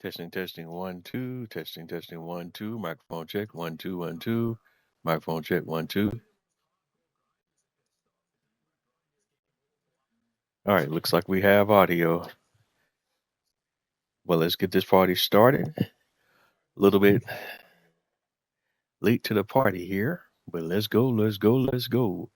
Testing, testing, 1, 2. Testing, testing, 1, 2. Microphone check, 1, 2, 1, 2. Microphone check, 1, 2. All right, looks like we have audio. Well, let's get this party started. A little bit late to the party here, but let's go, let's go, let's go.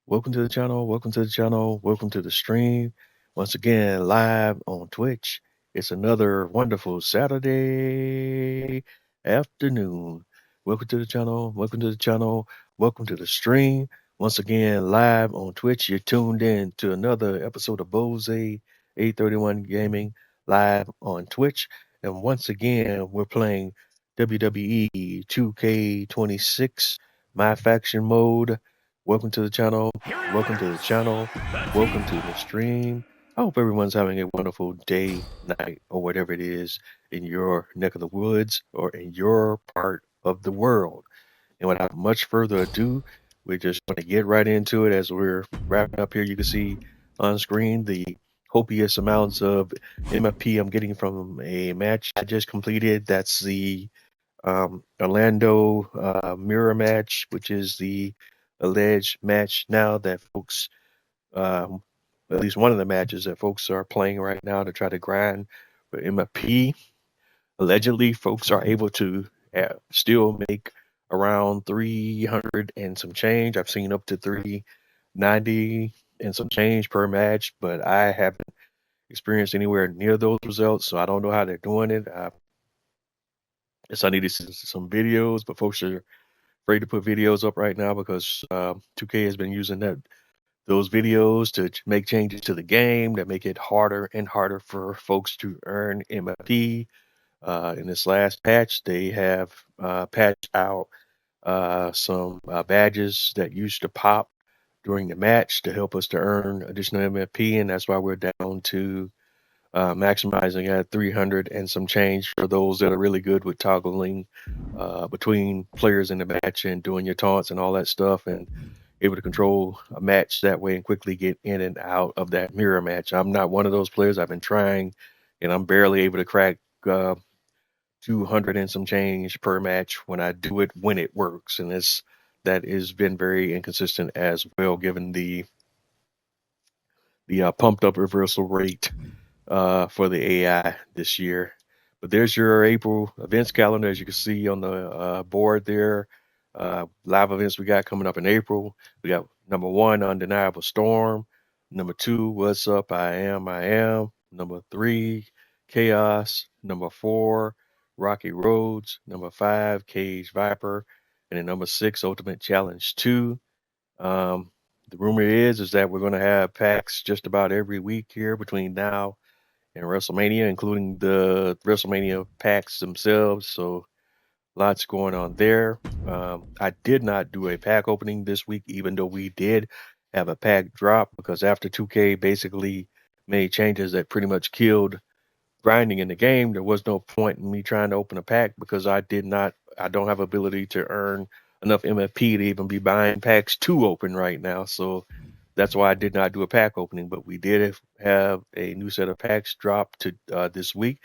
Welcome to the channel, welcome to the channel, welcome to the stream. Once again, live on Twitch. It's another wonderful Saturday afternoon. Welcome to the channel, welcome to the channel, welcome to the stream. Once again, live on Twitch. You're tuned in to another episode of Bose 831 Gaming live on Twitch. And once again, we're playing WWE 2K26 My Faction Mode. Welcome to the channel. Welcome to the channel. Welcome to the stream. I hope everyone's having a wonderful day, night, or whatever it is in your neck of the woods or in your part of the world. And without much further ado, we're just going to get right into it as we're wrapping up here. You can see on screen the copious amounts of MFP I'm getting from a match I just completed. That's the Orlando mirror match, which is the alleged match now that folks, at least one of the matches that folks are playing right now to try to grind for MFP. Allegedly, folks are able to still make around 300 and some change. I've seen up to 390 and some change per match, but I haven't experienced anywhere near those results, so I don't know how they're doing it. Yes, I need to see some videos, but folks are afraid to put videos up right now because 2K has been using those videos to make changes to the game that make it harder and harder for folks to earn MFP. In this last patch, they have patched out some badges that used to pop during the match to help us to earn additional MFP, and that's why we're down to maximizing at 300 and some change for those that are really good with toggling between players in the match and doing your taunts and all that stuff, and able to control a match that way and quickly get in and out of that mirror match. I'm not one of those players. I've been trying, and I'm barely able to crack 200 and some change per match when I do it when it works, and that has been very inconsistent as well, given the pumped up reversal rate for the AI this year. But there's your April events calendar, as you can see on the board there. Live events we got coming up in April. We got number 1, Undeniable Storm. Number 2, What's Up, I Am. Number 3, Chaos. Number 4, Rocky Roads. Number 5, Cage Viper. And then number 6, Ultimate Challenge 2. The rumor is that we're going to have packs just about every week here between now and WrestleMania, including the WrestleMania packs themselves. So lots going on there. I did not do a pack opening this week, even though we did have a pack drop, because after 2K basically made changes that pretty much killed grinding in the game, there was no point in me trying to open a pack because I don't have ability to earn enough MFP to even be buying packs to open right now. So that's why I did not do a pack opening, but we did have a new set of packs drop to this week.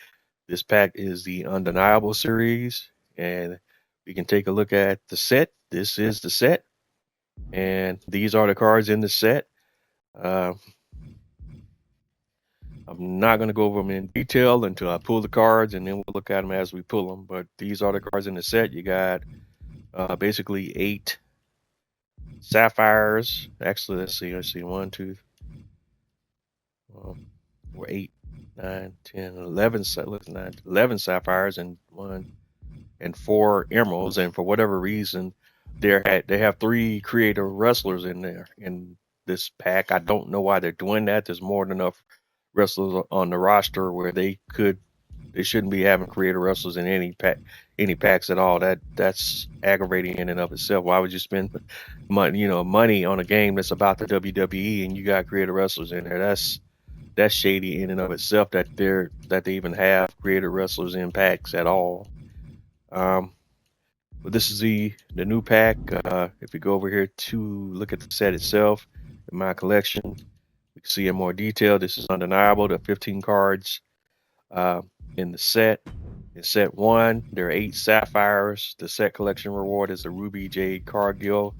This pack is the Undeniable series, and we can take a look at the set. This is the set, and these are the cards in the set. I'm not going to go over them in detail until I pull the cards, and then we'll look at them as we pull them. But these are the cards in the set. You got basically 8 sapphires. Actually, let's see. 1, 2, or 8, 9, 10, 11, 11 sapphires and 4 emeralds. And for whatever reason, they have 3 creative wrestlers in there in this pack. I don't know why they're doing that. There's more than enough wrestlers on the roster where they shouldn't be having creative wrestlers in any packs at all. That's aggravating in and of itself. Why would you spend money on a game that's about the WWE and you got creative wrestlers in there? That's shady in and of itself that they even have creative wrestlers in packs at all. But this is the new pack. If we go over here to look at the set itself in my collection, we can see in more detail. This is Undeniable, the 15 cards. in the set. In set 1, there are 8 sapphires. The set collection reward is a ruby jade Cargill.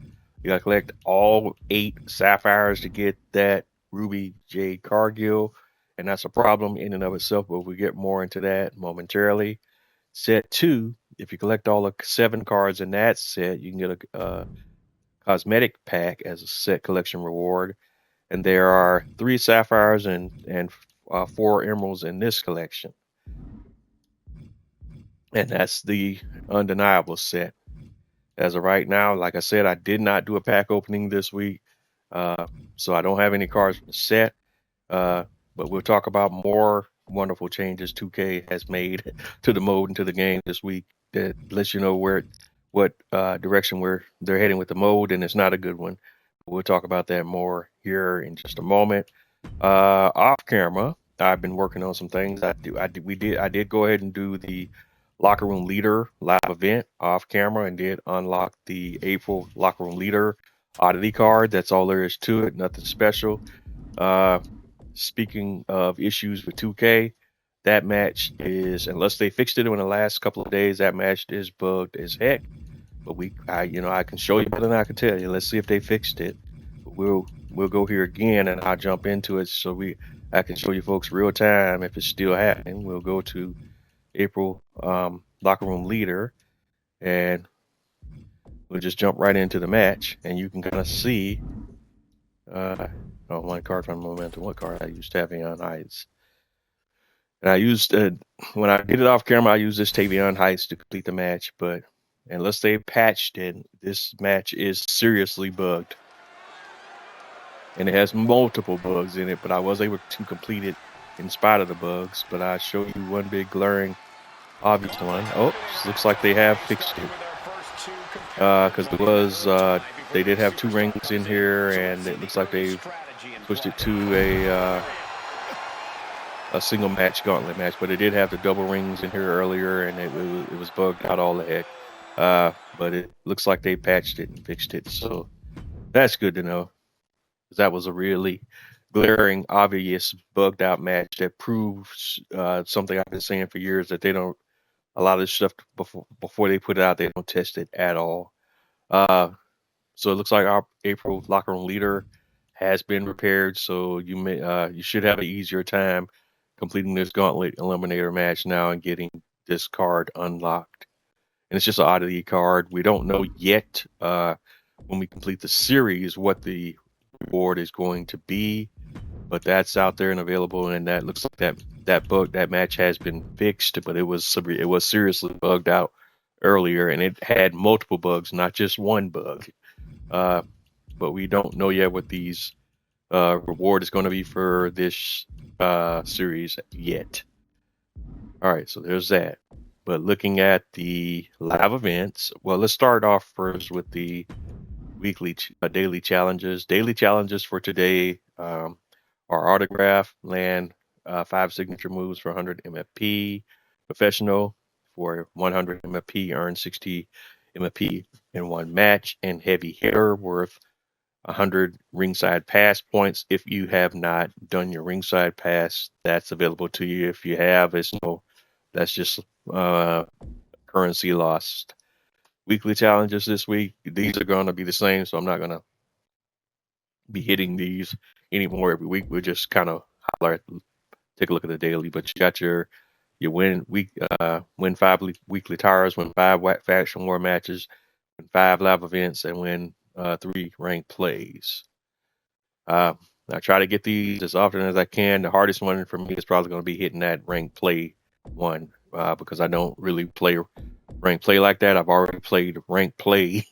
You gotta collect all 8 sapphires to get that ruby jade Cargill, and that's a problem in and of itself, but we'll get more into that momentarily. Set 2, if you collect all the 7 cards in that set, you can get a cosmetic pack as a set collection reward. And there are 3 sapphires and 4 emeralds in this collection. And that's the undeniable set. As of right now, like I said, I did not do a pack opening this week, so I don't have any cards from the set. But we'll talk about more wonderful changes 2K has made to the mode and to the game this week that lets you know what direction they're heading with the mode, and it's not a good one. We'll talk about that more here in just a moment. Off camera, I've been working on some things. I did go ahead and do the Locker Room Leader live event off camera and did unlock the April Locker Room Leader oddity card. That's all there is to it. Nothing special. Speaking of issues with 2K, that match is, unless they fixed it in the last couple of days, that match is bugged as heck. But I can show you better than I can tell you. Let's see if they fixed it. We'll go here again, and I'll jump into it so I can show you folks real time if it's still happening. We'll go to April Locker Room Leader, and we'll just jump right into the match, and you can kind of see. One card from Momentum. What card I used? Tavion Heights. And I used when I did it off camera, I used this Tavion Heights to complete the match. But unless they patched it, this match is seriously bugged, and it has multiple bugs in it. But I was able to complete it in spite of the bugs. But I'll show you one big glaring, obvious one. Oh, looks like they have fixed it. Because it was they did have 2 rings in here, and it looks like they pushed it to a single match gauntlet match, but it did have the double rings in here earlier, and it was bugged out all the heck. But it looks like they patched it and fixed it, so that's good to know. Because that was a really glaring, obvious, bugged out match that proves something I've been saying for years, that they don't, a lot of this stuff before they put it out, they don't test it at all. So it looks like our April Locker Room Leader has been repaired, so you should have an easier time completing this Gauntlet Eliminator match now and getting this card unlocked. And it's just an oddity card. We don't know yet when we complete the series what the reward is going to be, but that's out there and available. And that looks like that match has been fixed, but it was seriously bugged out earlier, and it had multiple bugs, not just one bug. But we don't know yet what these reward is going to be for this series yet. All right, so there's that. But looking at the live events, well, let's start off first with the weekly daily challenges. Daily challenges for today are autograph, land 5 signature moves for 100 MFP, professional for 100 MFP, earn 60 MFP in one match, and heavy hitter worth 100 ringside pass points. If you have not done your ringside pass, that's available to you. If you have, that's just currency lost. Weekly challenges this week, these are going to be the same, so I'm not going to be hitting these anymore every week. We'll just kind of take a look at the daily. But you got your win 5 weekly tires, win 5 faction war matches, win 5 live events, and win 3 ranked plays. I try to get these as often as I can. The hardest one for me is probably going to be hitting that ranked play one because I don't really play ranked play like that. I've already played ranked play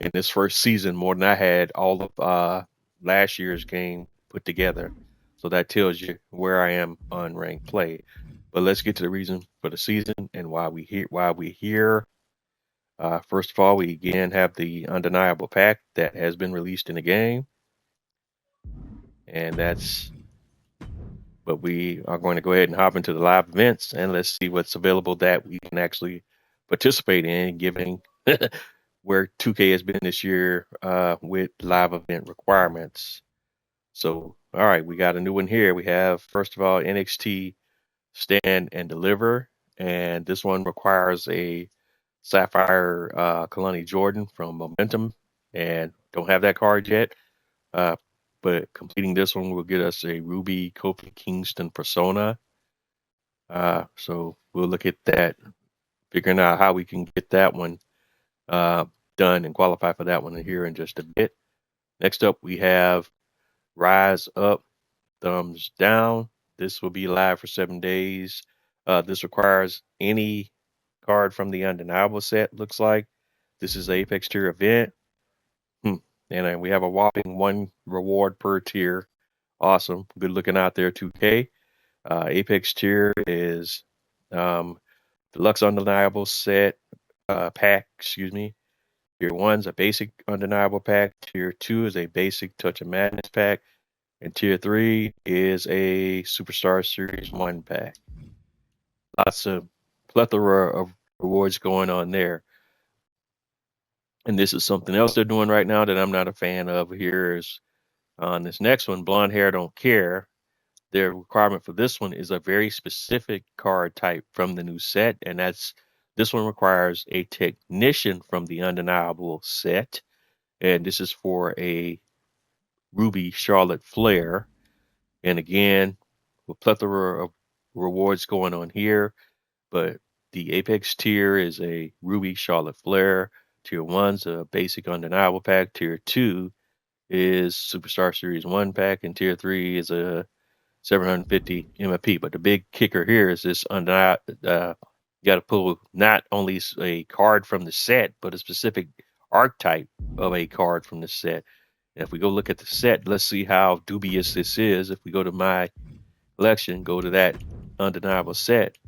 in this first season more than I had all of last year's game put together. So that tells you where I am on ranked play. But let's get to the reason for the season and why we here. First of all, we again have the undeniable pack that has been released in the game. And but we are going to go ahead and hop into the live events, and let's see what's available that we can actually participate in, given where 2K has been this year with live event requirements. So, all right, we got a new one here. We have, first of all, NXT Stand and Deliver, and this one requires a Sapphire Kalani Jordan from Momentum, and don't have that card yet. But completing this one will get us a Ruby Kofi Kingston Persona. So we'll look at that, figuring out how we can get that one done and qualify for that one here in just a bit. Next up, we have Rise Up, Thumbs Down. This will be live for 7 days. This requires any card from the Undeniable set, looks like. This is the Apex tier event. And we have a whopping 1 reward per tier. Awesome. Good looking out there, 2K. Apex tier is Deluxe Undeniable set pack, excuse me. Tier 1's a basic Undeniable pack. Tier 2 is a basic Touch of Madness pack. And Tier 3 is a Superstar Series 1 pack. Lots of plethora of rewards going on there. And this is something else they're doing right now that I'm not a fan of. Here is on this next one, Blonde Hair Don't Care. Their requirement for this one is a very specific card type from the new set, and this one requires a Technician from the Undeniable set, and this is for a Ruby Charlotte Flair. And again, a plethora of rewards going on here, but the Apex tier is a Ruby Charlotte Flair. Tier 1's a basic Undeniable pack. Tier 2 is Superstar Series 1 pack, and Tier 3 is a 750 MFP. But the big kicker here is this you got to pull not only a card from the set, but a specific archetype of a card from the set. And if we go look at the set, let's see how dubious this is. If we go to my collection, go to that Undeniable set,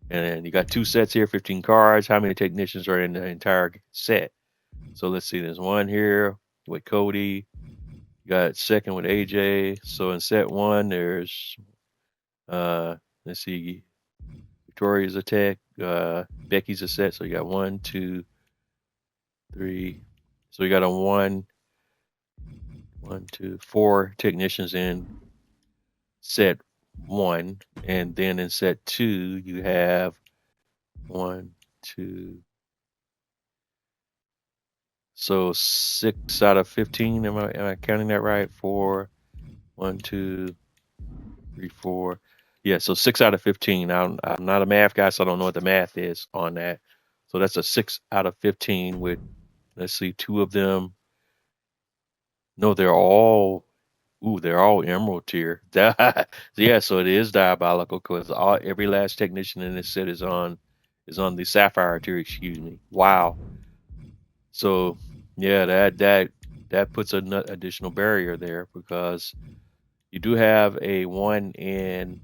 and you got 2 sets here, 15 cards. How many Technicians are in the entire set? So let's see, there's 1 here with Cody. You got 2nd with AJ. So in set 1, there's let's see, Victoria's a tech, Becky's a set. So you got 1, 2, 3. So you got a 1, 2, 4 Technicians in set 1, and then in set 2 you have 1, 2. So 6 out of 15. Am I counting that right? 4, 1, 2, 3, 4. Yeah, so 6 out of 15. I'm not a math guy, so I don't know what the math is on that. So that's a 6 out of 15 with, let's see, 2 of them. No, they're all Emerald tier. Yeah, so it is diabolical because every last Technician in this set is on the Sapphire tier. Excuse me. Wow. So yeah, that puts an additional barrier there because you do have a 1 in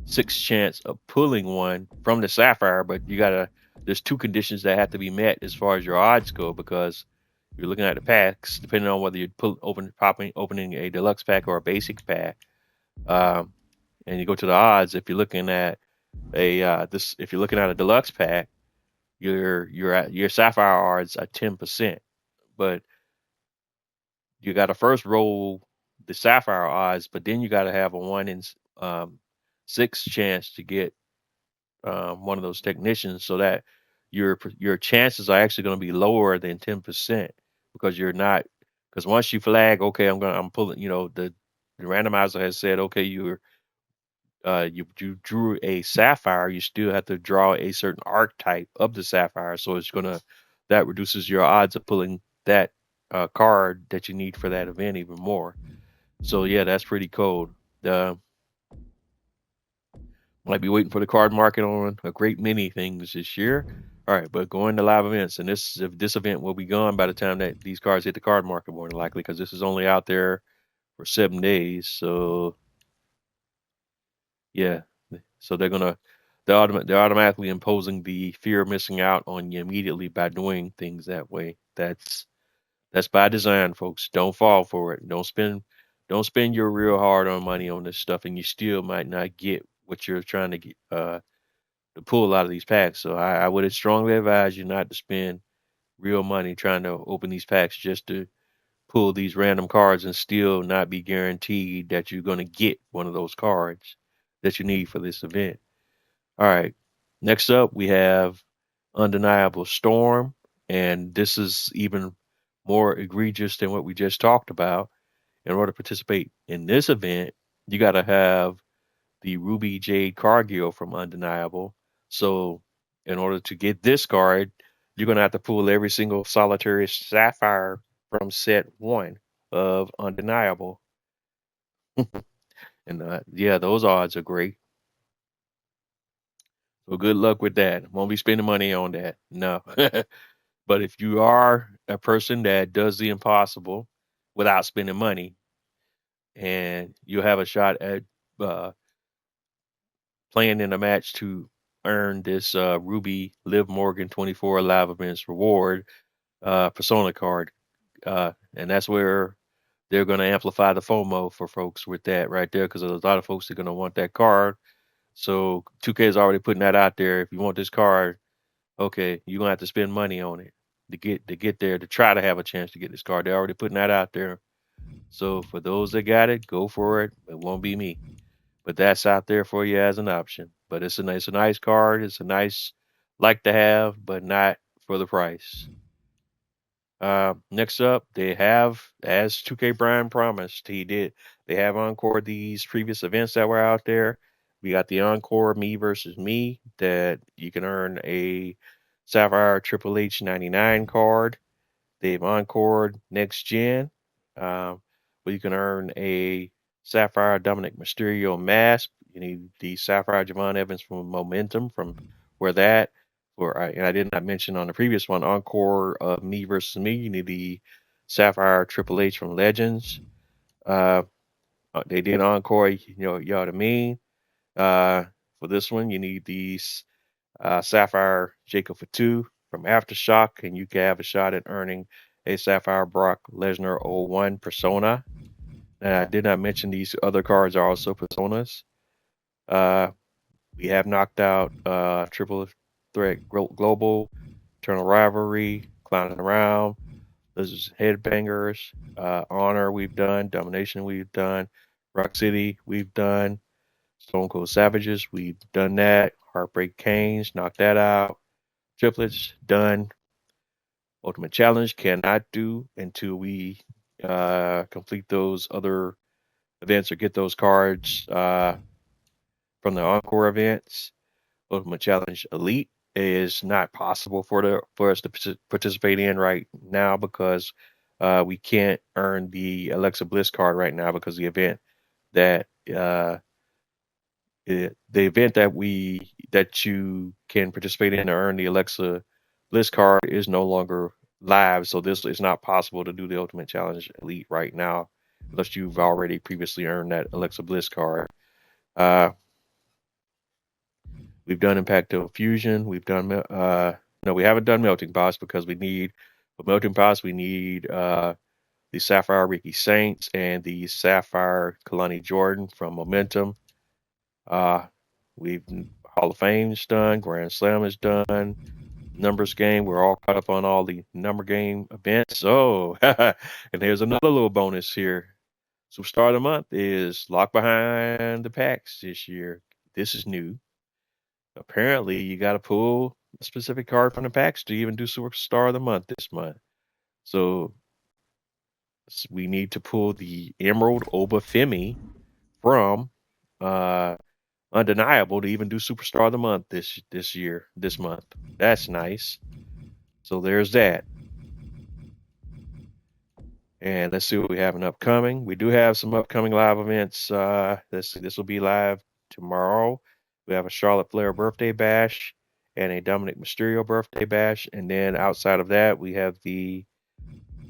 6 chance of pulling one from the Sapphire, but there's 2 conditions that have to be met as far as your odds go, because you're looking at the packs, depending on whether you're opening a deluxe pack or a basic pack, and you go to the odds. If you're looking at if you're looking at a deluxe pack, your Sapphire odds are 10%, but you got to first roll the Sapphire odds, but then you got to have a 1 in 6 chance to get one of those Technicians, so that your chances are actually going to be lower than 10%, because once you flag, okay, I'm pulling, the randomizer has said, okay, you drew a Sapphire, you still have to draw a certain archetype of the Sapphire, so that reduces your odds of pulling that card that you need for that event even more. So yeah, that's pretty cold. Might be waiting for the card market on a great many things this year. All right, but going to live events, and this event will be gone by the time that these cards hit the card market, more than likely, because this is only out there for 7 days. So yeah, so they're automatically imposing the fear of missing out on you immediately by doing things that way. That's by design, folks. Don't fall for it. Don't spend your real hard-earned money on this stuff, and you still might not get what you're trying to get to pull a lot of these packs. So I would strongly advise you not to spend real money trying to open these packs just to pull these random cards and still not be guaranteed that you're going to get one of those cards. that you need for this event. All right. Next up, we have Undeniable Storm, and this is even more egregious than what we just talked about. In order to participate in this event, you got to have the Ruby Jade Cargill from Undeniable. So, in order to get this card, you're going to have to pull every single solitary sapphire from set one of Undeniable. And yeah, those odds are great. So good luck with that. Won't be spending money on that. No. But if you are a person that does the impossible without spending money, and you have a shot at uh, playing in a match to earn this Ruby Liv Morgan 24 live events reward persona card, and that's where they're going to amplify the FOMO for folks with that right there, because there's a lot of folks that are going to want that card. So 2K is already putting that out there. If you want this card, okay, you're gonna have to spend money on it to get there, to try to have a chance to get this card. They're already putting that out there. So for those that got it, go for it. It won't be me, but that's out there for you as an option. But it's a nice card. It's a nice like to have, but not for the price. Next up, they have, as 2K Brian promised, he did. They have encore these previous events that were out there. We got the encore Me versus Me that you can earn a Sapphire Triple H 99 card. They've encored Next Gen, where you can earn a Sapphire Dominic Mysterio mask. You need the Sapphire Javon Evans from Momentum, from where that. And I did not mention on the previous one, Encore of Me versus Me. You need the Sapphire Triple H from Legends. Uh, they did Encore, y'all the mean. For this one, you need the Sapphire Jacob Fatu from Aftershock, and you can have a shot at earning a Sapphire Brock Lesnar 01 persona. And I did not mention these other cards are also personas. We have knocked out Triple Threat Global, Eternal Rivalry, Clowning Around. This is Headbangers, Honor we've done, Domination we've done, Rock City we've done, Stone Cold Savages we've done that, Heartbreak Canes, knocked that out, Triplets done. Ultimate Challenge cannot do until we complete those other events or get those cards from the Encore events. Ultimate Challenge Elite is not possible for us to participate in right now, because we can't earn the Alexa Bliss card right now, because the event that that you can participate in to earn the Alexa Bliss card is no longer live. So this is not possible to do the Ultimate Challenge Elite right now unless you've already previously earned that Alexa Bliss card. We've done Impacto Fusion. We've done no, we haven't done Melting Boss, because we need for Melting Boss we need the Sapphire Ricky Saints and the Sapphire Kalani Jordan from Momentum. We've Hall of Fame's done, Grand Slam is done, numbers game. We're all caught up on all the number game events. Oh, and there's another little bonus here. Superstar of the Month is locked behind the packs this year. This is new. Apparently, you got to pull a specific card from the packs to even do Superstar of the Month this month. So we need to pull the Emerald Obafemi from Undeniable to even do Superstar of the Month this month. That's nice. So there's that. And let's see what we have in upcoming. We do have some upcoming live events. This will be live tomorrow. We have a Charlotte Flair birthday bash and a Dominic Mysterio birthday bash. And then outside of that, we have the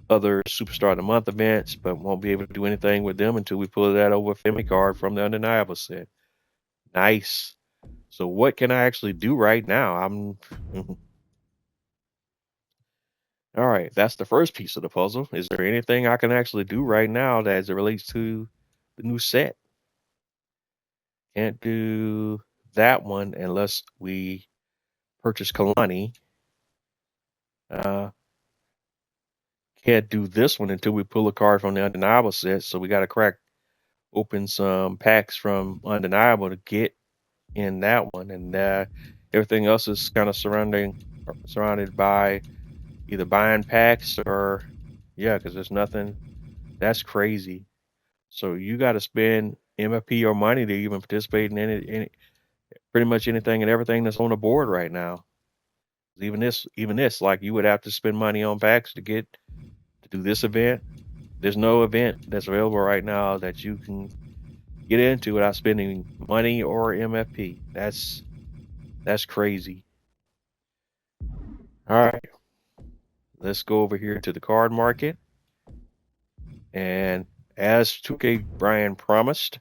other Superstar of the Month events, but won't be able to do anything with them until we pull that Obafemi card from the Undeniable set. Nice. So what can I actually do right now? All right, that's the first piece of the puzzle. Is there anything I can actually do right now that as it relates to the new set? Can't do that one unless we purchase Kalani. Can't do this one until we pull a card from the Undeniable set. So we got to crack open some packs from Undeniable to get in that one, and everything else is kind of surrounded by either buying packs or because there's nothing. That's crazy. So you got to spend MFP or money to even participate in any pretty much anything and everything that's on the board right now. Even this, like you would have to spend money on packs to do this event. There's no event that's available right now that you can get into without spending money or MFP. That's crazy. All right, let's go over here to the card market. And as 2K Brian promised,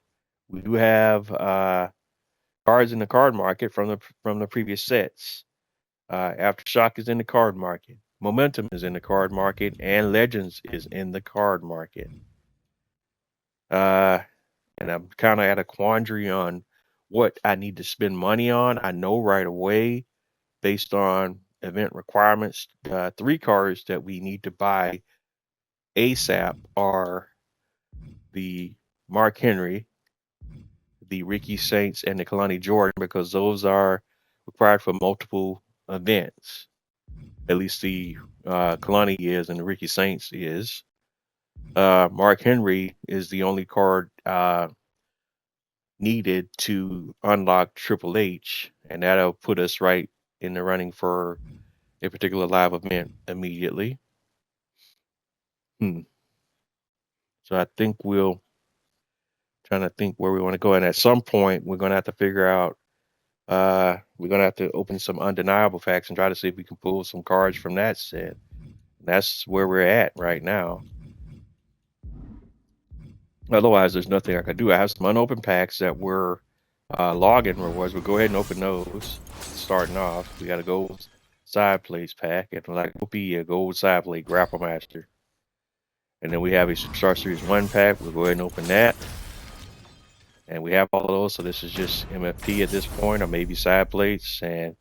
we do have cards in the card market from the previous sets. Aftershock is in the card market. Momentum is in the card market, and Legends is in the card market. And I'm kind of at a quandary on what I need to spend money on. I know right away, based on event requirements, 3 cards that we need to buy ASAP are the Mark Henry, the Ricky Saints, and the Kalani Jordan, because those are required for multiple events. At least the Kalani is, and the Ricky Saints is. Mark Henry is the only card needed to unlock Triple H, and that'll put us right in the running for a particular live event immediately. So I think trying to think where we want to go, and at some point we're going to have to figure out. We're going to have to open some Undeniable packs and try to see if we can pull some cards from that set. That's where we're at right now. Otherwise, there's nothing I can do. I have some unopened packs that were login rewards. We'll go ahead and open those. Starting off, we got a gold side plates pack, and like will be a gold side plate Grapple Master. And then we have a Superstar Series 1 pack. We'll go ahead and open that. And we have all of those, so this is just MFP at this point, or maybe side plates. And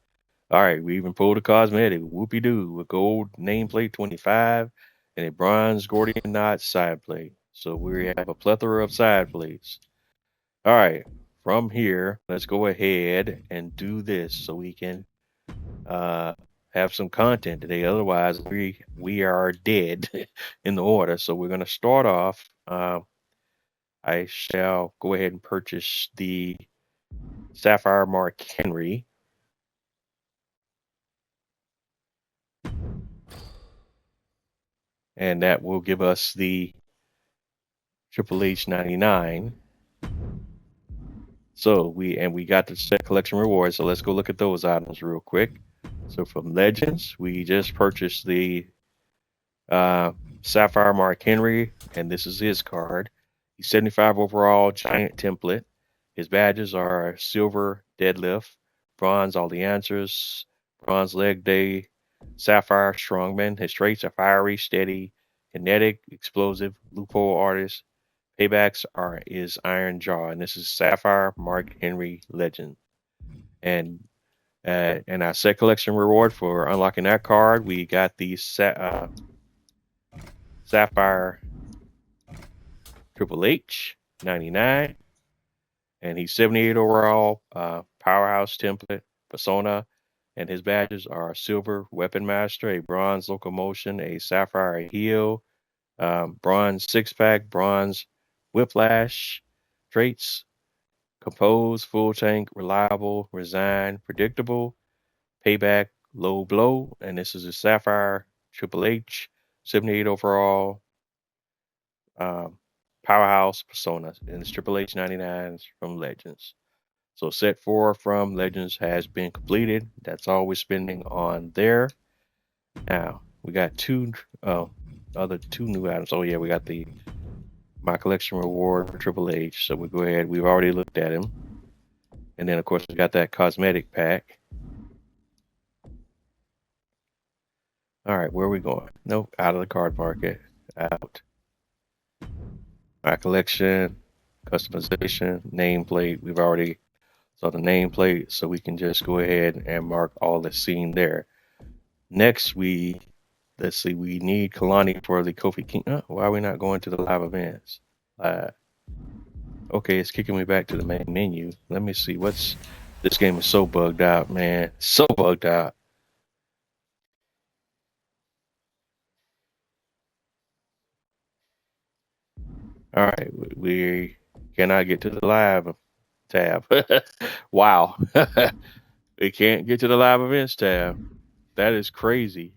all right, we even pulled a cosmetic, whoopie-doo, a gold nameplate 25 and a bronze Gordian knot side plate. So we have a plethora of side plates. All right, from here, let's go ahead and do this so we can have some content today. Otherwise, we are dead in the order. So we're going to start off. I shall go ahead and purchase the Sapphire Mark Henry. And that will give us the Triple H 99. So we got the set collection rewards. So let's go look at those items real quick. So from Legends, we just purchased the Sapphire Mark Henry, and this is his card. He's 75 overall, giant template. His badges are silver deadlift, bronze all the answers, bronze leg day, sapphire strongman. His traits are fiery, steady, kinetic, explosive, loophole artist. Paybacks is Iron Jaw, and this is Sapphire Mark Henry Legend. And our set collection reward for unlocking that card, we got the Sapphire Triple H 99, and he's 78 overall, powerhouse template persona, and his badges are silver weapon master, a bronze locomotion, a sapphire heel, bronze 6-pack, bronze whiplash, traits, compose, full tank, reliable, resign, predictable, payback, low blow, and this is a sapphire Triple H 78 overall, powerhouse persona, and it's Triple H 99s from Legends. So set 4 from Legends has been completed. That's all we're spending on there. Now we got two new items. Oh yeah, we got the My Collection reward for Triple H. So we go ahead. We've already looked at him, and then of course we got that cosmetic pack. All right, where are we going? Nope, out of the card market. Out. My Collection, customization, nameplate. We've already saw the nameplate, so we can just go ahead and mark all the seen there. Next, let's see, we need Kalani for the Kofi King. Why are we not going to the live events? Okay, it's kicking me back to the main menu. Let me see what's. This game is so bugged out, man. So bugged out. All right, we cannot get to the live tab. Wow. We can't get to the live events tab. That is crazy.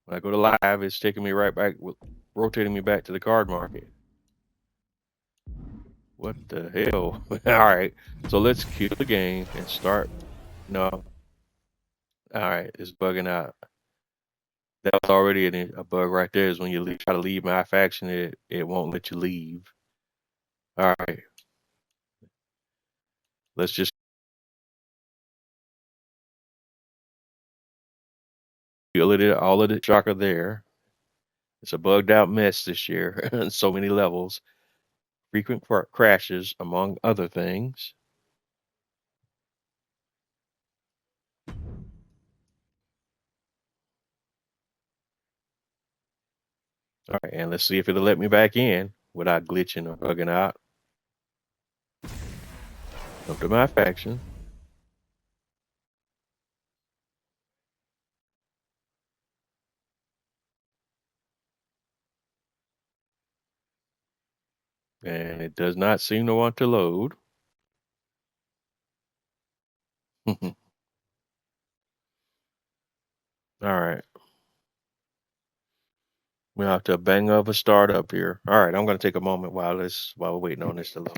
When I go to live, it's taking me right back, rotating me back to the card market. What the hell? All right, so let's queue the game and start. No. All right, it's bugging out. That was already a bug right there. Is when you try to leave my faction, it won't let you leave. All right, let's just kill it. All of the chakra there. It's a bugged out mess this year on so many levels. Frequent crashes, among other things. All right, and let's see if it'll let me back in without glitching or bugging out. Up to my faction. And it does not seem to want to load. All right. We have to bang up a start up here. All right, I'm going to take a moment while we're waiting on this to load.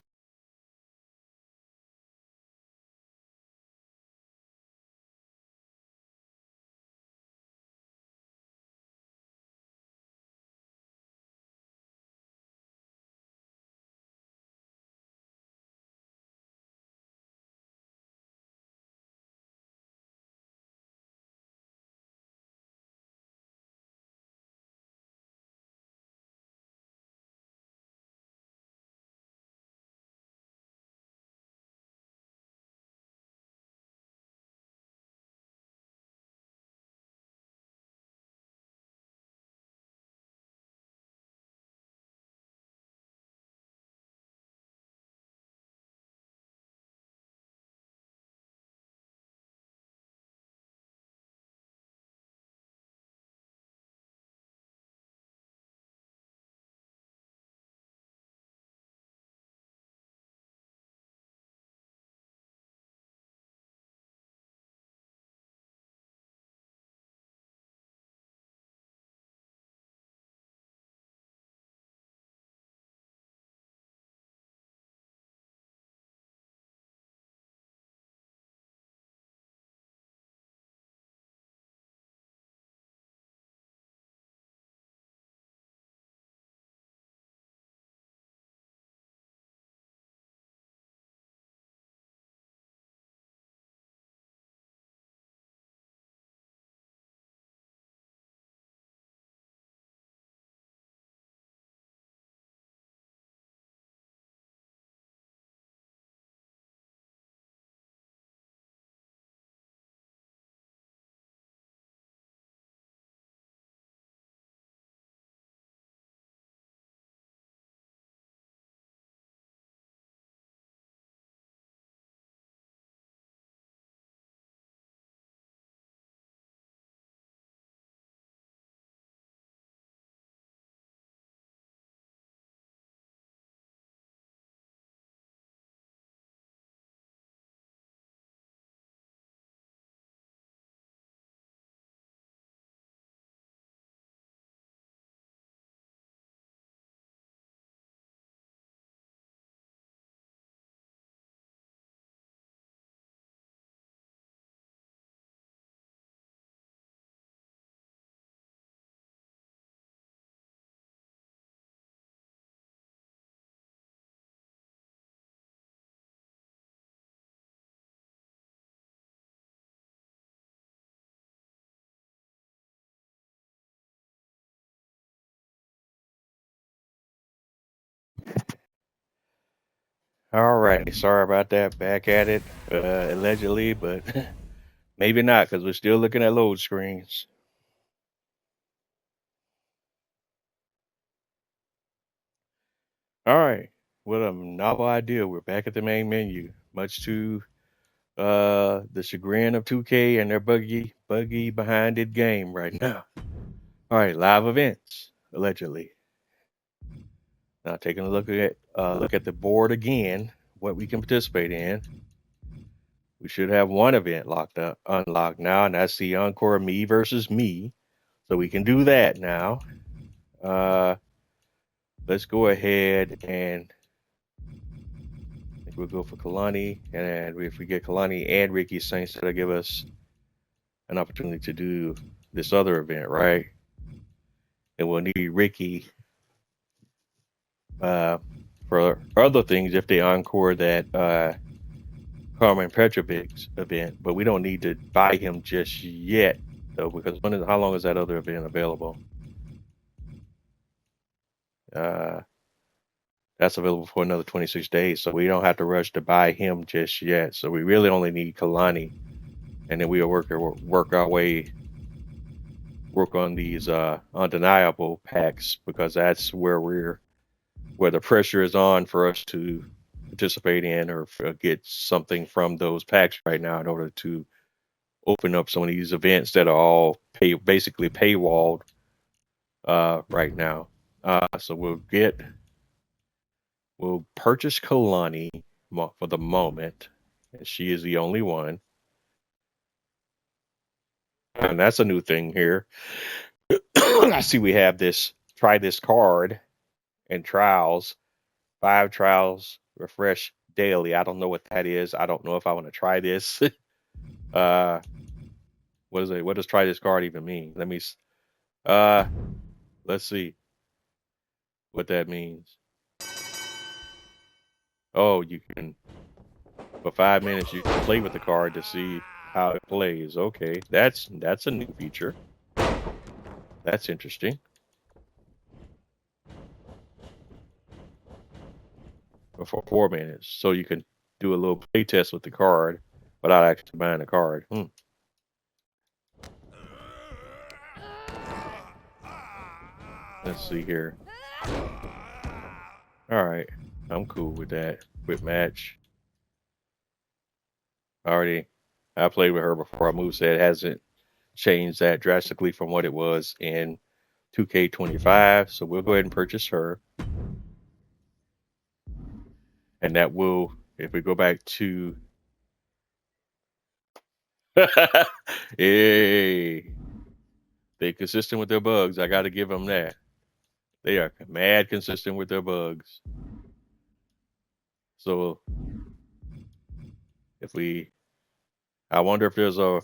All right. Sorry about that. Back at it, allegedly, but maybe not because we're still looking at load screens. All right. What a novel idea. We're back at the main menu, much to the chagrin of 2K and their buggy behind it game right now. All right, live events, allegedly. Now taking a look at the board again, what we can participate in. We should have one event unlocked now, and that's the Encore Me versus Me. So we can do that now. Let's go ahead and I think we'll go for Kalani, and if we get Kalani and Ricky Saints, that'll give us an opportunity to do this other event, right? And we'll need Ricky for other things if they encore that Carmen Petrovic's event, but we don't need to buy him just yet, though, because how long is that other event available? That's available for another 26 days, so we don't have to rush to buy him just yet. So we really only need Kalani, and then we'll work our way, work on these undeniable packs, because that's where the pressure is on for us to participate in or get something from those packs right now in order to open up some of these events that are all basically paywalled right now. So we'll purchase Kalani for the moment, and she is the only one. And that's a new thing here. I see we have this try this card and trials, 5 trials, refresh daily. I don't know what that is. I don't know if I want to try this. What does try this card even mean? Let's see what that means. Oh, you can, for 5 minutes, you can play with the card to see how it plays. Okay, that's a new feature. That's interesting. For 4 minutes, so you can do a little play test with the card without actually buying the card. Let's see here. All right, I'm cool with that. Quick match. I played with her before. Our moveset hasn't changed that drastically from what it was in 2K25. So we'll go ahead and purchase her. And that will, if we go back to, hey, they consistent with their bugs. I got to give them that. They are mad consistent with their bugs. So I wonder if there's a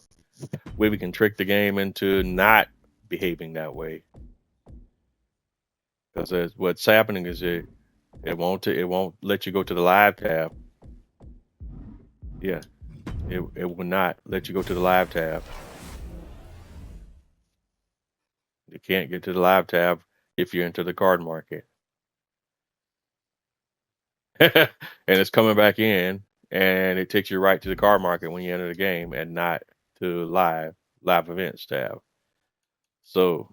way we can trick the game into not behaving that way. Because what's happening is it won't let you go to the live tab. Yeah, it will not let you go to the live tab. You can't get to the live tab if you're into the card market. And it's coming back in, and it takes you right to the card market when you enter the game and not to live events tab. So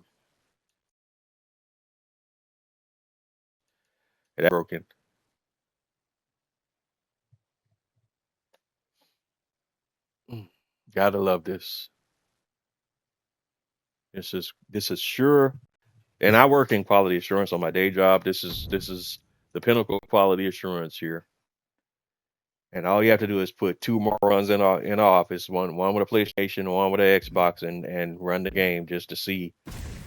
that's broken. Gotta love this. This is sure. And I work in quality assurance on my day job. This is the pinnacle of quality assurance here. And all you have to do is put 2 morons in office, one with a PlayStation, one with an Xbox, and run the game just to see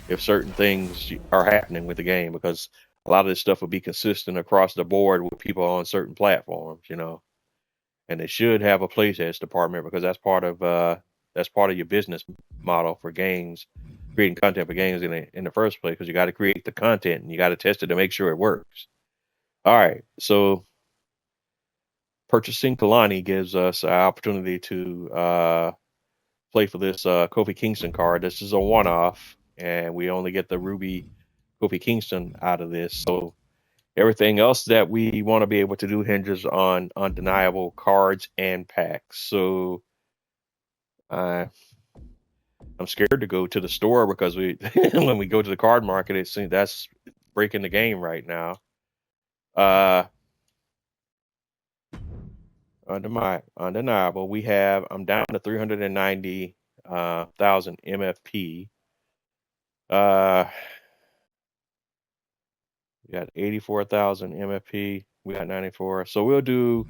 if certain things are happening with the game, because a lot of this stuff will be consistent across the board with people on certain platforms, And they should have a playtest department, because that's part of your business model for games, creating content for games in the first place, because you got to create the content and you got to test it to make sure it works. All right, so purchasing Kalani gives us an opportunity to play for this Kofi Kingston card. This is a one-off, and we only get the Ruby Kofi Kingston out of this. So everything else that we want to be able to do hinges on undeniable cards and packs. So I'm scared to go to the store, because when we go to the card market, it seems that's breaking the game right now. Undeniable. I'm down to 390,000 MFP. We got 84,000 MFP. We got 94. So we'll do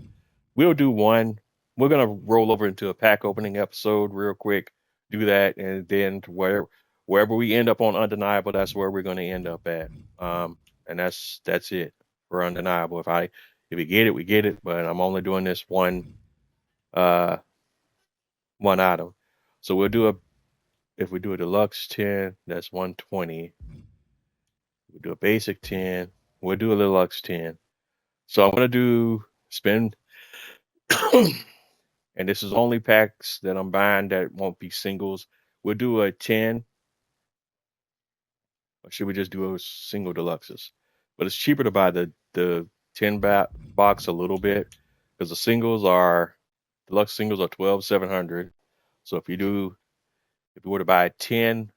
one. We're gonna roll over into a pack opening episode real quick. Do that, and then wherever we end up on undeniable, that's where we're gonna end up at. And that's it for undeniable. If we get it, we get it. But I'm only doing this one item. So if we do a deluxe 10, that's 120. We do a basic 10. We'll do a deluxe 10. So I'm gonna spend, and this is only packs that I'm buying that won't be singles. We'll do a 10, or should we just do a single deluxes? But it's cheaper to buy the 10 box a little bit, because the deluxe singles are 12,700. So if you were to buy 10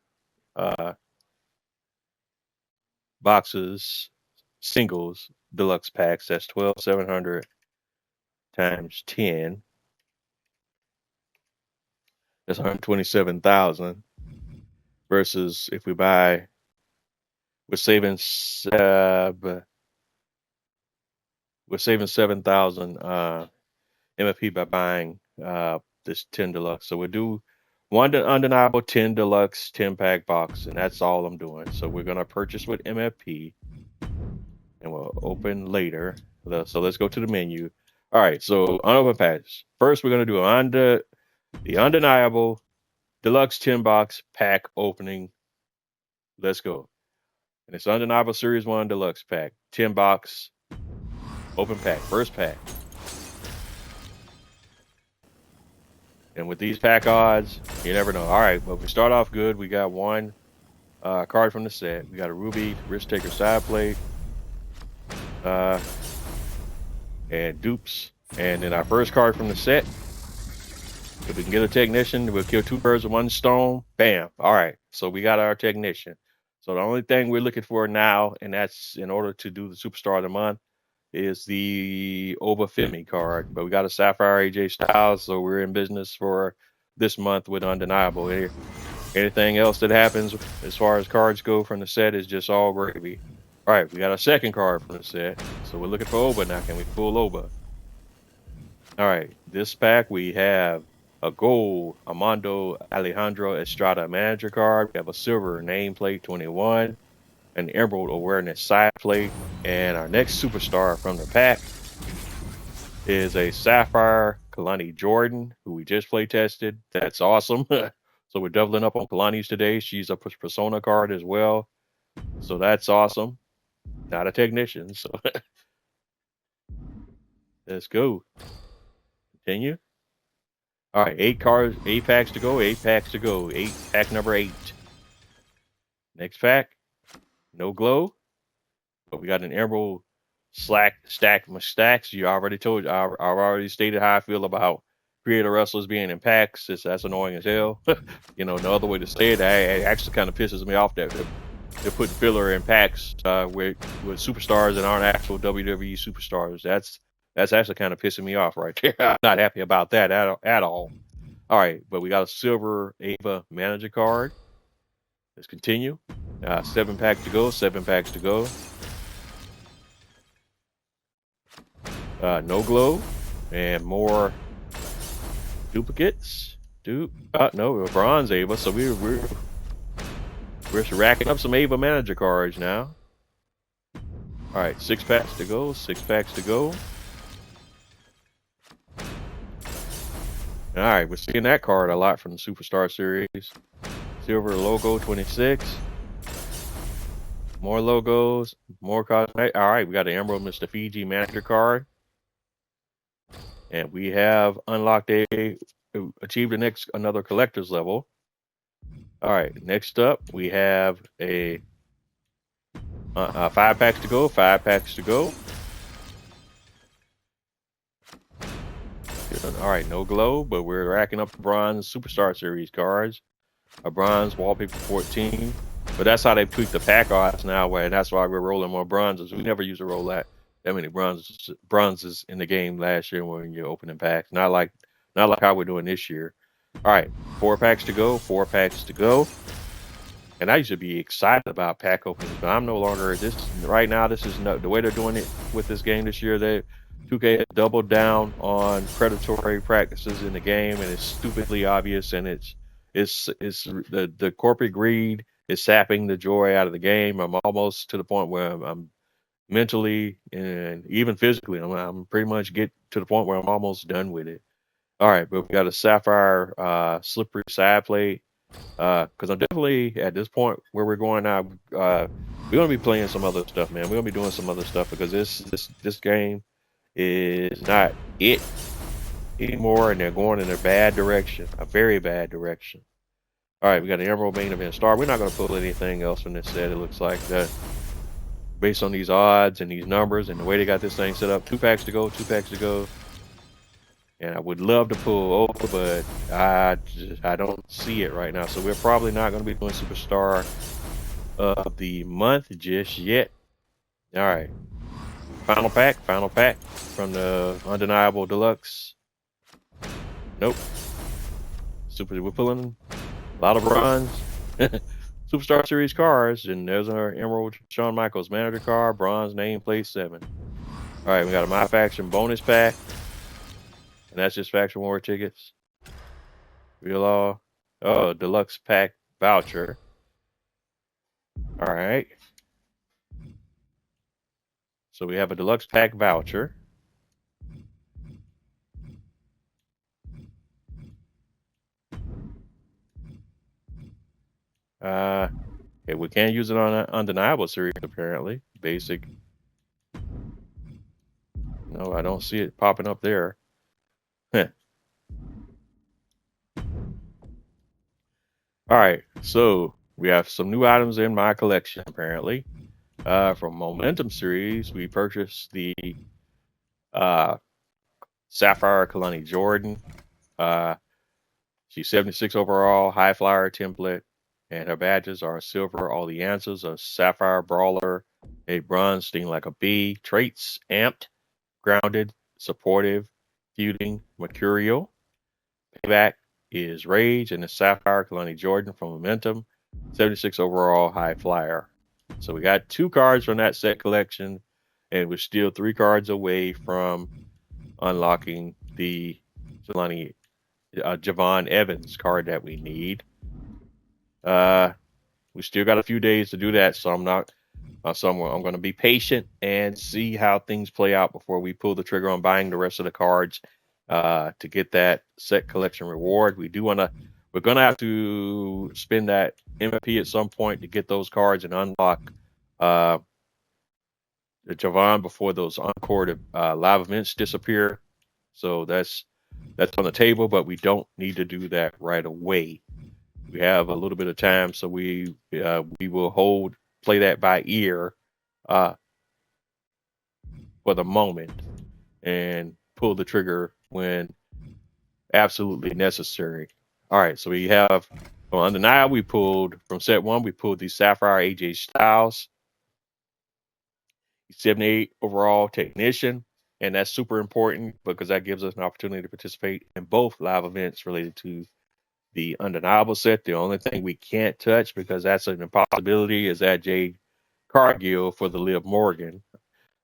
boxes singles deluxe packs, that's 12,700 times 10. That's 127,000. Versus if we're saving 7,000 MFP by buying this 10 deluxe. So we'll do one undeniable 10 deluxe 10 pack box, and that's all I'm doing. So we're gonna purchase with MFP, and we'll open later. So let's go to the menu. All right, so unopened packs. First, we're gonna do the undeniable deluxe 10 box pack opening. Let's go. And it's undeniable series 1 deluxe pack, 10 box open pack, first pack. And with these pack odds, you never know. All right, but we start off good. We got one card from the set. We got a Ruby Risk Taker side plate, and dupes. And then our first card from the set. If we can get a technician, we'll kill 2 birds with 1 stone. Bam. All right, so we got our technician. So the only thing we're looking for now, and that's in order to do the Superstar of the Month, is the Obafemi card. But we got a Sapphire AJ Styles, so we're in business for this month with Undeniable. Anything else that happens as far as cards go from the set is just all gravy. All right, we got a second card from the set. So we're looking for Oba now. Can we pull Oba? All right, this pack we have a gold Armando Alejandro Estrada manager card. We have a silver nameplate 21, an emerald awareness side plate, and our next superstar from the pack is a sapphire Kalani Jordan, who we just play tested. That's awesome. So we're doubling up on Kalani's today. She's a persona card as well, so that's awesome. Not a technician, so let's go. Continue. All right, 8 cards, 8 packs to go, 8 packs to go. Pack number 8. Next pack, no glow, but we got an emerald stack stacks. You already told you, I've already stated how I feel about creator wrestlers being in packs. That's annoying as hell. You know, no other way to say it. It actually kind of pisses me off that they're putting filler in packs with superstars that aren't actual WWE superstars. That's actually kind of pissing me off right there. I'm not happy about that at all. All right, but we got a silver Ava manager card. Let's continue. 7 packs to go. 7 packs to go. No glow and more duplicates. No, bronze Ava. So we're racking up some Ava manager cards now. All right, 6 packs to go. 6 packs to go. All right, we're seeing that card a lot from the Superstar series. Silver logo 26. More logos, more cosmetic. All right, we got an Emerald Mr. Fiji manager card. And we have unlocked achieved another collector's level. All right, next up we have a 5 packs to go. 5 packs to go. All right, no glow, but we're racking up the bronze Superstar Series cards. A bronze wallpaper 14. But that's how they tweak the pack odds now, and that's why we're rolling more bronzes. We never used to roll that. that many bronzes in the game last year when you're opening packs. Not like how we're doing this year. All right, 4 packs to go. 4 packs to go. And I used to be excited about pack openings, but I'm no longer. This right now. This is the way they're doing it with this game this year. They 2K has doubled down on predatory practices in the game, and it's stupidly obvious. And it's the corporate greed is sapping the joy out of the game. I'm almost to the point where I'm mentally and even physically, I'm pretty much get to the point where I'm almost done with it. All right, but we got a sapphire slippery side plate. Because I'm definitely at this point where we're going now. We're gonna be playing some other stuff, man. We're gonna be doing some other stuff because this game is not it anymore, and they're going in a bad direction, a very bad direction. All right, we got the Emerald Main Event Star. We're not gonna pull anything else from this set. It looks like that based on these odds and these numbers and the way they got this thing set up. 2 packs to go. 2 packs to go. And I would love to pull over, but I don't see it right now. So we're probably not going to be doing Superstar of the month just yet. All right. Final pack from the Undeniable Deluxe. Nope. We're pulling a lot of runs. Superstar Series cards, and there's our Emerald Shawn Michaels Manager card, bronze nameplate 7. All right, we got a My Faction bonus pack. And that's just faction war tickets. Real all. Oh, deluxe pack voucher. All right. So we have a deluxe pack voucher. Okay, we can't use it on an Undeniable series apparently. Basic. No, I don't see it popping up there. Huh. All right, so we have some new items in my collection apparently. From Momentum series, we purchased the Sapphire Kalani Jordan. She's 76 overall, high flyer template, and her badges are silver. All the answers are Sapphire Brawler, a bronze sting like a bee, traits amped, grounded, supportive, feuding, mercurial. Payback is Rage, and the Sapphire Kalani Jordan from Momentum, 76 overall, high flyer. So we got 2 cards from that set collection, and we're still 3 cards away from unlocking the Jelani Javon Evans card that we need. We still got a few days to do that, so I'm going to be patient and see how things play out before we pull the trigger on buying the rest of the cards to get that set collection reward. We're going to have to spend that MP at some point to get those cards and unlock the Javon before those encore live events disappear. So that's on the table, but we don't need to do that right away. We have a little bit of time, so we will play that by ear for the moment and pull the trigger when absolutely necessary. All right, so we have from Undeniable, we pulled from set 1, we pulled the Sapphire AJ Styles, 78 overall technician. And that's super important because that gives us an opportunity to participate in both live events related to the Undeniable set. The only thing we can't touch, because that's an impossibility, is that Jade Cargill for the Liv Morgan.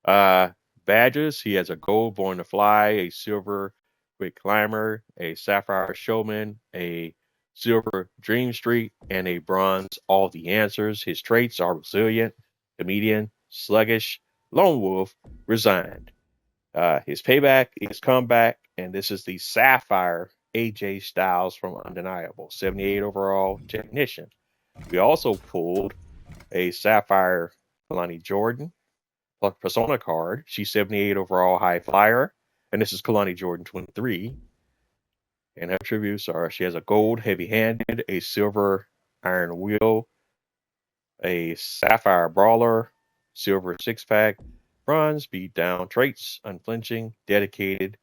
Badges, he has a gold Born to Fly, a silver Quick Climber, a sapphire Showman, a silver Dream Street, and a bronze All the Answers. His traits are Resilient, Comedian, Sluggish, Lone Wolf, Resigned. His payback is Comeback, and this is the Sapphire AJ Styles from Undeniable, 78 overall technician. We also pulled a Sapphire Kalani Jordan Persona card. She's 78 overall high flyer, and this is Kalani Jordan 23. And her attributes are: she has a gold heavy-handed, a silver iron wheel, a sapphire brawler, silver 6-pack, bronze beat down traits, unflinching, dedicated,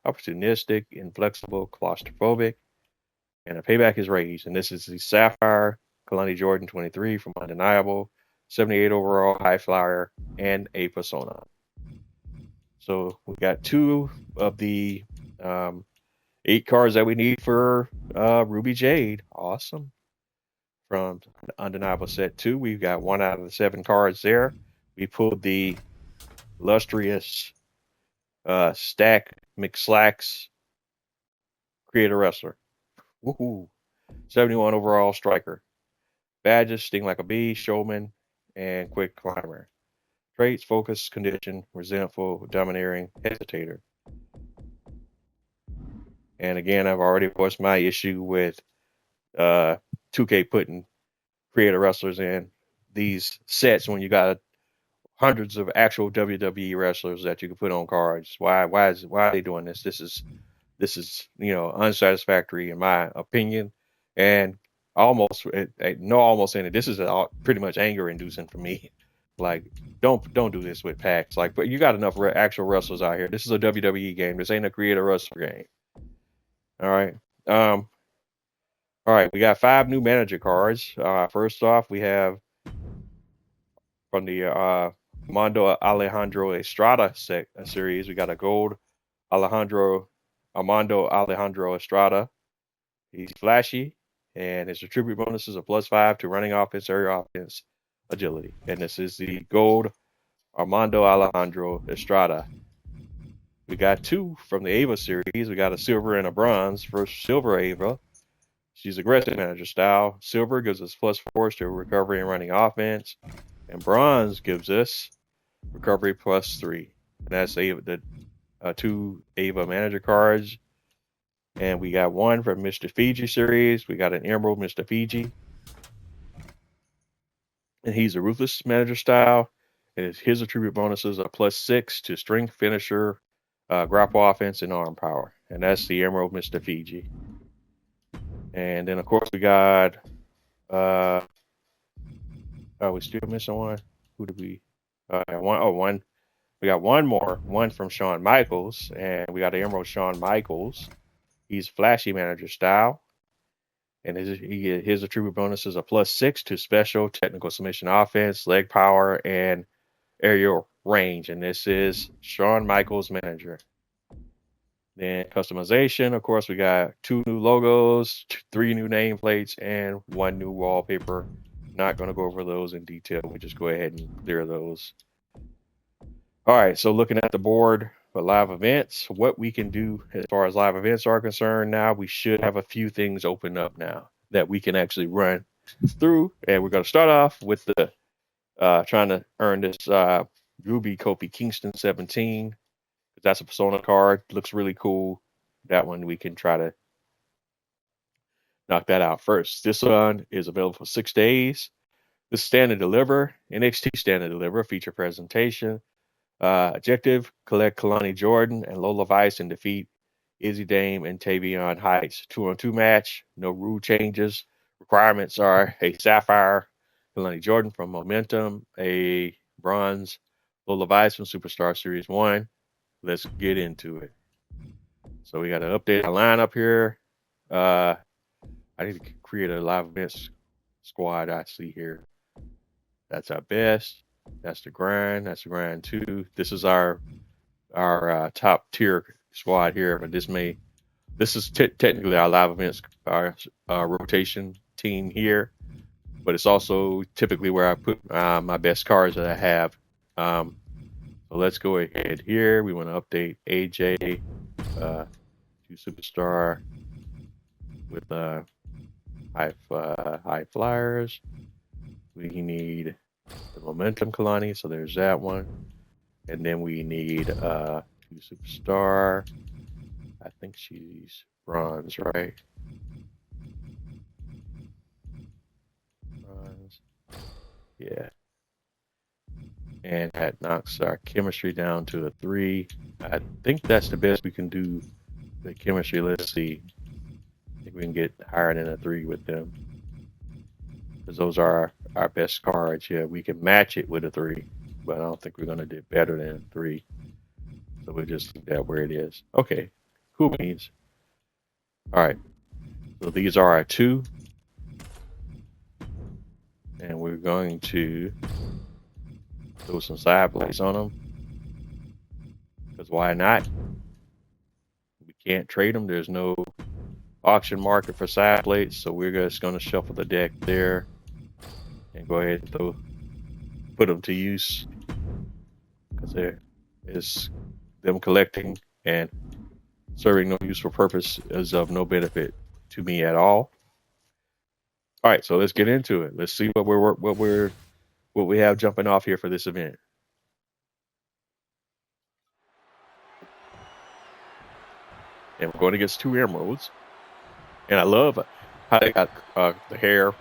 opportunistic, inflexible, claustrophobic, and a payback is Rage. And this is the Sapphire Kalani Jordan 23 from Undeniable, 78 overall high flyer, and a persona. So we got 2 of the 8 cards that we need for Ruby Jade. Awesome. From Undeniable Set 2, we've got 1 out of the 7 cards there. We pulled the illustrious Stack McSlacks Creator Wrestler. Woohoo! 71 overall striker. Badges: Sting Like a Bee, Showman, and Quick Climber. Traits: Focus, Condition, Resentful, Domineering, Hesitator. And again, I've already voiced my issue with 2K putting creator wrestlers in these sets when you got hundreds of actual WWE wrestlers that you can put on cards. Why are they doing this? This is unsatisfactory in my opinion, and almost in it. This is pretty much anger inducing for me. Like, don't do this with packs. Like, but you got enough actual wrestlers out here. This is a WWE game. This ain't a creator wrestler game. All right. All right. We got 5 new manager cards. First off, we have from the Armando Alejandro Estrada series. We got a gold Armando Alejandro Estrada. He's flashy, and his attribute bonus is a +5 to running offense, area offense, agility. And this is the gold Armando Alejandro Estrada. We got 2 from the Ava series. We got a silver and a bronze. First, silver Ava. She's aggressive manager style. Silver gives us +4 to recovery and running offense. And bronze gives us recovery +3. And that's Ava, the 2 Ava manager cards. And we got 1 from Mr. Fiji series. We got an Emerald Mr. Fiji. And he's a ruthless manager style. And his attribute bonuses are +6 to strength, finisher, grapple offense, and arm power. And that's the Emerald Mr. Fiji. And then, of course, we got... we still missing one. Who did we... one. We got 1 more. 1 from Shawn Michaels. And we got the Emerald Shawn Michaels. He's flashy manager style. And his attribute bonuses are +6 to special, technical submission offense, leg power, and aerial range. And this is Shawn Michaels manager. Then customization, of course, we got 2 new logos, 3 new nameplates, and 1 new wallpaper. Not going to go over those in detail. We just go ahead and clear those. All right, so looking at the board for live events, what we can do as far as live events are concerned now, we should have a few things open up now that we can actually run through. And we're going to start off with the trying to earn this Ruby Kofi Kingston 17. That's a Persona card. Looks really cool. That one we can try to knock that out first. This one is available for 6 days. This is Stand and Deliver, NXT Stand and Deliver feature presentation. Objective: collect Kalani Jordan and Lola Vice and defeat Izzy Dame and Tavion Heights. 2-on-2 match. No rule changes. Requirements are a Sapphire Kalani Jordan from Momentum, a Bronze Lola Vice from Superstar Series 1. Let's get into it. So we got to update our lineup here. I need to create a live events squad. I see here. That's our best. That's the grind. That's the grind 2. This is our top tier squad here. But this is technically our live events, our rotation team here. But it's also typically where I put my best cards that I have. So let's go ahead here. We want to update AJ to Superstar with high flyers. We need the Momentum Kalani, so there's that one. And then we need to Superstar. I think she's bronze, right? Bronze. Yeah. And that knocks our chemistry down to a 3. I think that's the best we can do. The chemistry, let's see. I think we can get higher than a 3 with them. Because those are our best cards. Yeah, we can match it with a 3. But I don't think we're going to do better than a 3. So we'll just leave that where it is. Okay, cool beans. All right. So these are our 2. And we're going to throw some side plates on them. Because why not? We can't trade them. There's no auction market for side plates, so we're just going to shuffle the deck there and go ahead and put them to use, because there is them collecting and serving no useful purpose is of no benefit to me at all. All right, so let's get into it. Let's see what we have jumping off here for this event. And we're going against 2 emeralds. And I love how they got the hair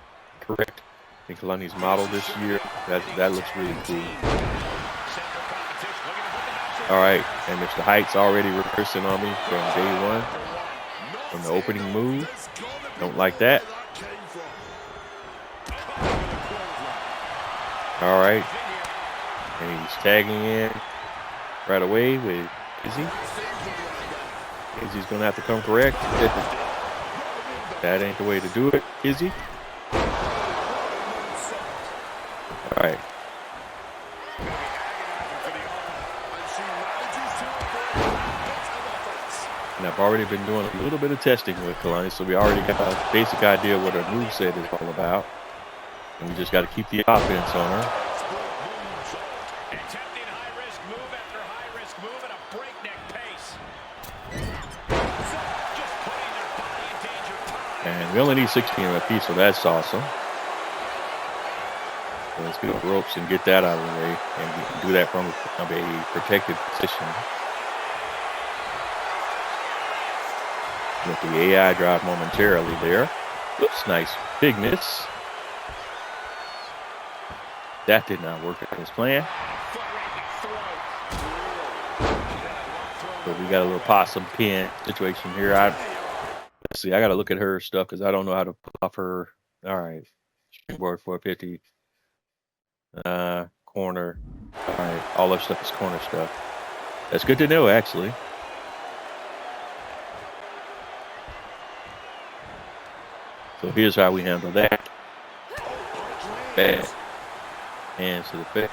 correct in Kalani's model this year. That looks really cool. All right, and Mr. Heights already reversing on me from day one, from the opening move. Don't like that. All right, and he's tagging in right away with Izzy. Izzy's gonna have to come correct. That ain't the way to do it, Izzy. All right. And I've already been doing a little bit of testing with Kalani, so we already got a basic idea what her moveset is all about. And we just got to keep the offense on her. Attempting high-risk move after high-risk move at a breakneck pace. Just putting their body in danger time. And we only need 16 apiece, so that's awesome. So let's get the ropes and get that out of the way, and do that from a protected position. Let the AI drive momentarily there. Oops, nice. Big miss. That did not work as planned. But we got a little possum pin situation here. Let's see, I got to look at her stuff because I don't know how to pull off her. All right. Springboard 450. Corner. All right. All that stuff is corner stuff. That's good to know, actually. So here's how we handle that. Bad. Hands to the face.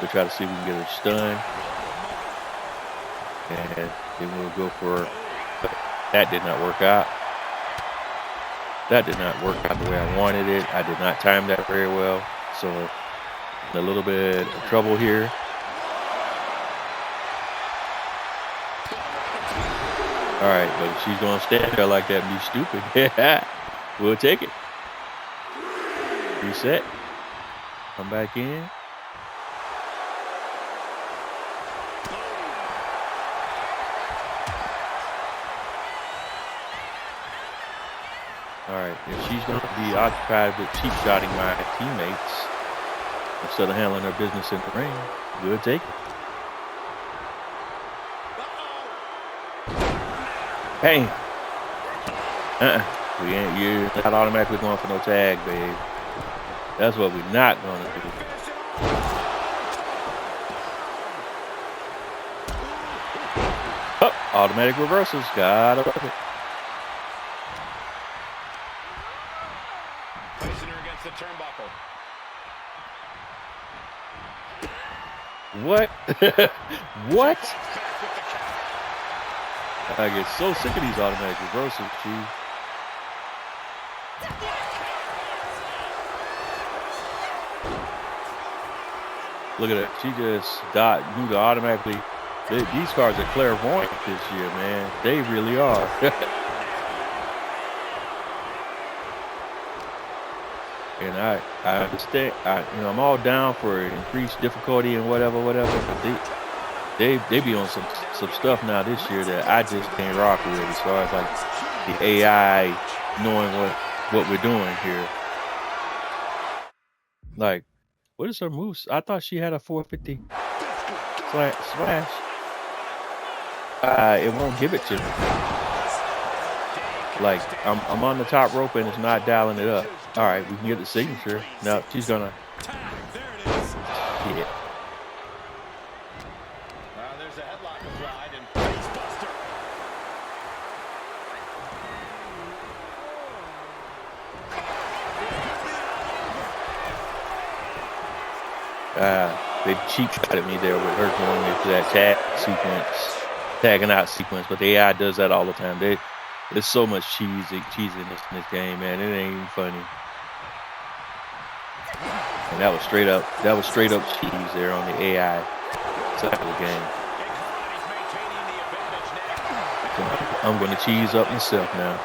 We'll try to see if we can get her stunned. And then we'll go for... That did not work out. That did not work out the way I wanted it. I did not time that very well. So a little bit of trouble here. All right, but if she's going to stand there like that and be stupid, we'll take it. Reset. Come back in. All right, if she's going to be occupied with cheap shotting my teammates instead of handling her business in the ring, we'll take it. Hey, we ain't, you're not automatically going for no tag, babe. That's what we're not going to do. Oh, automatic reversals. Gotta love it. Placing her against the turnbuckle. What? What? I get so sick of these automatic reversals, Chief. Look at it. She just knew to automatically. These cards are clairvoyant this year, man. They really are. And I understand. I'm all down for increased difficulty and whatever. But they be on some stuff now this year that I just can't rock with, as far as like the AI knowing what we're doing here. Like, what is her moves? I thought she had a 450 slash. It won't give it to me. Like, I'm on the top rope and it's not dialing it up. All right, we can get the signature. No, she's gonna. Yeah. There's a headlock applied and face buster. they cheap shot at me there with her going into that tagging out sequence, but the AI does that all the time. There's so much cheesiness in this game, man. It ain't even funny. And that was straight up cheese there on the AI side of the game. So I'm gonna cheese up myself now.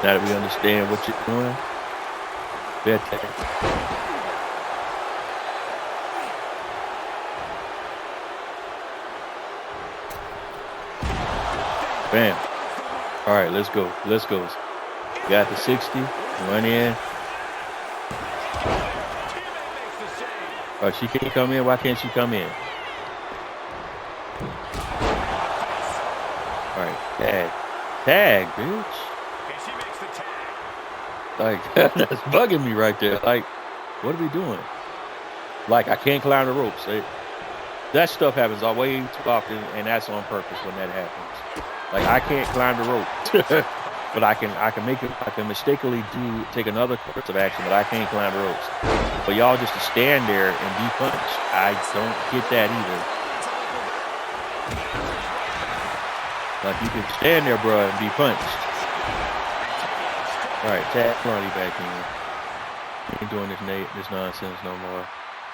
Now that we understand what you're doing. Bad tag. Bam. All right, let's go. Got the 60. Run in. Oh, she can't come in. Why can't she come in? All right, tag, bitch. Like that's bugging me right there. Like, what are we doing? Like, I can't climb the ropes. That stuff happens way too often, and that's on purpose when that happens. Like, I can't climb the rope, but I can mistakenly take another course of action, but I can't climb the ropes. But y'all just to stand there and be punched, I don't get that either. Like, you can stand there, bro, and be punched. All right, tag Ronnie back in. Ain't doing this nonsense no more.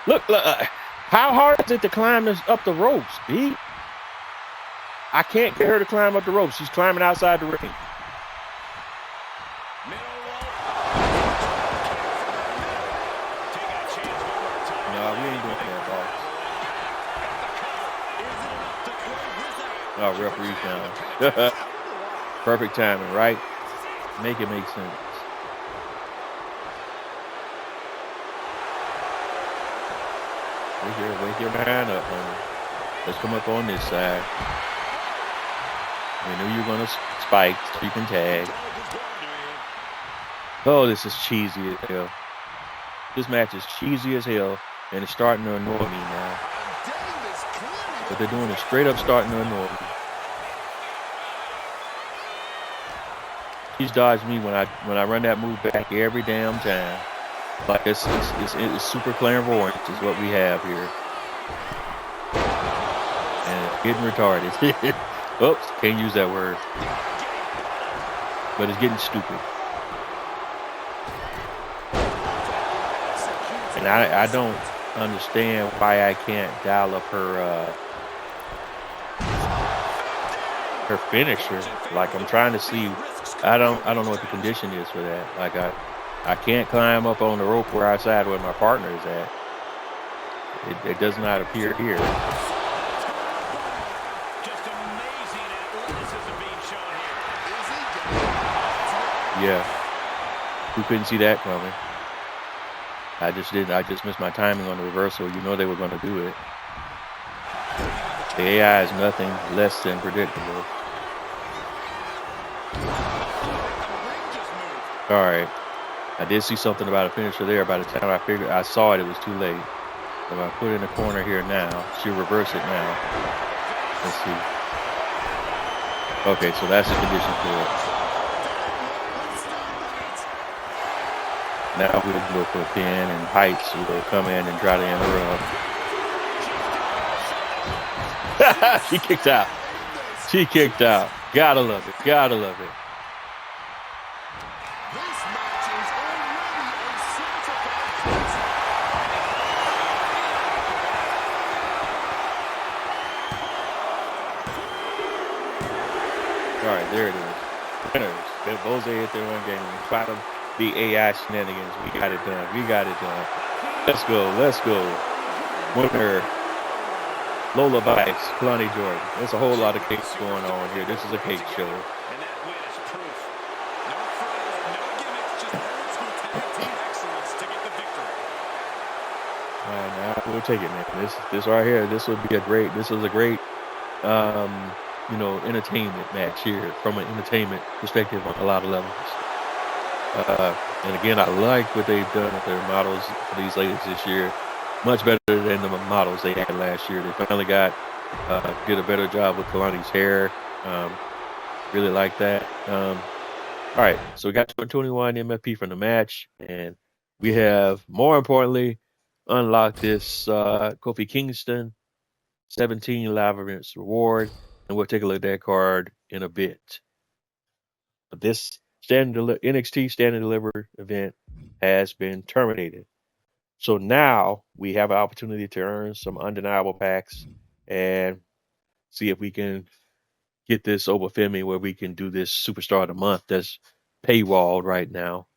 Look, how hard is it to climb up the ropes, B? I can't get her to climb up the ropes. She's climbing outside the ring. No, we ain't doing that, boss. Oh, referee's down. Perfect timing, right? Make it make sense. Wake your man up, homie. Let's come up on this side. We knew you were going to spike, so you can tag. Oh, this is cheesy as hell. This match is cheesy as hell, and it's starting to annoy me now. What they're doing is straight up starting to annoy me. She's dodged me when I run that move back every damn time. Like it's super clairvoyant is what we have here, and it's getting retarded. Oops, can't use that word, but it's getting stupid. And I don't understand why I can't dial up her finisher. Like, I'm trying to see. I don't know what the condition is for that. Like, I can't climb up on the rope where I side where my partner is at. It does not appear here. Yeah, who couldn't see that coming? I just missed my timing on the reversal. You know they were going to do it. The AI is nothing less than predictable. All right. I did see something about a finisher there. By the time I saw it was too late. If I put it in the corner here now, she'll reverse it now. Let's see. Okay, so that's the condition for it. Now we'll go for a pin, and Heights will come in and try to interrupt. She kicked out. She kicked out. Gotta love it. Gotta love it. All right, there it is. Winners. Bose hit their one game. In spite of the AI shenanigans, we got it done. We got it done. Let's go. Let's go. Winner. Lola Bites, Kalani Jordan. There's a whole lot of cakes going on here. This is a cake show. And that win is proof. No frills, no gimmicks, just old school tag team excellence to get the victory. Now we'll take it, man. This right here. This is a great, entertainment match here from an entertainment perspective on a lot of levels. And again, I like what they've done with their models for these ladies this year. Much better than the models they had last year. They finally did a better job with Kalani's hair. Really like that. All right, so we got 221 MFP from the match, and we have, more importantly, unlock this Kofi Kingston 17 live events reward, and we'll take a look at that card in a bit. But this NXT Stand and Deliver event has been terminated. So now we have an opportunity to earn some undeniable packs and see if we can get this over Femi where we can do this Superstar of the Month that's paywalled right now.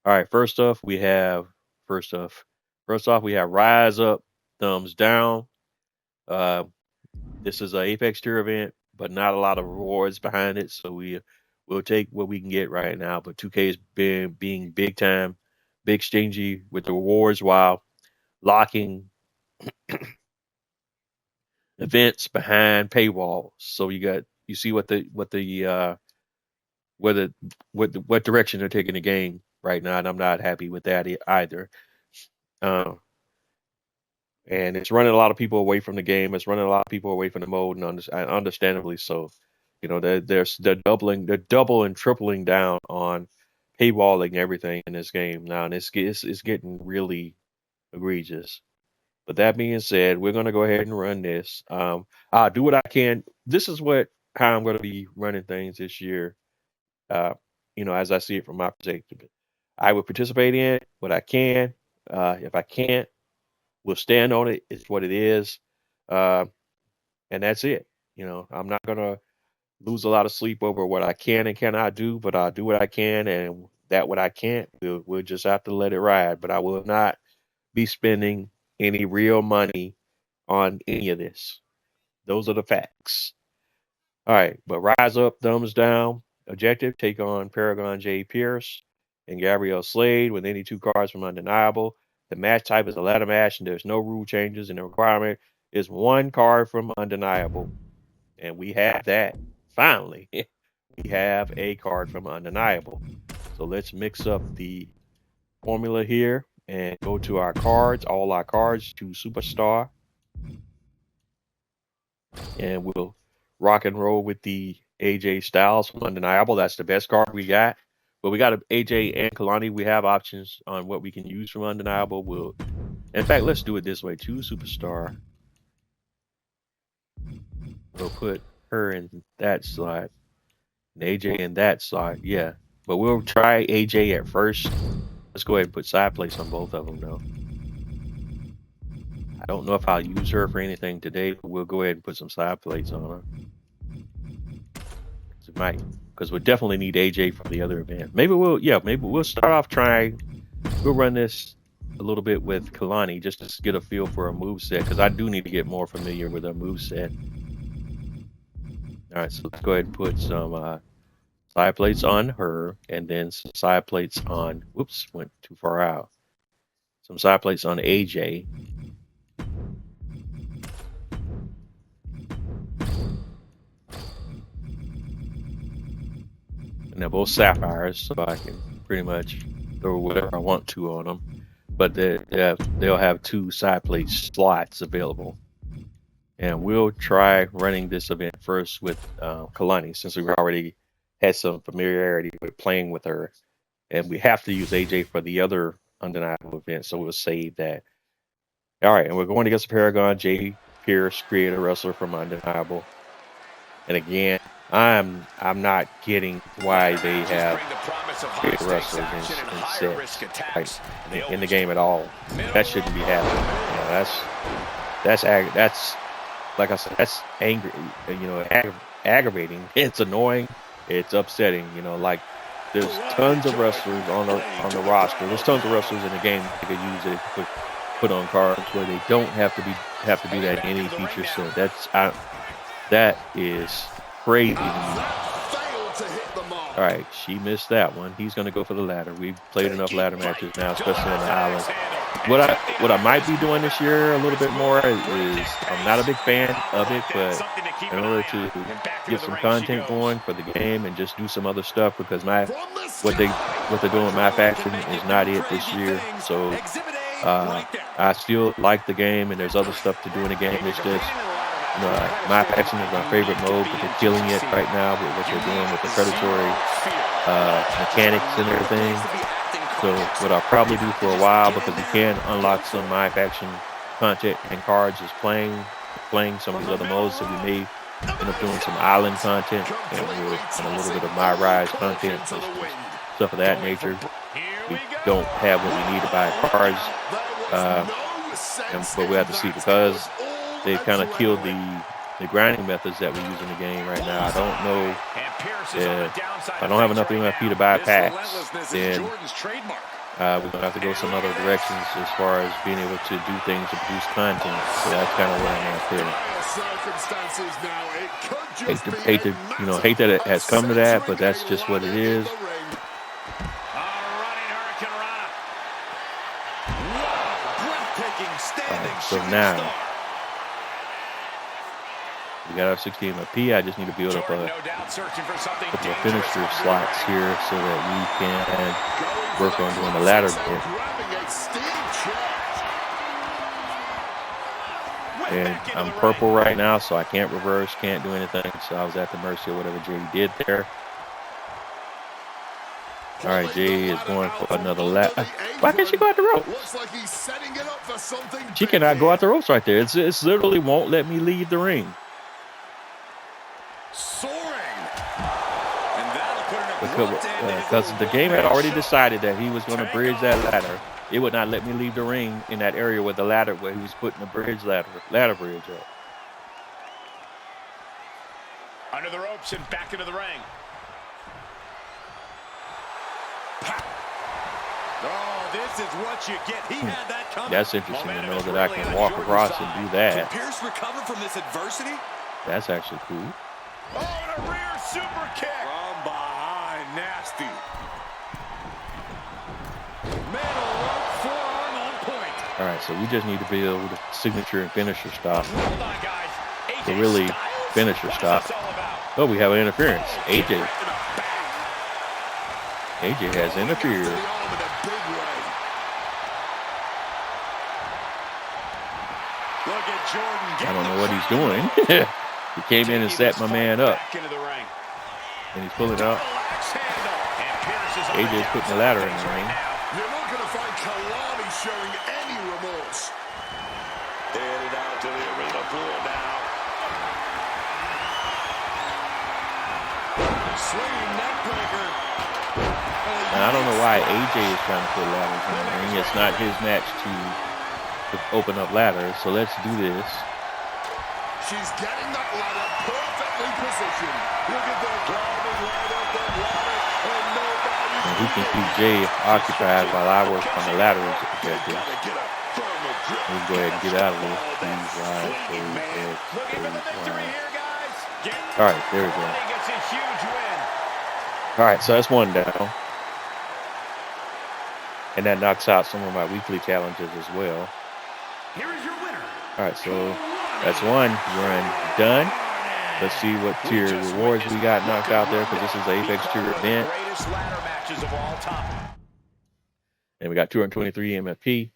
All right, first off we have Rise Up, Thumbs Down. This is an Apex tier event, but not a lot of rewards behind it, so we'll take what we can get right now. But 2K is being big stingy with the rewards while locking events behind paywalls. So you see what direction they're taking the game right now, and I'm not happy with that either. And it's running a lot of people away from the game. It's running a lot of people away from the mode, and understandably so. You know, they're double and tripling down on paywalling everything in this game now, and it's getting really egregious. But that being said, we're going to go ahead and run this. I'll do what I can. This is how I'm going to be running things this year. As I see it from my perspective, I will participate in what I can. If I can't, we'll stand on it. It's what it is, and that's it. I'm not going to lose a lot of sleep over what I can and cannot do, but I'll do what I can, and that what I can't, we'll just have to let it ride. But I will not be spending any real money on any of this. Those are the facts. All right, but Rise Up, Thumbs Down. Objective, take on Paragon J. Pierce and Gabrielle Slade with any 2 cards from Undeniable. The match type is a ladder match, and there's no rule changes, and the requirement is 1 card from Undeniable. And we have that. Finally, we have a card from Undeniable. So let's mix up the formula here and go to our cards, all our cards, to Superstar. And we'll rock and roll with the AJ Styles from Undeniable. That's the best card we got. But we got AJ and Kalani. We have options on what we can use from Undeniable. In fact, let's do it this way. To Superstar. We'll put her in that slot. And AJ in that slot. Yeah. But we'll try AJ at first. Let's go ahead and put side plates on both of them, though. I don't know if I'll use her for anything today, but we'll go ahead and put some side plates on her. It might, because we'll definitely need AJ for the other event. Maybe we'll start off trying. We'll run this a little bit with Kalani just to get a feel for a moveset, because I do need to get more familiar with her moveset. All right, so let's go ahead and put some side plates on her, and then some side plates on, whoops, went too far out. Some side plates on AJ. And they're both sapphires, so I can pretty much throw whatever I want to on them. But they'll have 2 side plate slots available. And we'll try running this event first with Kalani, since we've already had some familiarity with playing with her. And we have to use AJ for the other Undeniable event, so we'll save that. All right, and we're going against Paragon J. Pierce, creator wrestler from Undeniable. And again, I'm not getting why they have creator wrestlers in sets in the game at all. That shouldn't be happening. That's like I said, that's angry. Aggravating. It's annoying. It's upsetting. Like there's tons of wrestlers on the roster. There's tons of wrestlers in the game that could use it. Put on cards where they don't have to do that in any feature set. That is crazy to me. All right, she missed that one. He's going to go for the ladder. We've played enough ladder matches now, especially on the island. What I might be doing this year a little bit more is I'm not a big fan of it, but in order to get some content going for the game and just do some other stuff, because what they're doing with my faction is not it this year. So I still like the game, and there's other stuff to do in the game. It's just my faction is my favorite mode, but they're killing it right now with what they're doing with the predatory mechanics and everything. So what I'll probably do for a while, because you can unlock some live action content and cards, is playing some of these other modes. So we may end up doing some island content and a little bit of My Rise content, just stuff of that nature. We don't have what we need to buy cards, but we have to see, because they kind of killed the grinding methods that we use in the game right now. I don't know if I don't have enough MFP to buy packs, then we're gonna have to go some other directions as far as being able to do things to produce content. So that's kind of where I'm at there. Hate that it has come to that, but that's just what it is. So now we got our 60 MFP. I just need to build up a couple of finisher slots here so that we can work on doing the ladder bit. And I'm purple right now, so I can't reverse, can't do anything. So I was at the mercy of whatever Jay did there. All right, Jay is going for another lap. Why can't she go out the ropes? She cannot go out the ropes right there. It's literally won't let me leave the ring. Because the game had already decided that he was going to bridge that ladder. It would not let me leave the ring in that area where the ladder, where he was putting the ladder bridge up. Under the ropes and back into the ring. Oh, this is what you get. He had that coming. That's interesting to know that I can walk across and do that. Can Pierce recover from this adversity? That's actually cool. Oh, and a rear super kick. From behind, nasty. Metal rope forearm on point. All right, so we just need to build signature and finisher stuff. Hold on, guys. So really, finisher stuff. Oh, we have an interference. AJ has interfered. I don't know what he's doing. He came in and set my man up. And he's pulling up. AJ's putting the ladder in the ring. You're not going to find Kalani showing any remorse. Headed out to the arena floor now. Swinging neck breaker. And I don't know why AJ is trying to put ladders in the ring. It's not his match to open up ladders. So let's do this. She's getting that ladder perfectly positioned. Look at that climbing right up that ladder, and nobody. And we can keep Jay occupied while I work on the ladders. Let's go ahead and get out of this. All right, there we go. All right, so that's one down. And that knocks out some of my weekly challenges as well. Here is your winner. All right, so that's one run done. Let's see what tier rewards we got knocked out there, because this is the Apex tier event. And we got 223 MFP.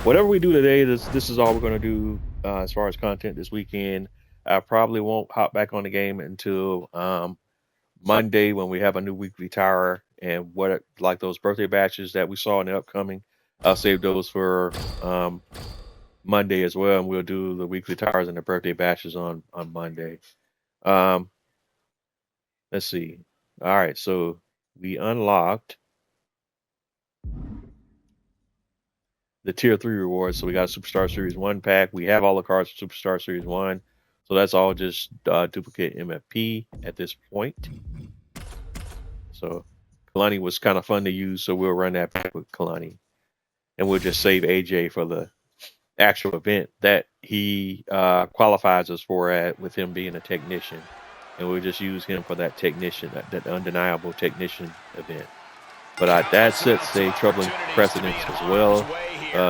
Whatever we do today, this is all we're going to do as far as content this weekend. I probably won't hop back on the game until Monday, when we have a new weekly tower, and like those birthday batches that we saw in the upcoming. I'll save those for Monday as well, and we'll do the weekly towers and the birthday batches on Monday. Let's see. All right, so we unlocked the tier 3 rewards. So we got a Superstar Series 1 pack. We have all the cards for Superstar Series 1. So that's all just duplicate MFP at this point. So Kalani was kind of fun to use, so we'll run that back with Kalani. And we'll just save AJ for the actual event that he qualifies us for with him being a technician. And we'll just use him for that technician, that undeniable technician event. But that sets a troubling precedence as well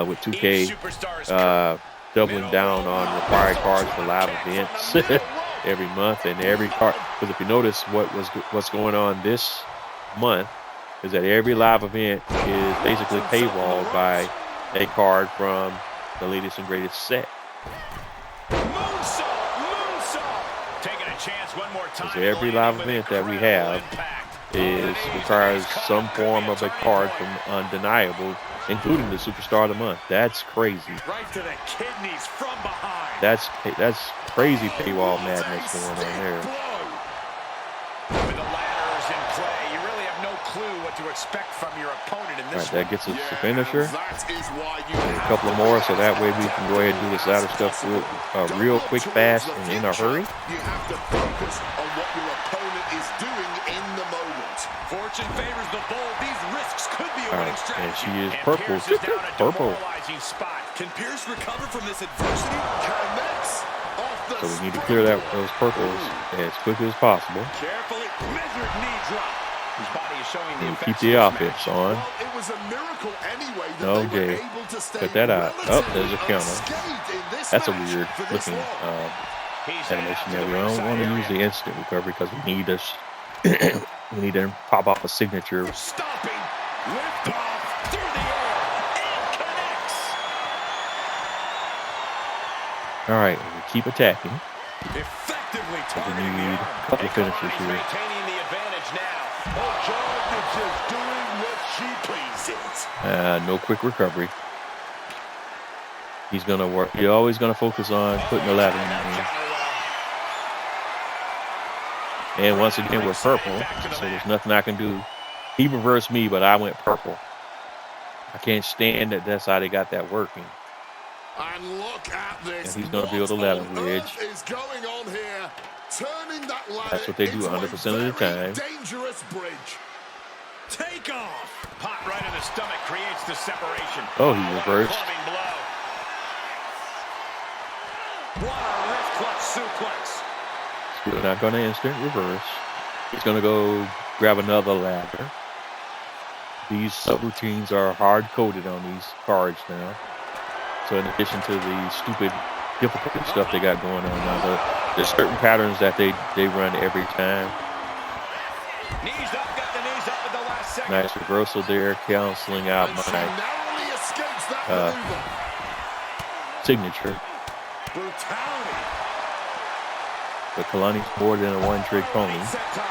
with 2K doubling down on required cards for live events every month, and every card. Because if you notice what's going on this month is that every live event is basically paywalled by a card from the latest and greatest set. Taking a chance one more time. Because every live event that we have requires some form of a card from Undeniable, including the Superstar of the Month. That's crazy. Right to the kidneys from behind. That's crazy paywall madness going on there. With the ladders in play, you really have no clue what to expect from your opponent in this. All right, that gets us the finisher. That is why you And a couple of more, so that way we can go ahead and do this ladder stuff real quick, fast, and in a hurry. You have to focus on what your opponent is doing in the moment. Fortune favors the bold. These risks could be a All winning right, strategy. and she is purple. Pierce is down a Purple. demoralizing spot. Can Pierce recover from this adversity? Connects off the So we need to clear those purples as quickly as possible. Carefully measured knee drop. His body is showing the And effects keep the of this offense match. on. Well, it was a miracle anyway that No, they were Jay. able to stay Cut that out. Oh, there's a counter. unscathed in this That's a match weird for this looking long. He's animation headed there. out We to the don't want to ringside use the area. instant recovery because we need this. We need to pop off a signature. Stopping. Lift off through the air. And connects. All right, we keep attacking. Effectively We targeting the need arm. a couple of finishers Kalani's here. maintaining the advantage now. Oh, Jordan is just doing what she pleases. No quick recovery. He's gonna work. You're always gonna focus on putting the ladder in. And once again, we're purple, so there's nothing I can do. He reversed me, but I went purple. I can't stand that. That's how they got that working. And look at this. And he's gonna build a ladder bridge. What is going on here? Turning that ladder That's what they do into 100% of the a very time. dangerous bridge. Take off. Pot right in the stomach creates the separation. Oh, he reversed. Clubbing blow. What a wrist clutch suplex. We're not gonna instant reverse. He's gonna go grab another ladder. These subroutines are hard coded on these cards now. So in addition to the stupid difficult stuff they got going on now, there's certain patterns that they run every time. Knees up, got the knees up at the last second. Nice reversal there, canceling out And she my narrowly escapes that maneuver. signature. Brutality. But Kalani's more than a one-trick pony. Set time.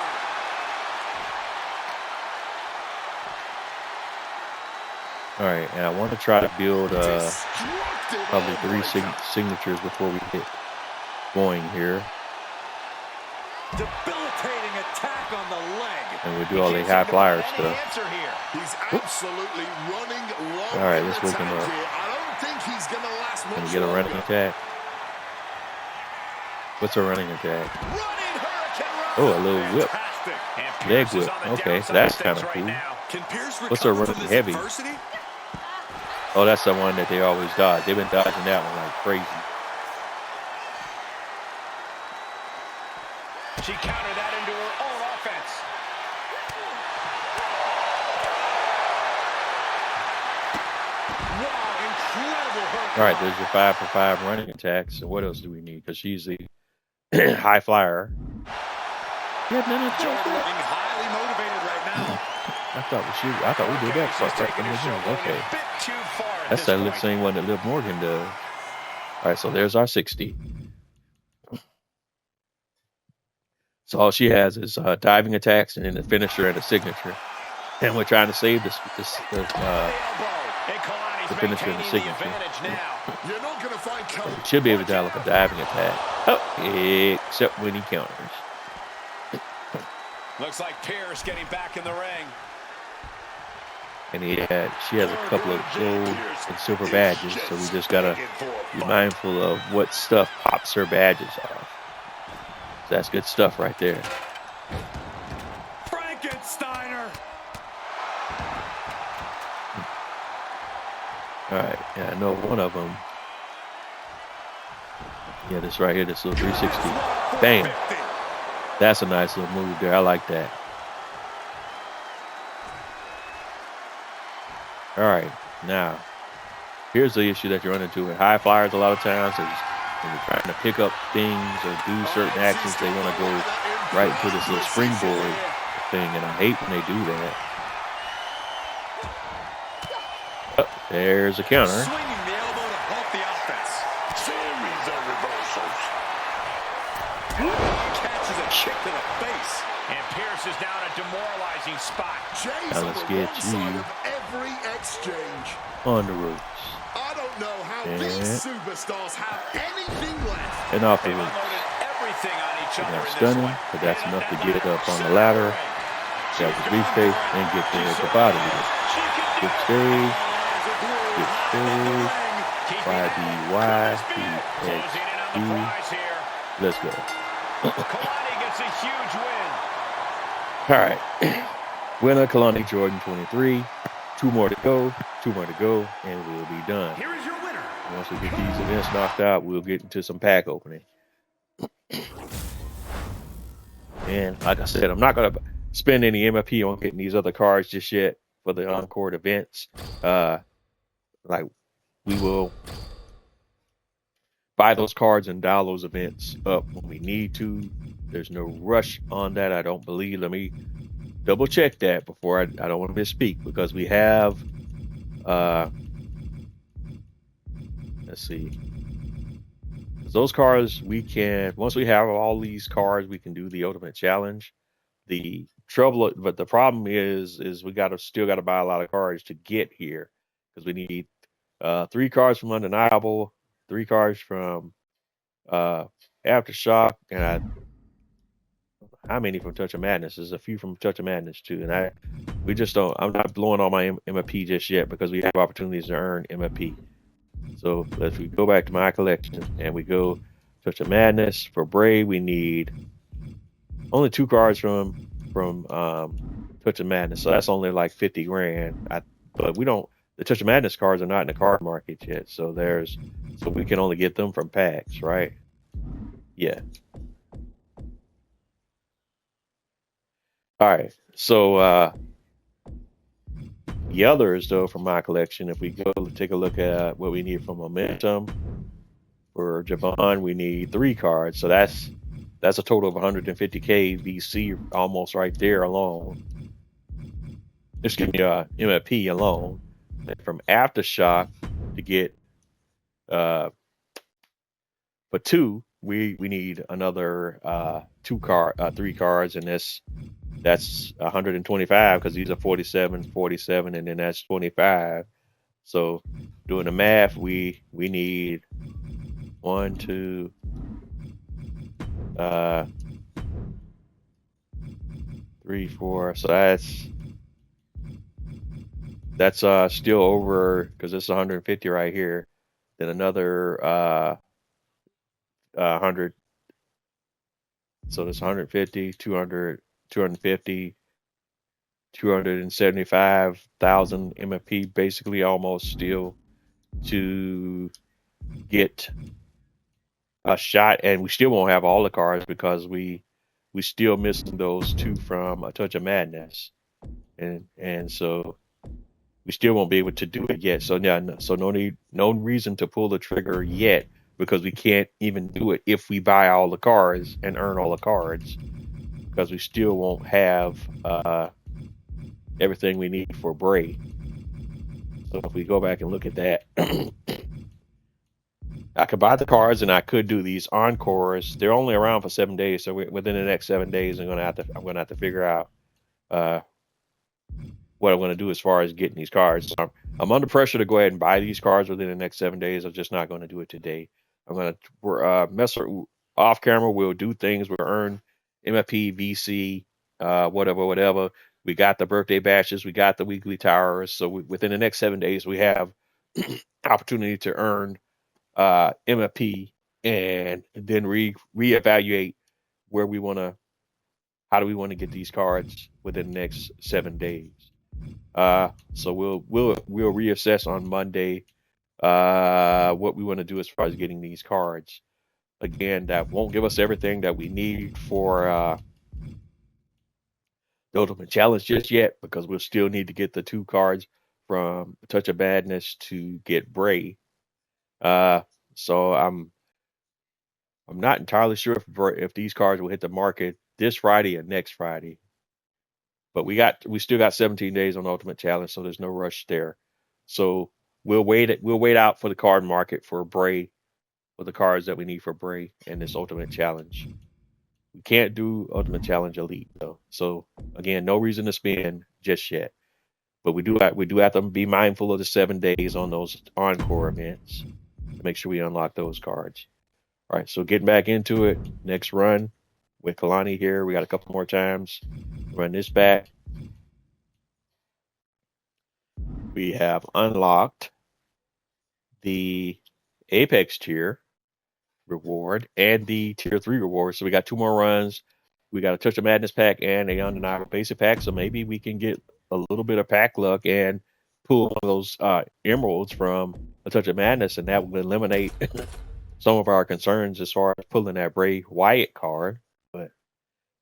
All right, and I want to try to build Destructive probably elbow 3 breaker. signatures before we get going here. Debilitating attack on the leg. And we do all the high flyer stuff. Answer here. He's absolutely running low. All right, in let's wake him attack up. here. I don't think he's going to last Can we much get a running longer. attack? What's a running attack? Running hurricane. Oh, a little whip. Fantastic. And Leg Pierce is whip. on the Okay, downside that's of kinda things right cool. now. Can Pierce What's a recover running from this heavy? adversity? Oh, that's the one that they always dodge. They've been dodging that one like crazy. She countered that into her own offense. Wow, incredible hurricane. All right, there's your 5 for 5 running attacks. And what else do we need? Because she's the high flyer. Yeah, no, Jordan looking highly motivated right now. I thought we did that She's part right taking from the her show beginning. Okay. a bit too far at That's this that point. same one that Liv Morgan does. All right, so there's our 60. So all she has is diving attacks and then the finisher and a signature. And we're trying to save the finisher and the signature. You're not going to find courage. Should be able to dial up a diving attack. Oh, except when he counters. Looks like Pierce getting back in the ring. And she has a couple of gold and silver badges, so we just gotta be mindful of what stuff pops her badges off. So that's good stuff right there. Frankensteiner. All right, yeah, I know one of them. Yeah, this right here, this little 360. Bam. That's a nice little move there. I like that. All right, now, here's the issue that you run into with high flyers a lot of times. Is when you're trying to pick up things or do certain actions, they want to go right into this little springboard thing, and I hate when they do that. Oh, there's a counter. Swinging the elbow to help the offense. Series of reversals. Catches a kick to the face. And Pierce is down a demoralizing spot. Jay's Now on let's the get wrong you side of every exchange. on the ropes. I don't know how And- these superstars have anything left. And off the They've ropes. unloaded everything on each other Now in this stunning, one. but that's Headed enough to that get it ladder. up on the Center ladder. ring. Grab the She's briefcase gone for it. and get She the certainly body. is. She can do Good it. stage. Good High stage. Keeping it. YBYPXD. Closing in on the prize here. Let's go. Kalani gets a huge win. All right. Winner, Kalani Jordan 23. 2 more to go. 2 more to go, and we'll be done. Here is your winner. Once we get these events knocked out, we'll get into some pack opening. And like I said, I'm not going to spend any MFP on getting these other cards just yet for the Encore events. Like, we will buy those cards and dial those events up when we need to. There's no rush on that, I don't believe. Let me double check that before I don't want to misspeak, because we have let's see, those cards we can, once we have all these cards, we can do the ultimate challenge. The trouble, but the problem is we still gotta buy a lot of cards to get here, because we need 3 cards from Undeniable, 3 cards from Aftershock, and how many from Touch of Madness? There's a few from Touch of Madness too, and we just don't. I'm not blowing all my MFP just yet, because we have opportunities to earn MFP. So if we go back to my collection and we go Touch of Madness for Bray, we need only 2 cards from Touch of Madness, so that's only like 50 grand. But we don't. The Touch of Madness cards are not in the card market yet, so we can only get them from packs, right? Yeah. All right. So the others, though, from my collection, if we go take a look at what we need from Momentum for Javon, we need 3 cards. So that's a total of 150k VC almost right there alone. Just give me MFP alone. And from Aftershock to get for 2, we need another 3 cards, and that's 125, because these are 47, 47, and then that's 25. So doing the math, we need 1, 2, 3, 4. So that's still over, because it's 150 right here. Then another 100. So that's 150, 200, 250, 275,000 MFP, basically almost still to get a shot. And we still won't have all the cards, because we still missing those 2 from A Touch of Madness, and so we still won't be able to do it yet. So no reason to pull the trigger yet, because we can't even do it if we buy all the cards and earn all the cards, because we still won't have everything we need for Bray. So if we go back and look at that, I could buy the cards and I could do these encores. They're only around for 7 days, so within the next 7 days, I'm gonna have to figure out what I'm gonna do as far as getting these cards. So I'm under pressure to go ahead and buy these cards within the next 7 days. I'm just not going to do it today. I'm gonna mess off camera. We'll do things. We'll earn MFP, VC, whatever. We got the birthday bashes. We got the weekly towers. So within the next 7 days, we have opportunity to earn MFP, and then reevaluate how do we want to get these cards within the next 7 days. So we'll reassess on Monday what we want to do as far as getting these cards. Again, that won't give us everything that we need for the Ultimate Challenge just yet, because we'll still need to get the 2 cards from Touch of Badness to get Bray. So I'm not entirely sure if these cards will hit the market this Friday or next Friday. But we still got 17 days on Ultimate Challenge, so there's no rush there. So we'll wait out for the card market for Bray, for the cards that we need for Bray and this Ultimate Challenge. We can't do Ultimate Challenge Elite though. So again, no reason to spend just yet. But we do have to be mindful of the 7 days on those encore events to make sure we unlock those cards. All right, so getting back into it, next run with Kalani here. We got a couple more times. Run this back. We have unlocked the Apex tier reward and the tier 3 reward. So we got 2 more runs. We got a Touch of Madness pack and a Undeniable Basic pack. So maybe we can get a little bit of pack luck and pull one of those emeralds from a Touch of Madness, and that will eliminate some of our concerns as far as pulling that Bray Wyatt card. But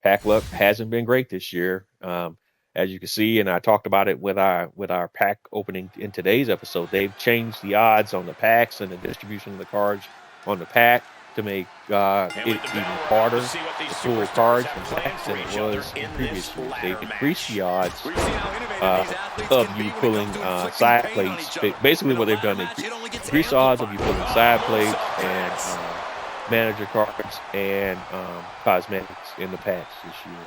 pack luck hasn't been great this year. As you can see, and I talked about it with our pack opening in today's episode, they've changed the odds on the packs and the distribution of the cards on the pack to make it even harder to pull cards and packs than it was in previous years. They've increased the odds of you pulling side plates. Basically what they've done, they increased the odds of you pulling side plates and manager cards and cosmetics in the packs this year.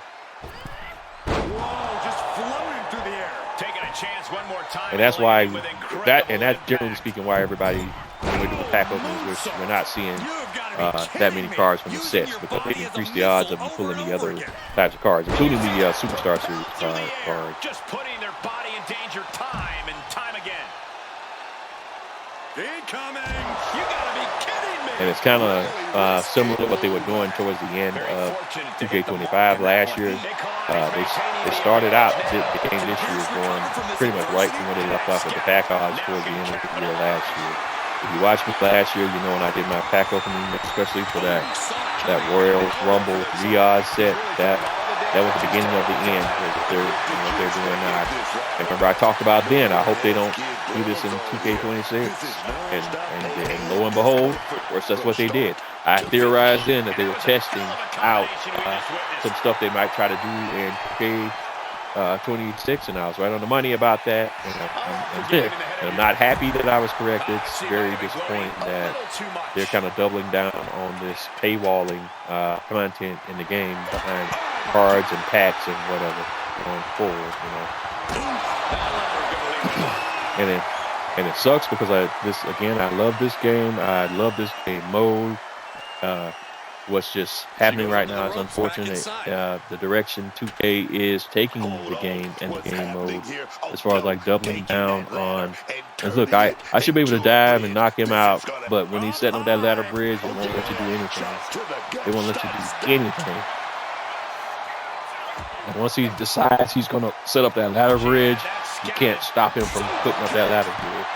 Whoa, just floating through the air. Taking a chance one more time. And that's why that's generally speaking why everybody, when we do the pack openings, we're not seeing that many cards from the sets, because they increase the odds of you pulling the other types of cards, including the Superstar Series card. Just putting their body in danger time and time again. Incoming! You gotta be kidding me! And it's kind of similar to what they were doing towards the end of 2K25 last year. They started out the game this year going pretty much right from where they left off with the pack odds towards the end of the year last year. If you watched me last year, you know when I did my pack opening, especially for that Royal Rumble re-odds set, that was the beginning of the end. What they're doing now. And remember, I talked about then, I hope they don't do this in 2K26. And lo and behold, of course, that's what they did. I theorized then that they were testing out some stuff they might try to do in 2K26, and I was right on the money about that. And I'm not happy that I was correct. It's very disappointing that they're kind of doubling down on this paywalling content in the game behind cards and packs and whatever going forward, And it sucks because I love this game. I love this game mode. What's just happening right now is unfortunate. The direction 2K is taking the game and the game mode, as far as like doubling down on. And look, I should be able to dive and knock him out, but when he's setting up that ladder bridge, they won't let you do anything. They won't let you do anything. And once he decides he's going to set up that ladder bridge, you can't stop him from putting up that ladder bridge.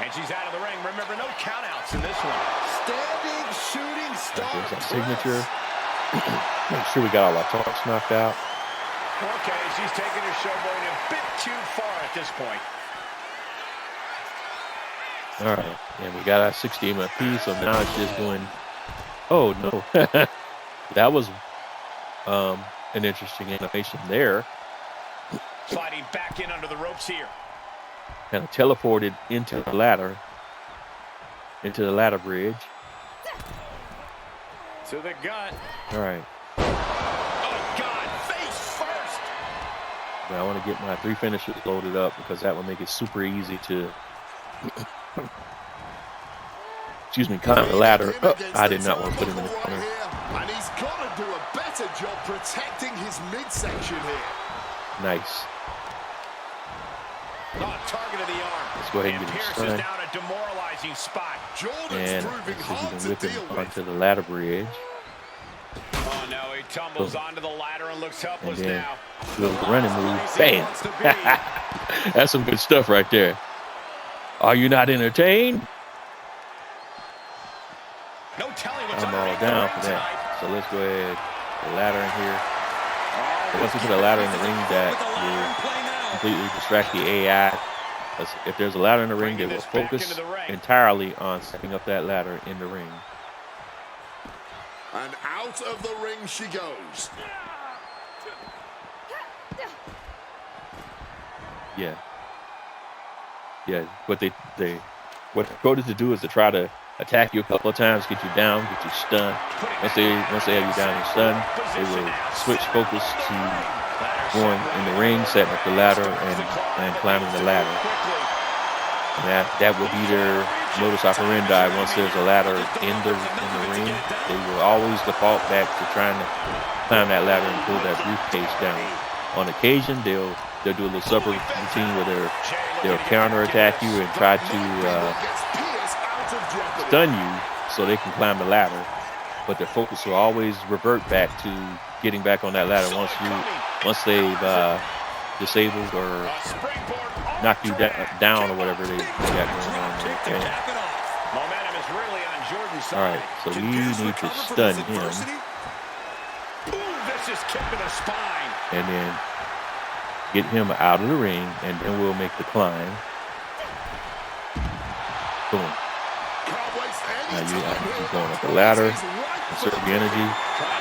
And she's out of the ring. Remember, no countouts in this one. Standing shooting star. There's our signature. Make sure we got all our talks knocked out. Okay, she's taking her showboat a bit too far at this point. All right, and we got our 60 MFP, so now it's just going. Oh no, that was an interesting animation there. Sliding back in under the ropes here. Kind of teleported into the ladder bridge. To the gut. All right. Oh God, face first. Now I want to get my 3 finishers loaded up because that will make it super easy to. Excuse me, climb the ladder. Oh, I did not want to put him in the corner. And he's got to do a better job protecting his midsection here. Nice. Target of the arm. Let's go ahead and get him stunned. Down a demoralizing spot. And let's see if we can whip him onto the ladder bridge. Oh no, he tumbles onto the ladder and looks helpless And then now. do a running move. Bam! That's some good stuff right there. Are you not entertained? No telling what's I'm all down for that. So let's go ahead. The ladder in here. And once we put a ladder in the ring, that will completely distract the AI. If there's a ladder in the ring, they will focus entirely on setting up that ladder in the ring. And out of the ring she goes. Yeah. What they what the code is to do is to try to attack you a couple of times, get you down, get you stunned. Once they have you down and stunned, they will switch focus to going in the ring, setting up the ladder, and climbing the ladder. And that will be their modus operandi. Once there's a ladder in the ring, they will always default back to trying to climb that ladder and pull that briefcase down. On occasion, they'll do a little separate routine where they'll counterattack you and try to stun you so they can climb the ladder. But their focus will always revert back to getting back on that ladder once they've disabled or knocked you down or whatever they got going on there. Okay. Momentum is really on Jordan's side. All right, so we need to stun him. Vicious kick to the spine. And then get him out of the ring, and then we'll make the climb. Boom. Now you keep going up the ladder, conserve the energy,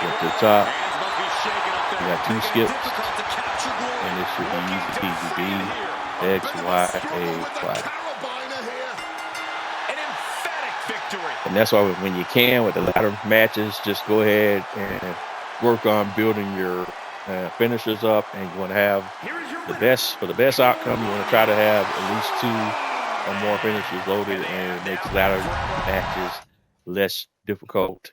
get to the top. You got 2 skips, and this should be easy peasy. B, X, Y, A, Y. An emphatic victory. And that's why when you can with the ladder matches, just go ahead and work on building your finishers up, and you want to have the best outcome. You want to try to have at least 2 or more finishers loaded, and it makes ladder matches less difficult.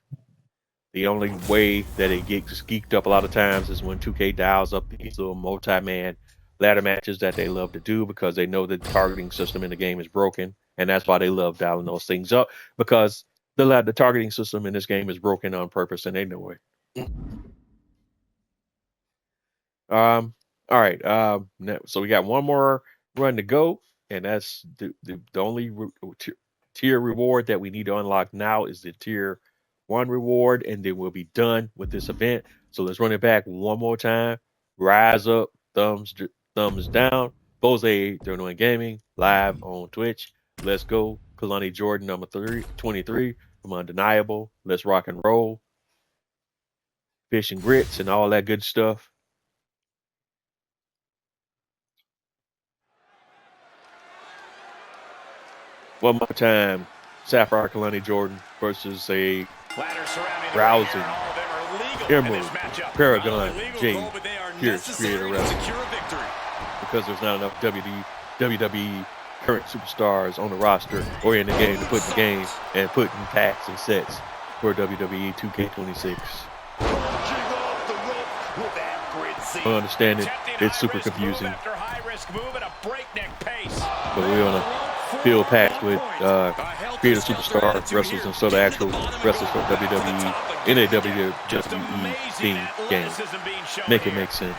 The only way that it gets geeked up a lot of times is when 2K dials up these little multi-man ladder matches that they love to do, because they know that the targeting system in the game is broken, and that's why they love dialing those things up, because the targeting system in this game is broken on purpose, and they know it. All right. So we got one more run to go, and that's the only tier reward that we need to unlock now is the tier 1 reward, and then we'll be done with this event. So let's run it back one more time. Rise up, thumbs down. Bose, they're doing gaming live on Twitch. Let's go. Kalani Jordan, number 23 from Undeniable. Let's rock and roll. Fish and grits and all that good stuff. One more time, Sapphire Kalani Jordan versus a rousing Emerald Paragon J Pierce Creator Wrestling. Because there's not enough WWE current superstars on the roster or in the game to put in the game and put in packs and sets for WWE2K26. I understand it. It's super confusing. But we're on a field packed with creative superstar wrestlers instead of actual wrestlers from WWE in a WWE themed game. Make it make sense.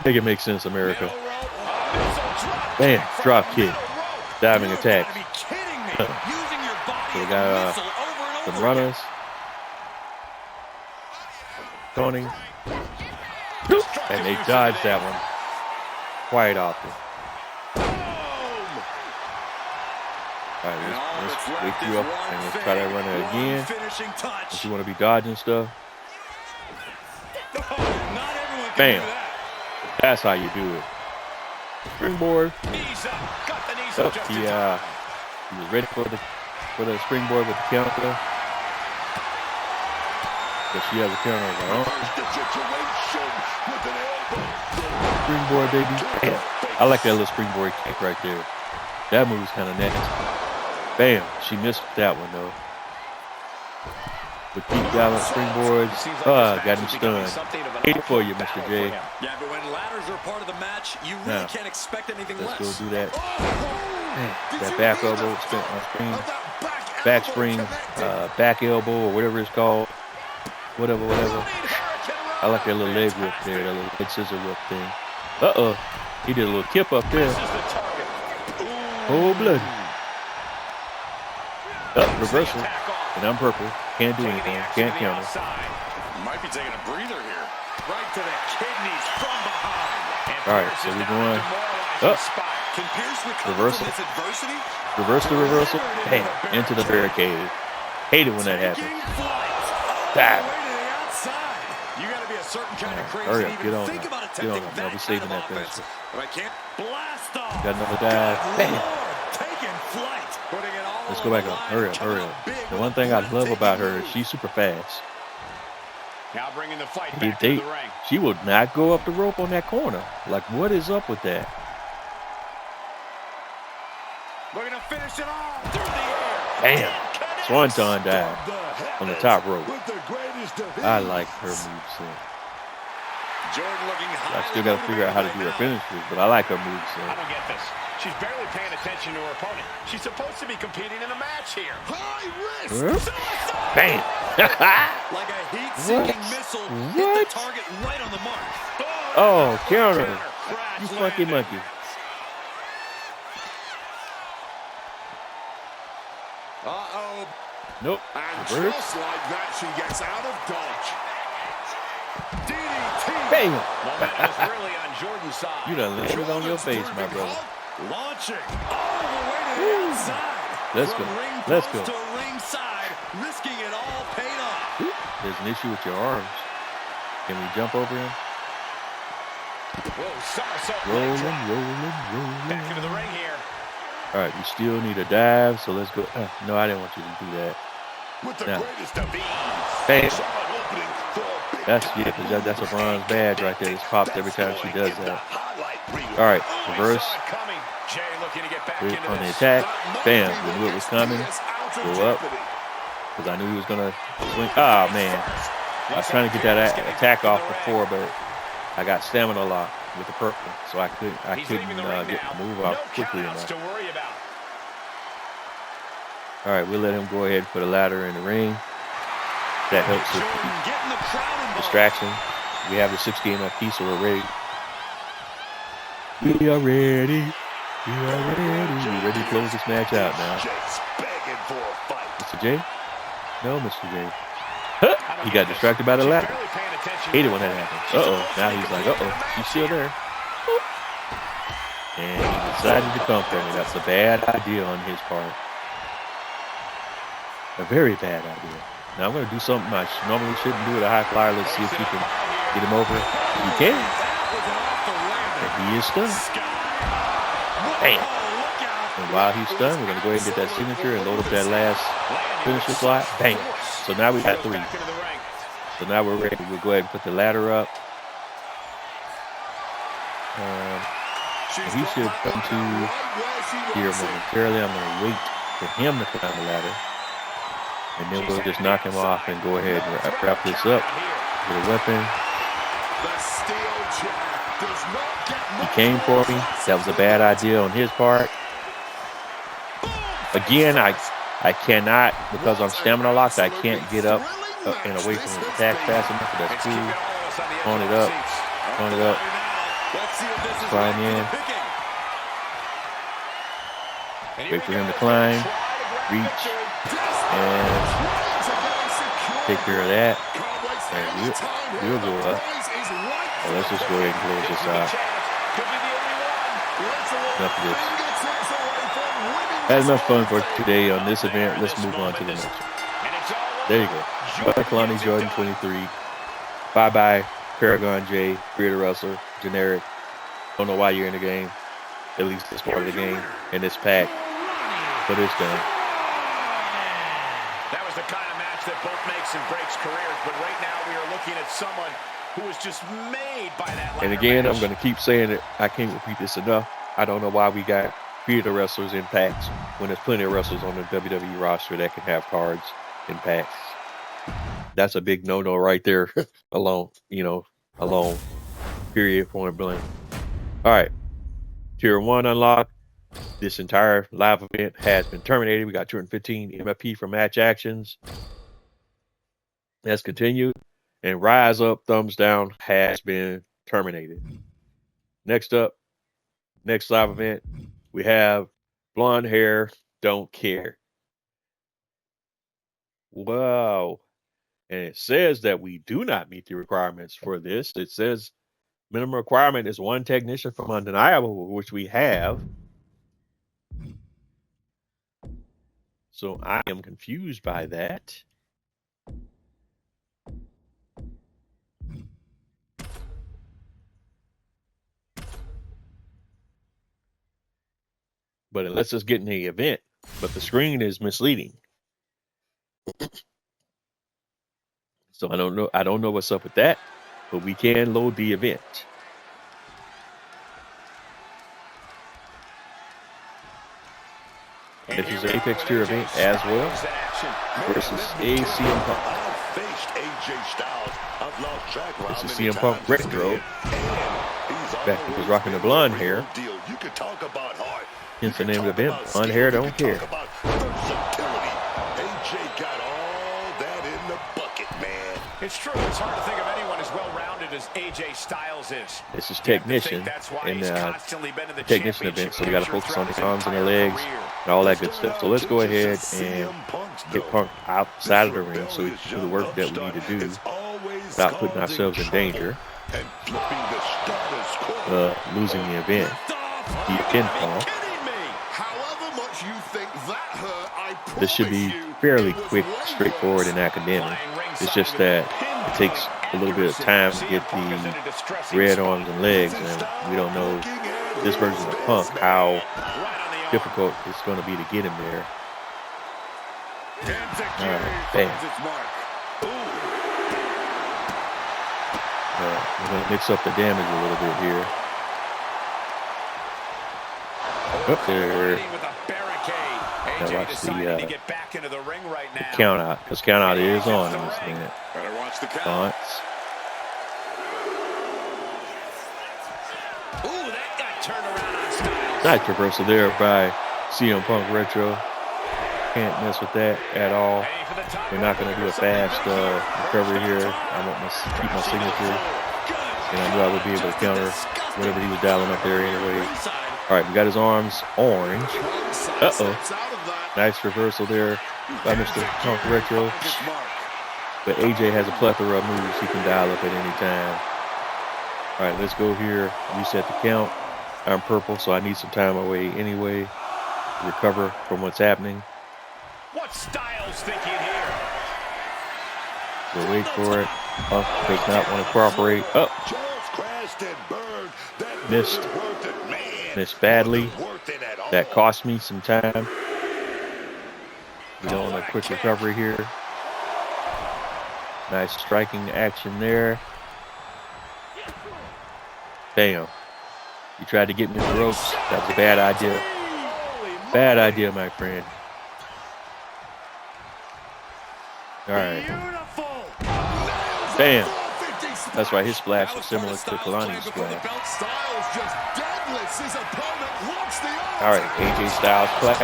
Make it make sense, America. Bam, drop kick, diving attack. So we got some runners. Tony. And they dodged that one quite often. All right, let's wake you up and let's try that runner again. If you want to be dodging stuff. Bam. That's how you do it. Springboard. So he was ready for the springboard with the counter. But she has a counter of her own. Springboard, baby. Bam. I like that little springboard kick right there. That move's kind of nasty. Bam. She missed that one, though. But keep dialing springboards. Got him stunned. Hate it for you, Mr. J. Yeah, but when ladders are part of the match, you really can't expect anything less. Let's go do that. That back elbow, spring, back spring, back elbow, or whatever it's called. Whatever. I like that little leg whip there, that little leg scissor whip thing. He did a little kip up there. Oh, bloody. Reversal. And I'm purple. Can't do anything. Can't counter. Might be taking a breather here. Right to the kidneys from behind. All right, so we're going up. Reversal. Reversal. Bam. Into the barricade. Hate it when that happens. Dive. You got to be a certain kind of crazy. Hurry up, get on now. Get on now. We're saving that finish. But I can't blast off. Got another dive. Bam. taking flight. Putting it all Let's go back on the up. line, Hurry up, coming hurry out up. big The with one a thing I point love about taking her is move. she's super fast. Now bringing the fight back into the ring. She will not go up the rope on that corner. Like, what is up with that? Looking to finish it off through the air. Damn. Swanton dive on the top rope. With the greatest of I ease. like her moveset. Jordan looking high. I still got to figure out how to do her finishes, but I like her I moveset. don't get this. She's barely paying attention to her opponent. She's supposed to be competing in a match here. High risk. Suicide! Bam. Like a heat-seeking missile hit the target right on the mark. Oh, counter. Crash You funky landing. monkey. Uh-oh. Nope. And Reverse. just like that, she gets out of dodge. DDT. Bam. Momentum is really on Jordan's side. You done landed on your Jordan's face, my driven brother. home. Launching all the way to the outside. Let's From go. ring Let's post go. to ringside, risking it all paid off. There's an issue with your arms. Can we jump over him? Whoa, somersault. Rolling, leg drop. rolling, Back into the rolling. ring here. All right, we still need a dive, so let's go. No, I didn't want you to do that. With the Now. greatest of ease. Bam. Saw an opening for a big That's time. 'cause that's a bronze badge right there. It's popped every time she does That's going in that. the highlight reel. All right, Oh, he reverse. saw it coming. Jay looking to get back Wait into on the this. attack. That might Bam. be We the knew it was coming. XPS out of Go up. jeopardy. Because I knew he was going to swing. Oh, man. I was trying to get that attack off before, but I got stamina locked with the purple, so I couldn't He's leaving the ring get now. the move No off quickly countouts enough. to worry about. All right, we'll let him go ahead and put a ladder in the ring. That helps with Jordan getting the crowd involved. distraction. We have the 6 game piece, so we're ready. We are ready. We are ready. We're ready to close this match out now. Just begging for a fight. Mr. J? No, Mr. J. Huh. He got distracted by the She's ladder. barely paying attention Hate to it when that her happens. opponent. Uh-oh. Now he's like, uh-oh. She's still there. And he decided to come for me. That's a bad idea on his part. A very bad idea. Now I'm going to do something I normally shouldn't do with a high flyer. Let's see if we can get him over. He can. And he is stunned. Bam. And while he's stunned, we're going to go ahead and get that signature and load up that last finisher slot. Bam. So now we got 3. So now we're ready. We'll go ahead and put the ladder up. And he should come to here momentarily. I'm going to wait for him to climb the ladder. And then we'll just knock him off and go ahead and wrap this up with a weapon. He came for me. That was a bad idea on his part. Again, I cannot, because I'm stamina locked, I can't get up and away from his attack fast enough. But that's cool. On it up. On it up. Climb in. Wait for him to climb. Reach. And take care of that. And we'll go up. So let's just go ahead and close this out. Enough of this. Had enough fun for today on this event. Let's move on to the next one. There you go. Kalani Jordan 23. Bye-bye, Paragon J, Creator Wrestler, generic. Don't know why you're in the game. At least this part of the game in this pack. But it's done. That was the kind of match that both makes and breaks careers, but right now we are looking at someone who was just made by that. And again, I'm going to keep saying it. I can't repeat this enough. I don't know why we got creator wrestlers in packs when there's plenty of wrestlers on the WWE roster that can have cards in packs. That's a big no-no right there alone, alone, period, point blank. All right, Tier 1 unlocked. This entire live event has been terminated. We got 215 MFP for match actions. That's continued. And Rise Up, Thumbs Down has been terminated. Next up, next live event, we have Blonde Hair, Don't Care. Wow. And it says that we do not meet the requirements for this. It says minimum requirement is 1 technician from Undeniable, which we have. So I am confused by that. but it lets us get in the event. But the screen is misleading. So I don't know. I don't know what's up with that, but we can load the event. This is an Apex Tier event as well versus CM Punk. This is CM Punk Retro. Back he was rocking the blonde hair. Hence the name of the event. Blonde hair don't care. It's true. It's hard to think of anyone as well-rounded as AJ Styles is. This is Technician in the Technician event, so we got to focus on the arms and the legs and all that good stuff. So let's go ahead and get Punk outside of the ring so we can do the work that we need to do without putting ourselves in danger. Losing the event. The pinfall. This should be fairly quick, straightforward, and academic. It's just that it takes a little bit of time to get the red arms and legs, and we don't know this version of Punk how difficult it's going to be to get him there. All right, bam. We're going to mix up the damage a little bit here. Up there. Now watch the count out, because count out is on in this thing. Taunts. Nice reversal there by CM Punk Retro. Can't mess with that at all. We're not going to do a fast recovery here. I want to keep my signature, and I knew I would be able to counter whatever he was dialing up there anyway. All right, we got his arms orange. Uh-oh. Nice reversal there by Mr. Punk Retro. But AJ has a plethora of moves he can dial up at any time. All right, let's go here. Reset the count. I'm purple, so I need some time away anyway to recover from what's happening. What Styles thinking here? So wait for it. Punk does not want to cooperate. Up. Missed. Missed badly. That cost me some time. We don't want a quick recovery here. Nice striking action there. Damn. You tried to get me in the ropes. That was a bad idea. Bad idea, my friend. All right. Bam. That's right. His splash was similar to Kalani's splash. All right. AJ Styles splash.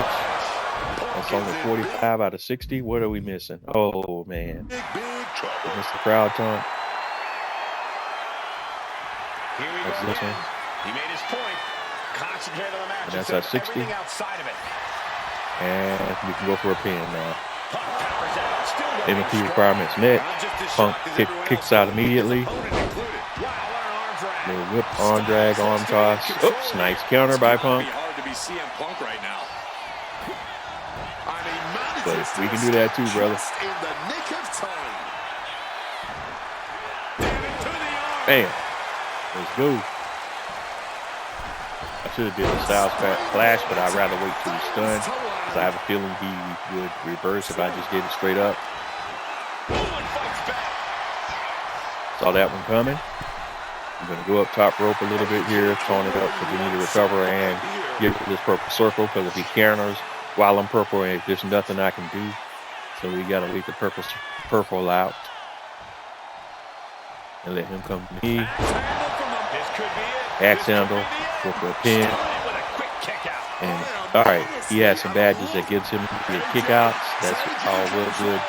That's only 45 out of 60. What are we missing? Oh, man. Missed the crowd taunt. That's this one. He made his point. Concentrate on the match. And that's at 60. And we can go for a pin now. MVP requirements met. Punk kicks out immediately. Little whip, arm drag, arm toss. Oops, nice counter by Punk. But we can do that too, brother. Bam. Let's go. I should have did a Styles flash, but I'd rather wait till he's stunned, because I have a feeling he would reverse if I just did it straight up. Saw that one coming. I'm going to go up top rope a little bit here, tone it up because we need to recover and get to this purple circle, because if he counters while I'm purple, there's nothing I can do. So we got to leave the purple out and let him come to me. Axe handle, go for a pin. And all right, he has some badges that gives him the kickouts. That's all real good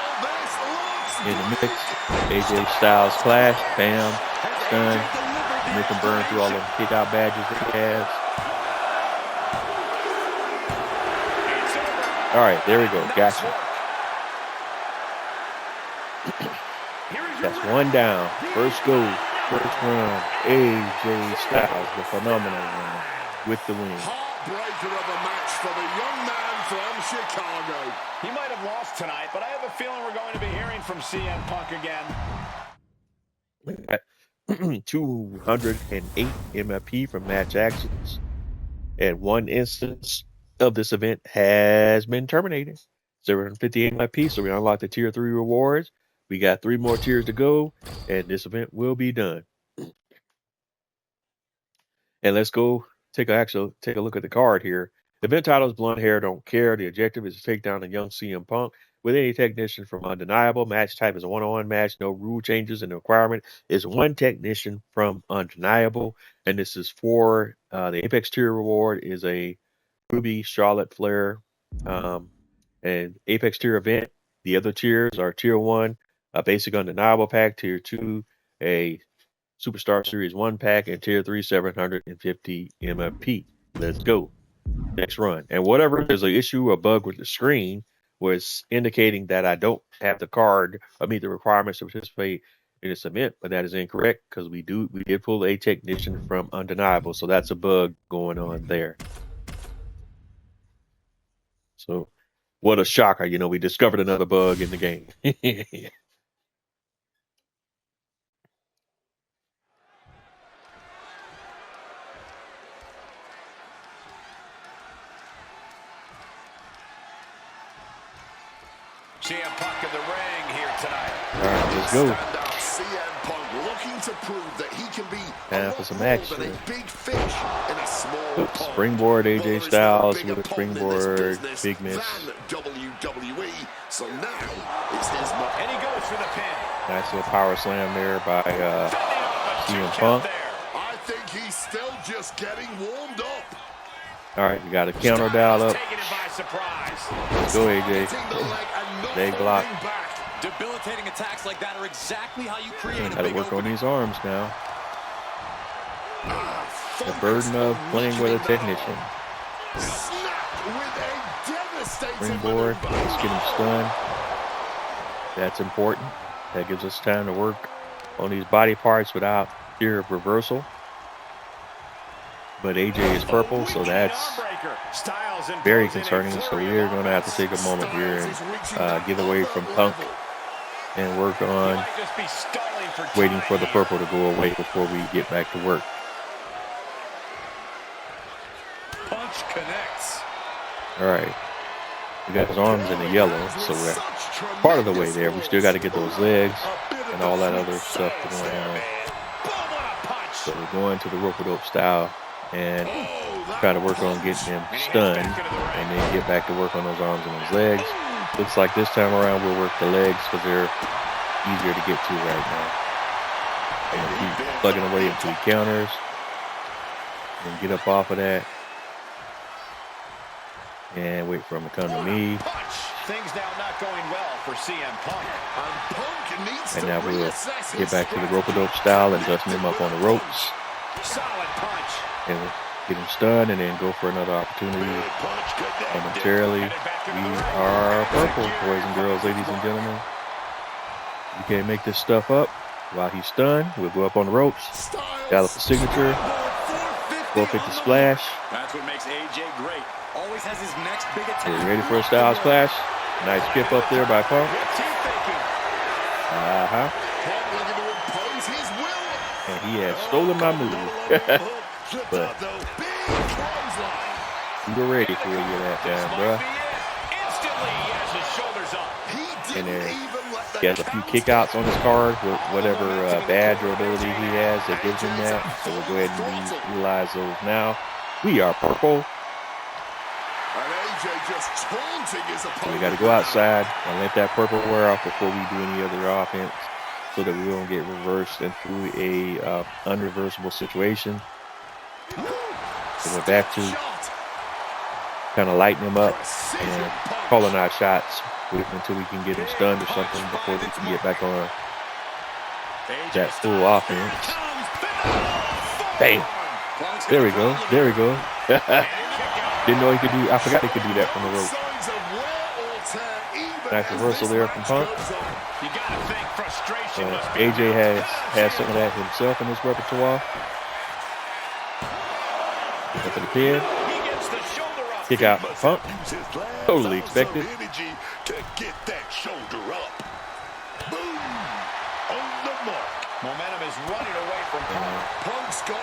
in the mix. AJ Styles clash, bam, stun. Make him burn through all the kickout badges that he has. All right, there we go. Gotcha. That's one down. First goal. First run. AJ Styles, the phenomenal one, with the win. Heartbreaker of a match for the young man from Chicago. He might have lost tonight, but I have a feeling we're going to be hearing from CM Punk again. 208 MFP from match actions. At one instance, of this event has been terminated. 750 MIP, so we unlocked the tier 3 rewards. We got 3 more tiers to go, and this event will be done. And let's go take a look at the card here. The event title is Blonde Hair Don't Care. The objective is to take down a young CM Punk with any technician from Undeniable. Match type is a one-on-one match. No rule changes, and the requirement is 1 technician from Undeniable. And this is for the Apex tier reward is a Ruby Charlotte Flair and Apex tier event. The other tiers are tier 1, a basic Undeniable pack, tier 2, a Superstar Series 1 pack, and tier 3, 750 MFP. Let's go. Next run. And whatever there's an issue or bug with the screen was indicating that I don't have the card or meet the requirements to participate in this event, but that is incorrect because we did pull a technician from Undeniable, so that's a bug going on there. So what a shocker, you know, we discovered another bug in the game. CM Punk in the ring here tonight. All right, let's go. CM Punk looking to prove that he can be Time for some action. a big fish in a small pond. Springboard AJ Styles with a springboard big miss. WWE, so now it's his moment. And he goes for the pin. Nice little power slam there by CM Punk. I think he's still just getting warmed up. All right, we got a counter dial up. Taking it by surprise. Let's go, AJ. Leg block. Debilitating attacks like that are exactly how you create Got to work on these arms now. The burden of playing with a technician. Springboard. Let's get him stunned. That's important. That gives us time to work on these body parts without fear of reversal. But AJ is purple, so that's very concerning. So we're going to have to take a moment here and get away from Punk and work on waiting for the purple to go away before we get back to work. Punch connects. All right. We got his arms in the yellow, so we're part of the way there. We still got to get those legs and all that other stuff going on. So we're going to the rope-a-dope style and try to work on getting him stunned and then get back to work on those arms and those legs. Looks like this time around we'll work the legs because they're easier to get to right now. And keep plugging away until he counters and get up off of that and wait for him to come to me. Things now not going well for CM Punk. And now we'll get back to the rope-a-dope style and dusting him up on the ropes. Solid punch. And get him stunned and then go for another opportunity momentarily. We are purple, boys and girls, ladies and gentlemen. You can't make this stuff up. While he's stunned, we'll go up on the ropes, gallop the signature, 450 splash. That's what makes AJ great. Always has his next big attack. Are you ready for a Styles Clash? Nice skip up there by Punk. And he has stolen my move. But we're ready for you that time, bro. And then he has a few kickouts on his card with whatever badge or ability he has that gives him that. So we'll go ahead and utilize those now. We are purple. So we got to go outside and let that purple wear off before we do any other offense so that we don't get reversed into a unreversible situation. So we're back to kind of lighten him up and calling our shots until we can get him stunned or something before we can get back on that full offense. Bam! There we go. There we go. Didn't know he could do. I forgot he could do that from the rope. Nice reversal there from Punk. AJ has some of that himself in his repertoire. Up to the pin. Kick out Punk. Totally expected. Momentum is running away from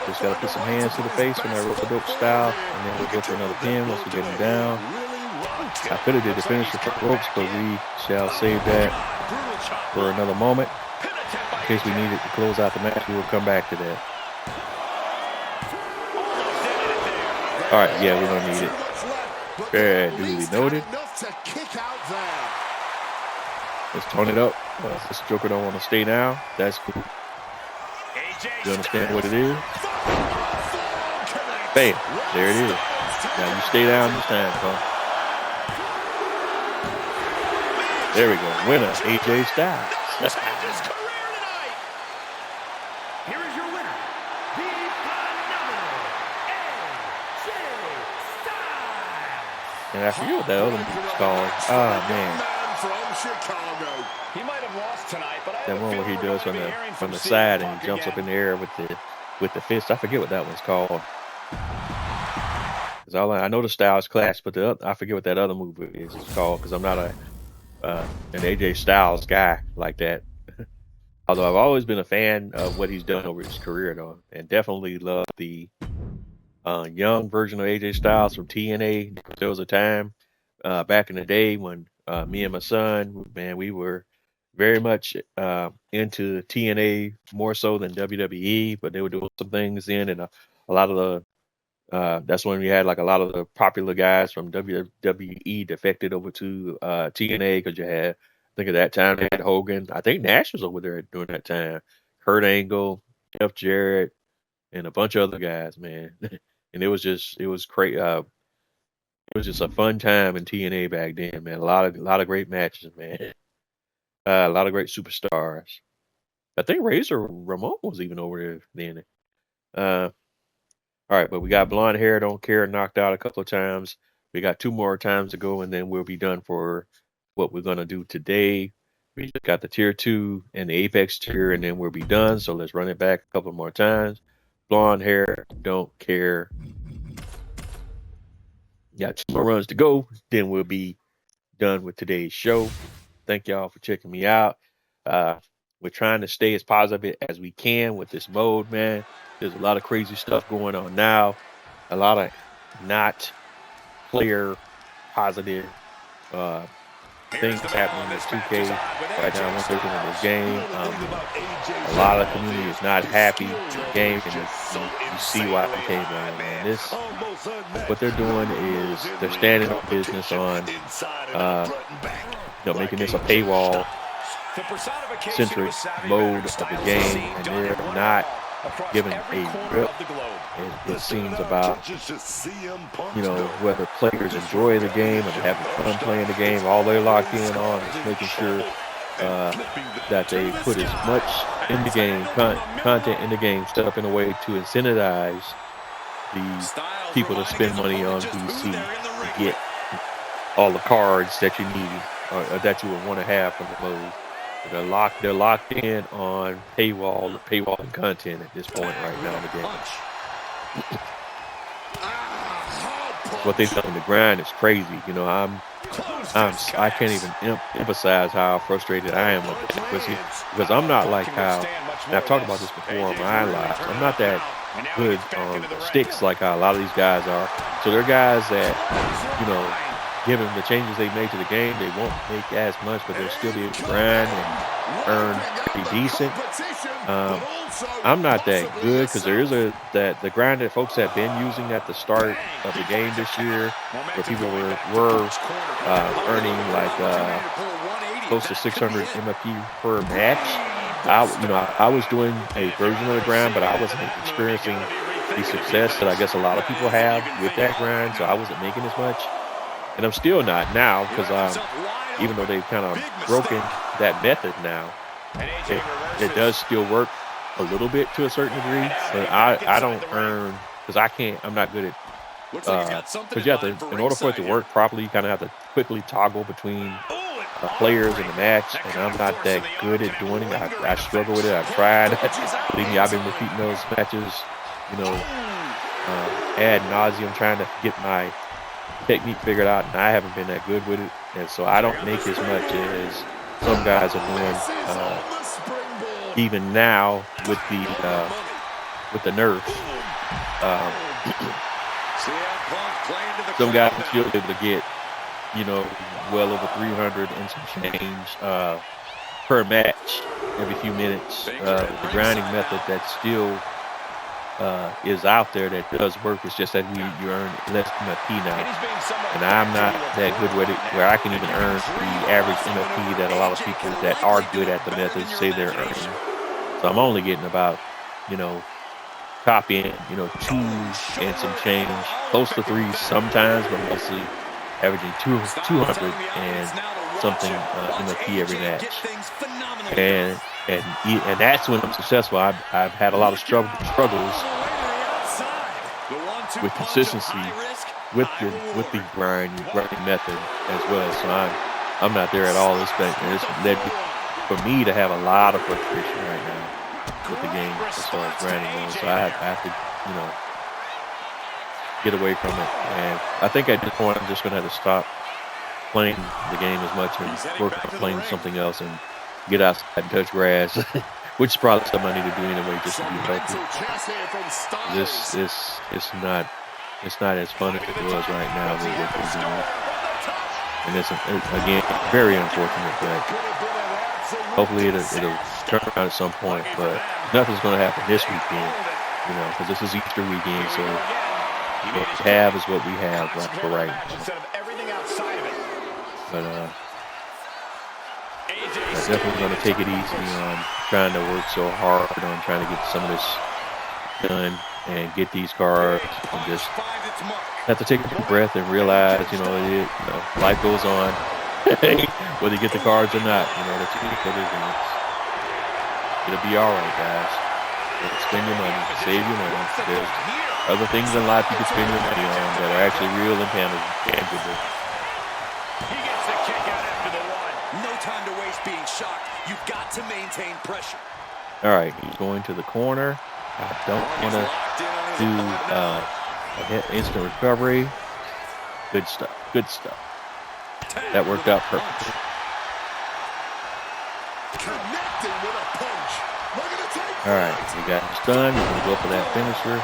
Just got to put some hands to the face on that rope-a-dope style, and then we'll go for another pin once we get him down. I could have did the finisher for ropes, but we shall save that for another moment. In case we need it to close out the match, we will come back to that. All right, yeah, we're going to need it. Very duly noted. Let's tone it up. This Joker don't want to stay now. That's cool. You understand what it is? Bam. There it is. Now you stay down this time, punk. There we go. Winner, AJ Styles. Here is your winner, the phenomenal AJ Styles. And I forget what that other move was called. Ah, man. He might have lost tonight, but That one where he does from the side and he jumps up in the air with the fist. I forget what that one's called. I know the Styles Clash, but I forget what that other move is called because I'm not an AJ Styles guy like that. Although I've always been a fan of what he's done over his career, though, and definitely love the young version of AJ Styles from TNA. There was a time back in the day when me and my son, man, we were very much into TNA more so than WWE, but they were doing some things then, and a lot of the that's when we had like a lot of the popular guys from WWE defected over to TNA because you had, I think at that time they had Hogan. I think Nash was over there during that time. Kurt Angle, Jeff Jarrett, and a bunch of other guys, man. And it was crazy. It was just a fun time in TNA back then, man. A lot of great matches, man. A lot of great superstars. I think Razor Ramon was even over there then. All right, but we got Blonde Hair, Don't Care, knocked out a couple of times. We got 2 more times to go, and then we'll be done for what we're going to do today. We just got the tier 2 and the Apex tier, and then we'll be done. So let's run it back a couple more times. Blonde Hair, Don't Care. Got 2 more runs to go. Then we'll be done with today's show. Thank y'all for checking me out. We're trying to stay as positive as we can with this mode, man. There's a lot of crazy stuff going on now. A lot of not player positive things happening in 2K right now. Once they're in this game, a lot of the community is not happy with the game, and you see why it came down, man. What they're doing is they're standing on business on, making this a paywall centric mode of the game, and they're not giving a rip. It seems about whether players enjoy the game and having fun playing the game. All they're locked in on is making sure that they put as much in the game content in the game set up in a way to incentivize the people to spend money on PC to get all the cards that you need or that you would want to have from the mode. They're locked in on paywall content at this point right now in the game. What they've done on the grind is crazy. I can't even emphasize how frustrated I am with it because I'm not like how, and I've talked about this before on my lives, I'm not that good on sticks like how a lot of these guys are. So they're guys that, given the changes they made to the game, they won't make as much, but they'll still be able to grind and earn pretty decent. I'm not that good because there is the grind that folks have been using at the start of the game this year, where people were earning like close to 600 MFP per match. I was doing a version of the grind, but I wasn't experiencing the success that I guess a lot of people have with that grind, so I wasn't making as much. And I'm still not now because even though they've kind of broken that method now, it does still work a little bit to a certain degree. But I don't earn because I'm not good at because you have to, in order for it to work properly, you kind of have to quickly toggle between players in the match, and I'm not that good at doing it. I struggle with it. I've tried. Believe me, I've been repeating those matches, ad nauseum, trying to get my technique figured out, and I haven't been that good with it, and so I don't make as much as some guys are doing even now with the nerf, some guys are still able to get, you know, well over 300 and some change per match every few minutes. The grinding method that still is out there that does work. It's just that you earn less MFP now, and I'm not that good with it where I can even earn the average MFP that a lot of people that are good at the method say they're earning. So I'm only getting about, you know, top end, you know, 2 and some change, close to 3 sometimes, but mostly averaging 200 and something MFP every match. And that's when I'm successful. I've had a lot of struggles with consistency with the grinding method as well. So I'm not there at all. It's led for me to have a lot of frustration right now with the game as far as grinding goes. So I have to, you know, get away from it. And I think at this point I'm just gonna have to stop playing the game as much and work on playing something else and get outside and touch grass, which is probably something I need to do anyway just to be healthy. It's not as fun as it was right now with what we're doing. And it's again very unfortunate, but hopefully it'll turn around at some point. But nothing's going to happen this weekend, you know, because this is Easter weekend, so what we have is what we have for right now. But I'm definitely going to take it easy on trying to work so hard on trying to get some of this done and get these cards, and just have to take a deep breath and realize, you know, life goes on, whether you get the cards or not. You know, that's what it is. It'll be all right, guys. Spend your money, save your money. There's other things in life you can spend your money on that are actually real and tangible. He gets the kick out after the one. No time to waste being shocked. You've got to maintain pressure. All right, he's going to the corner. I don't want to do instant recovery. Good stuff. Good stuff. That worked out perfectly. All right, we got him stunned. We're going to go for that finisher.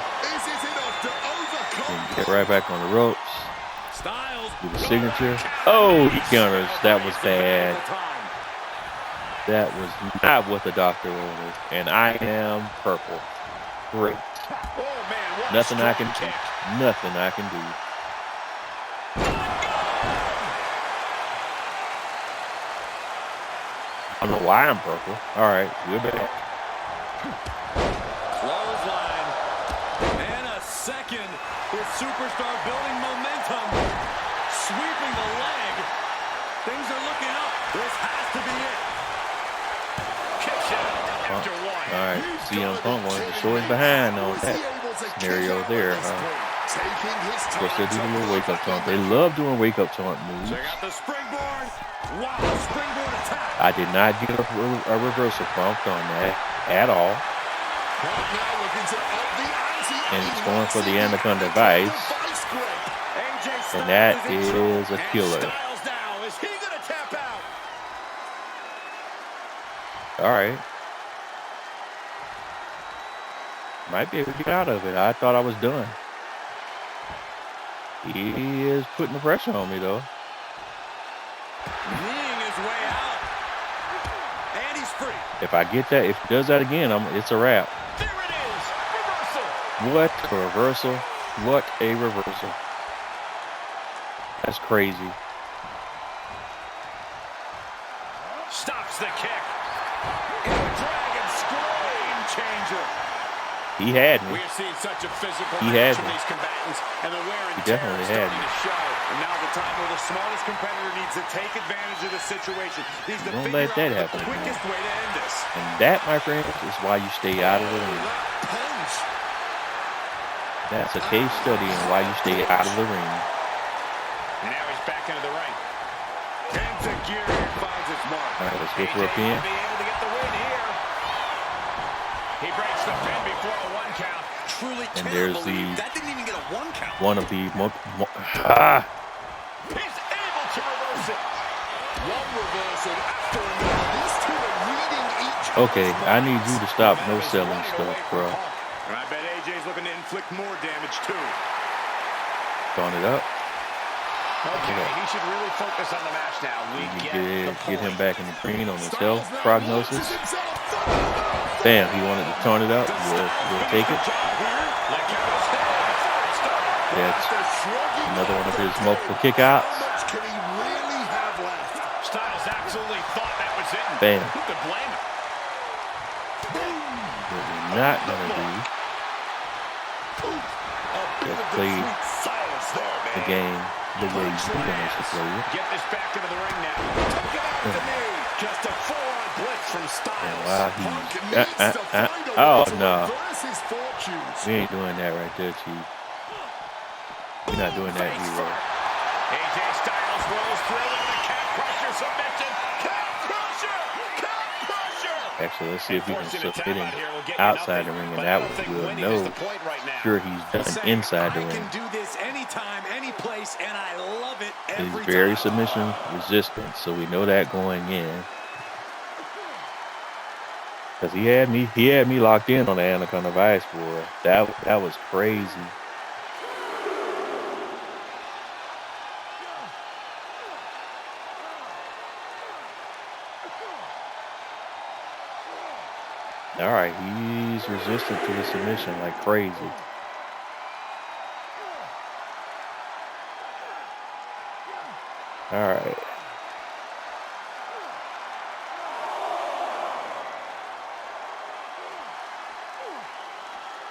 And get right back on the ropes. Do the signature. Oh, he counters. That was bad. That was not what the doctor ordered. And I am purple. Great. Nothing I can do. Nothing I can do. I don't know why I'm purple. All right, we're back. Clothesline. And a second with Superstar building momentum. Sweeping the leg. Things are looking up. This has to be it. Kicks out after one. All right, CM Punk wanted to show his behind on that scenario there. Of course, they're doing a little wake-up taunt. They love doing wake-up taunt moves. Check out the springboard. Wow, springboard attack. I did not get a reversal prompt on that at all. And he's going for the Anaconda Vice. And that is a killer. All right. Might be able to get out of it. I thought I was done. He is putting the pressure on me, though. Kneeing his way out. And he's free. If I get that, if he does that again, it's a wrap. There it is. Reversal. What a reversal. What a reversal. That's crazy. Stops the kick. Dragon screen changer. He had me. We have seen such a physical He had from me. these combatants, and the wear and He tear definitely is had starting me. to show. And now the time where the smartest competitor needs to take advantage of the situation. Needs to Don't figure let that out happen the again. quickest way to end this. And that, my friends, is why you stay out of the ring. Punch. That's a case study in why you stay out of the ring. And now he's back into the ring. Pentagear finds its mark. All right, let's go for a AJ pin. will be able to get the win here. He breaks the pin before a 1 count. Truly And can't there's believe the that didn't even get a 1 count. one of the He's able to reverse it. One reversal after another. These two are really Okay, I need you to stop no selling stuff, bro. And I bet AJ's looking to inflict more damage too. Throwing it up. Okay, he should really focus on the match now. We get him back in the green on his health prognosis. Bam, he wanted to turn it up. We'll take it. That's another one of his multiple kickouts. Styles absolutely thought that was it. Bam. Who could blame him? What we're not gonna do is play the game the way you want us to play it. Get this back into the ring now. Just a full-on blitz from Styles. And while he's oh no, we ain't doing that right there, Chief. We're not doing that either. AJ Styles rolls through with a calf crusher submission. Calf crusher! Actually, let's see if we can submit him outside the ring, and that way we'll know sure he's done inside the ring. I can do this anytime, any place, and I love it every time. He's very submission resistant, so we know that going in. Because he had me locked in on the Anaconda Vice, boy. That was crazy. All right, he's resistant to the submission like crazy. All right.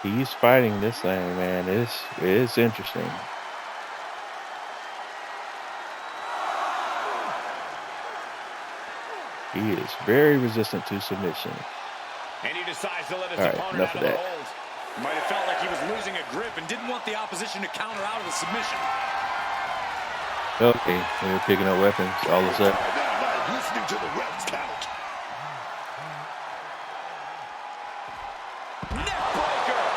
He's fighting this thing, man. It's interesting. He is very resistant to submission. And he decides to let his opponent out of the that. hold. Might have felt like he was losing a grip and didn't want the opposition to counter out of the submission. Okay, we're picking up weapons all of a sudden. Listening to the refs count.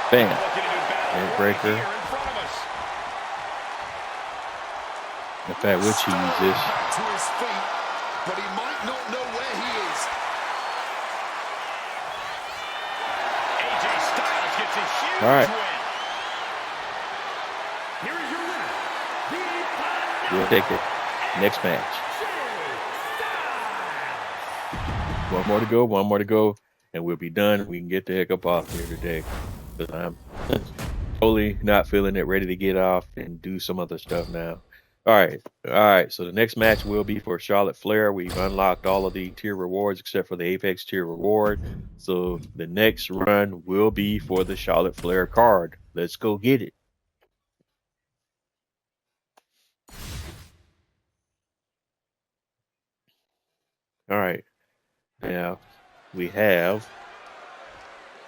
Bam. Neck breaker. In fact, we'll choose this. To his feet, but he might not know where he is. AJ Styles gets a huge All right. win. Here is your winner, We'll take it. Next match. One more to go, and we'll be done. We can get the heck up off here today. Because I'm totally not feeling it, ready to get off and do some other stuff now. All right. So the next match will be for Charlotte Flair. We've unlocked all of the tier rewards except for the Apex tier reward. So the next run will be for the Charlotte Flair card. Let's go get it. All right. Now we have.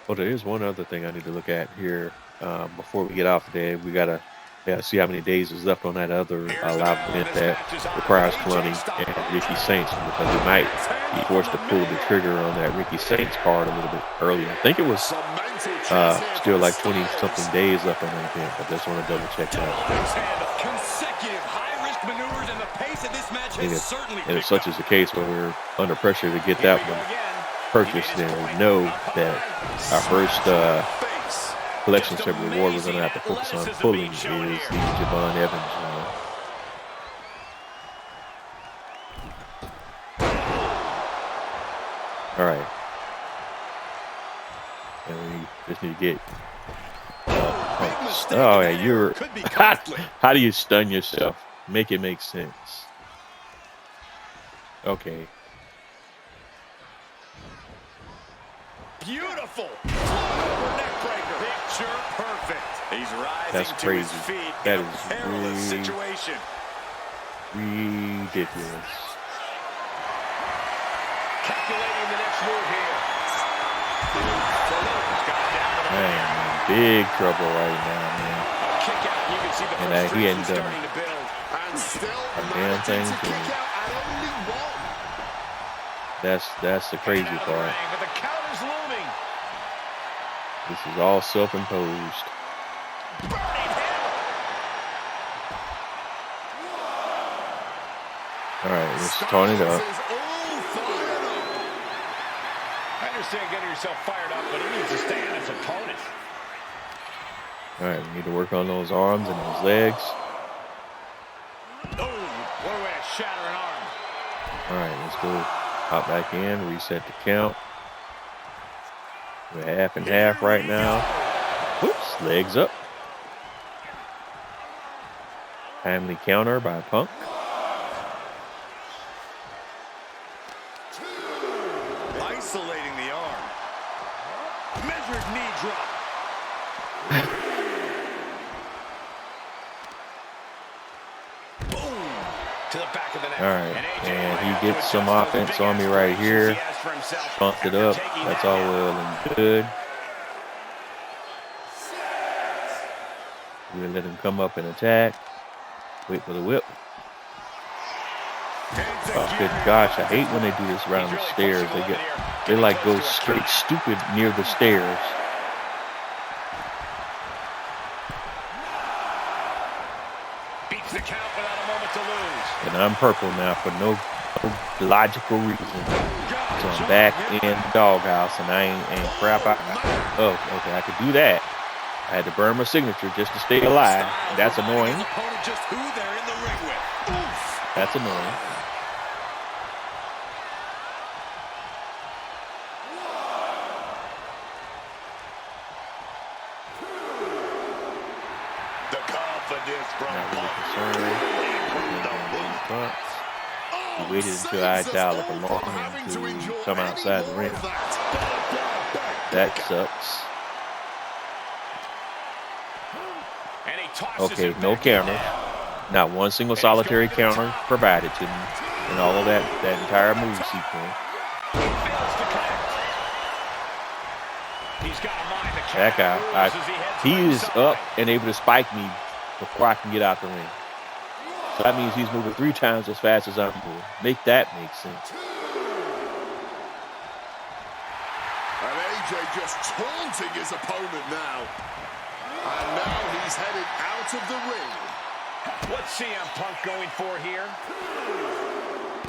Oh, there is one other thing I need to look at here before we get off today. We gotta see how many days is left on that other live event that requires Kalani and Ricky Saints, because we might be forced to pull the trigger on that Ricky Saints card a little bit earlier. I think it was still like 20-something days left on that event. I just want to double check that. Consecutive high-risk maneuvers, and the pace of this match has certainly and if such is the case where we're under pressure to get that one purchased, then we know that our first collection set reward we're going to have to focus on pulling is the Javon Evans one. All right. And we just need to get oh yeah, you're how do you stun yourself? Make it make sense. Okay. Beautiful. Neck breaker. Picture perfect. He's rising That's to crazy. his feet. That in a is perilous really situation. ridiculous. Calculating the next move here. Man, big trouble right now, man. A kick out. You can see the And he hadn't done starting to build. And still a damn thing to to kick him. out at only one. That's the crazy Out of the part. ring, but the counter's looming. This is all self-imposed. All right, let's turn it up. understand getting yourself fired up, but he needs to stay on his opponent. All right, we need to work on those arms and those legs. Oh, what a way to shatter an arm. All right, let's go hop back in, reset the count. We're half and half right now. Whoops, legs up. Timely counter by Punk. Isolating the arm. Measured knee drop. Boom. To the back of the neck. All right, and he gets some offense on me right here. Bumped it up. That's all well and good. We'll let him come up and attack. Wait for the whip. Oh, good gosh, I hate when they do this around the stairs. They like go straight stupid near the stairs. Beats the count without a moment to lose. And I'm purple now for no logical reason. So I'm back in the doghouse and I ain't crap out. Oh, okay, I could do that. I had to burn my signature just to stay alive. That's annoying. That's annoying. The confidence from Not really concerned. He waited until I dialed up a long to come outside the ring. That sucks. Okay, no counter. Not one single solitary counter provided to me in all of that entire move sequence. Back out. He is up and able to spike me before I can get out the ring. So that means he's moving 3 times as fast as I'm moving. Make that make sense. And AJ just taunting his opponent now. And now he's headed out of the ring. What's CM Punk going for here?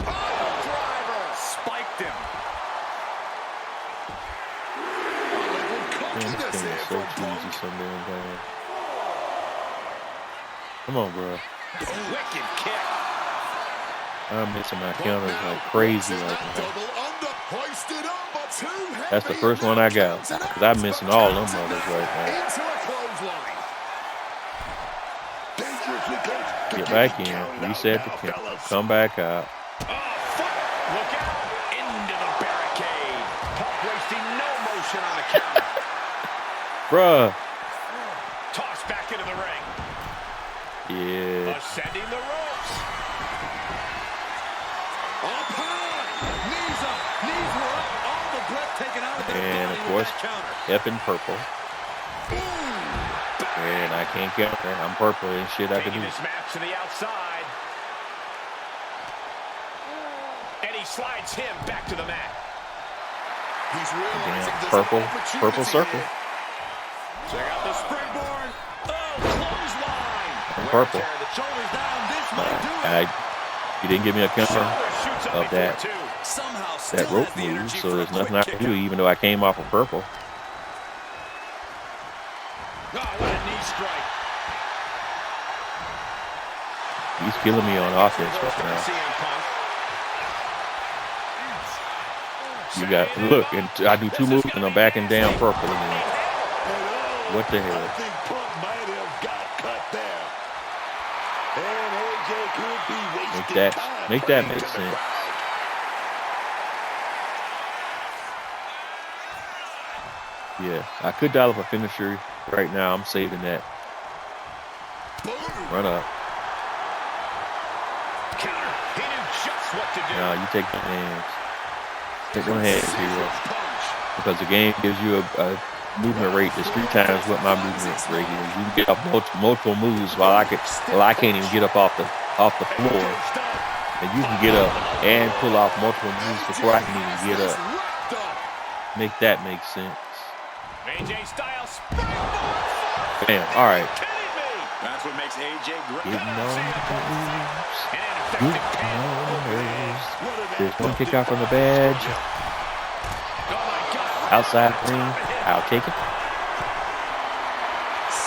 Oh, driver! Spiked him. Man, this thing is so cheesy some damn time. Come on, bro. Wicked kick. I'm missing my counters like crazy right now. That's the first one I got. Because I'm missing all them mothers right now. Get back in, reset the count, come back out. Look out! Into the barricade. Punk wasting no motion on the counter. Bruh. Tossed back into the ring. Yeah. Ascending the ropes. Up high. Knees up. Knees were up. All the breath taken out of that. And of course, effing purple. And I can't counter. I'm purple and shit I can do. This match to the outside. And he slides him back to the mat. He's realizing Damn, purple circle. Check out the springboard. Oh, clothesline. I'm purple. The shoulders down. This might do it. You didn't give me a counter of that rope move, so there's nothing I can do even though I came off of purple. Oh, what a knee strike. He's killing me on offense right now. You got, look, and I do 2 moves and I'm backing down purple again. What the hell? I think Punk might have got cut there. And AJ could be wasting time. Make that make sense. Yeah, I could dial up a finisher right now. I'm saving that. Run up. Counter. He knew just what to do. No, you take the hands. Take one hand here. Because the game gives you a movement rate that's 3 times what my movement rate is. You can get up multiple moves while I can't even get up off the floor. And you can get up and pull off multiple moves before I can even get up. Make that make sense. AJ Styles springboard. Bam. All right. That's what makes AJ great. Getting on the moves. Getting on the moves. There's one kick out from the badge. Oh my God. outside ring. I'll take it.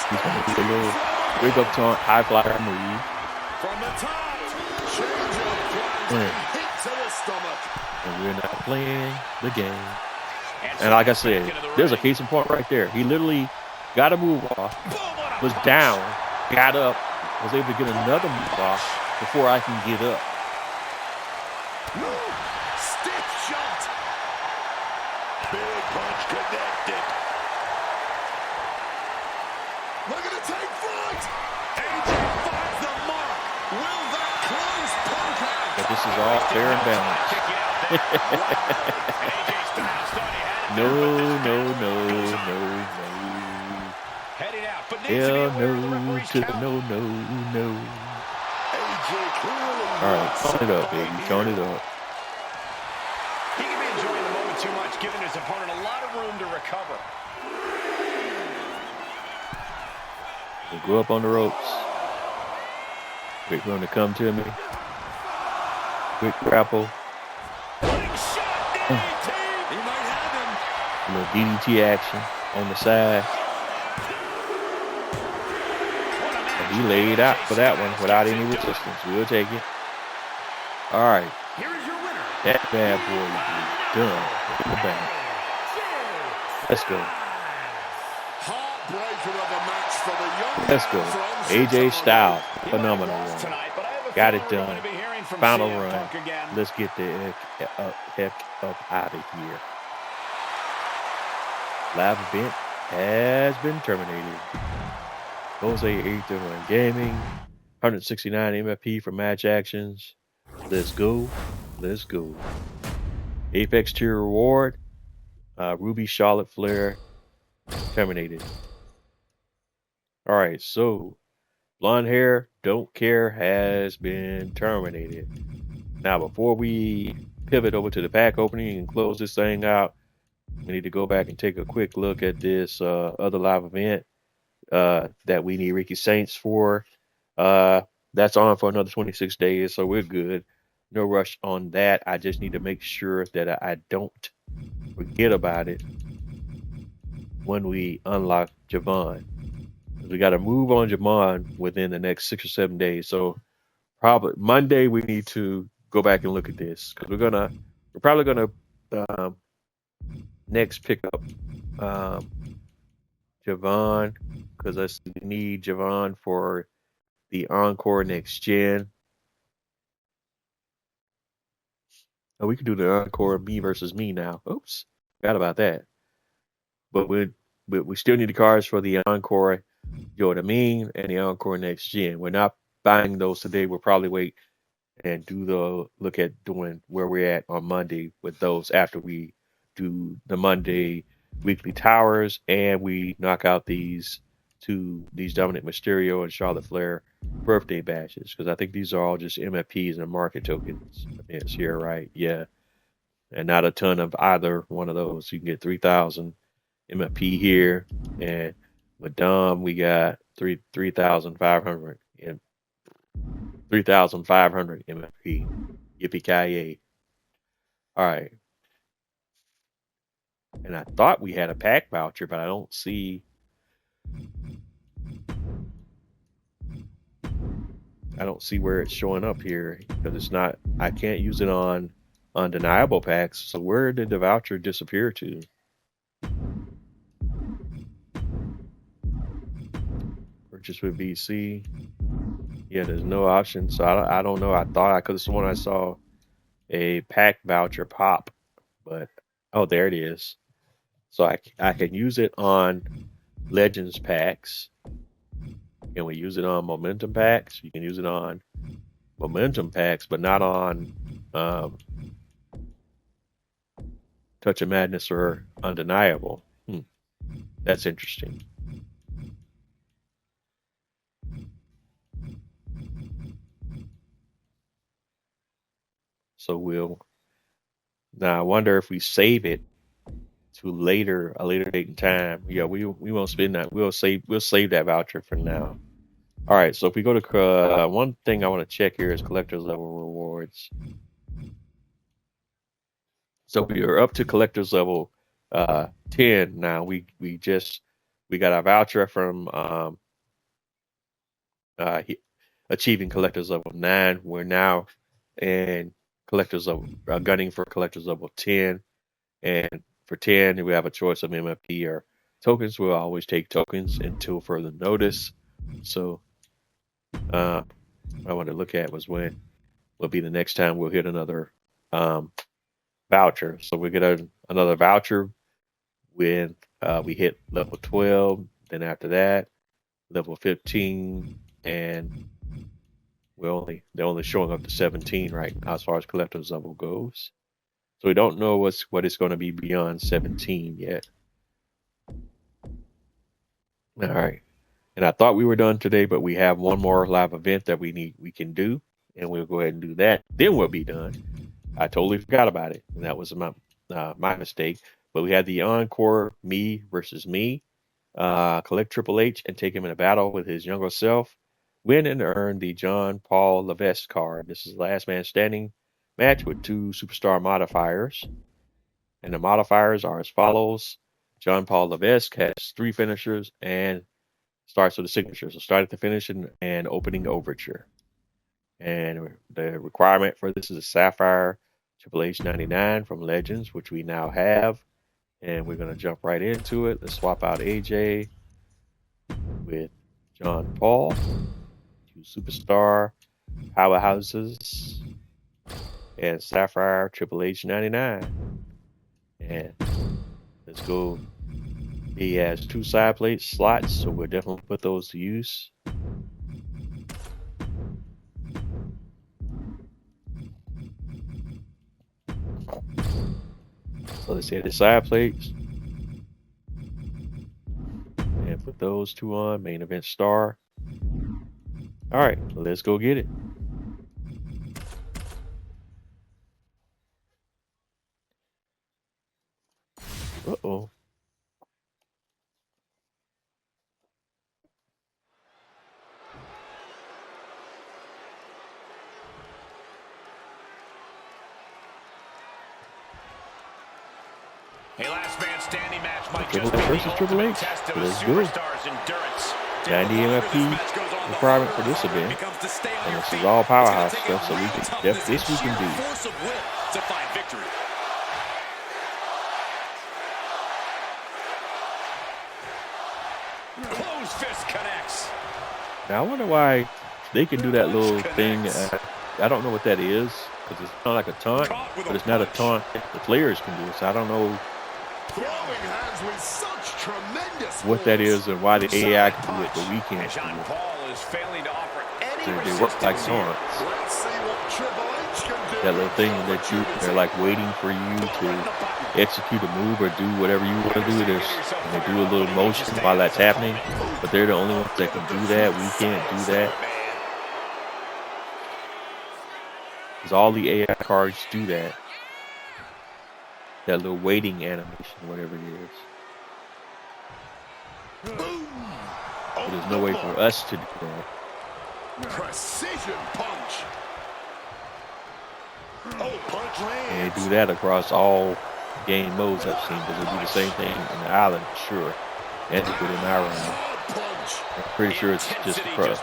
He's going to do a little rig up taunt, high flyer move. From the top. Change of plans. Hit to the stomach. And we're not playing the game. And like I said, there's a case in point right there. He literally got a move off, was down, got up, was able to get another move off before I can get up. Stiff shot. Big punch connected. Looking to take flight. AJ finds the mark. Will that close punk out? But this is all fair and balanced. No. Headed out, but Hell no to the no. All right, tone it up, baby. Tone it up. He can be enjoying the moment too much, giving his opponent a lot of room to recover. We'll go up on the ropes. Wait for him to come to me. Quick grapple. He might have him. A little DDT action on the side. And he laid out for that one without any resistance. We'll take it. All right. Here is your winner. That bad boy is done. In the back. Let's go. Heartbreaker of a match for the young. Let's go. AJ Styles. Phenomenal run. Got it done. Final run. Let's get the heck up out of here. Live event has been terminated. Jose 831 Gaming. 169 MFP for match actions. Let's go. Let's go. Apex tier reward. Ruby Charlotte Flair terminated. All right, so blonde hair, don't care has been terminated. Now, before we pivot over to the pack opening and close this thing out, we need to go back and take a quick look at this other live event that we need Ricky Saints for. That's on for another 26 days, so we're good. No rush on that. I just need to make sure that I don't forget about it when we unlock Javon. We got to move on Javon within the next 6 or 7 days. So probably Monday we need to go back and look at this because we're probably gonna next pick up Javon because I need Javon for the Encore Next Gen. Oh, we can do the Encore me versus me now. Oops, forgot about that. But we still need the cards for the Encore Yo the Mean and the Encore Next Gen. We're not buying those today. We'll probably wait and look at doing where we're at on Monday with those after we do the Monday weekly towers and we knock out these Dominic Mysterio and Charlotte Flair birthday badges because I think these are all just MFPs and market tokens. It's here, right? Yeah, and not a ton of either one of those. You can get 3,000 MFP here, and with Dom we got 3,500 and 3,500 MFP. Yippee-ki-yay! All right. And I thought we had a pack voucher, but I don't see. I don't see where it's showing up here because it's not. I can't use it on undeniable packs. So where did the voucher disappear to? Purchase with VC. Yeah, there's no option. So I don't know. I thought I could have sworn I saw a pack voucher pop, but oh, there it is. So I can use it on Legends packs. Can we use it on Momentum packs? You can use it on Momentum packs, but not on Touch of Madness or Undeniable. That's interesting. So now I wonder if we save it to a later date and time. Yeah, we won't spend that. We'll save that voucher for now. All right, so if we go to one thing I want to check here is collector's level rewards. So we are up to collector's level 10 now. We got our voucher from achieving collectors level 9. We're now in collectors level gunning for collectors level 10, and for 10 we have a choice of MFP or tokens. We'll always take tokens until further notice. So what I want to look at was when will be the next time we'll hit another voucher. So we get another voucher when we hit level 12. Then after that, level 15, and they're only showing up to 17 right now as far as collector's level goes. So we don't know what it's going to be beyond 17 yet. All right. And I thought we were done today, but we have one more live event that we can do, and we'll go ahead and do that. Then we'll be done. I totally forgot about it, and that was my mistake. But we had the encore me versus me. Collect Triple H and take him in a battle with his younger self. Win and earn the John Paul Levesque card. This is the last man standing match with 2 superstar modifiers. And the modifiers are as follows. John Paul Levesque has 3 finishers and starts with a signature. So start at the finish and opening overture. And the requirement for this is a Sapphire Triple H 99 from Legends, which we now have. And we're going to jump right into it. Let's swap out AJ with John Paul. 2 superstar powerhouses. And Sapphire Triple H 99. And let's go. He has 2 side plate slots, so we'll definitely put those to use. So let's hit the side plates and put those 2 on. Main event star. All right, let's go get it. Uh-oh. A last man standing match might Triple just H be versus the Triple ultimate H. test of a Let's go. superstar's endurance. 90 MFP requirement for this event. And this is all powerhouse stuff, so we can this we can do. Force of will to find victory. Close fist connects. Now I wonder why they can do that little thing. I don't know what that is, because it's not like a taunt, but it's not a taunt that the players can do. So I don't know what that is and why the AI can do it, but we can't do John it. Paul is failing to offer any They work like taunts. That little thing that they're like waiting for you to execute a move or do whatever you want to do. And they do a little motion while that's happening, but they're the only ones that can do that. We can't do that. Because all the AI cards do that. That little waiting animation, whatever it is. But there's no way for us to do that. Precision punch. Oh, punch lands. And they do that across all game modes I've seen, because they do the same thing in the island, sure. And they put in our round. I'm pretty sure it's just across,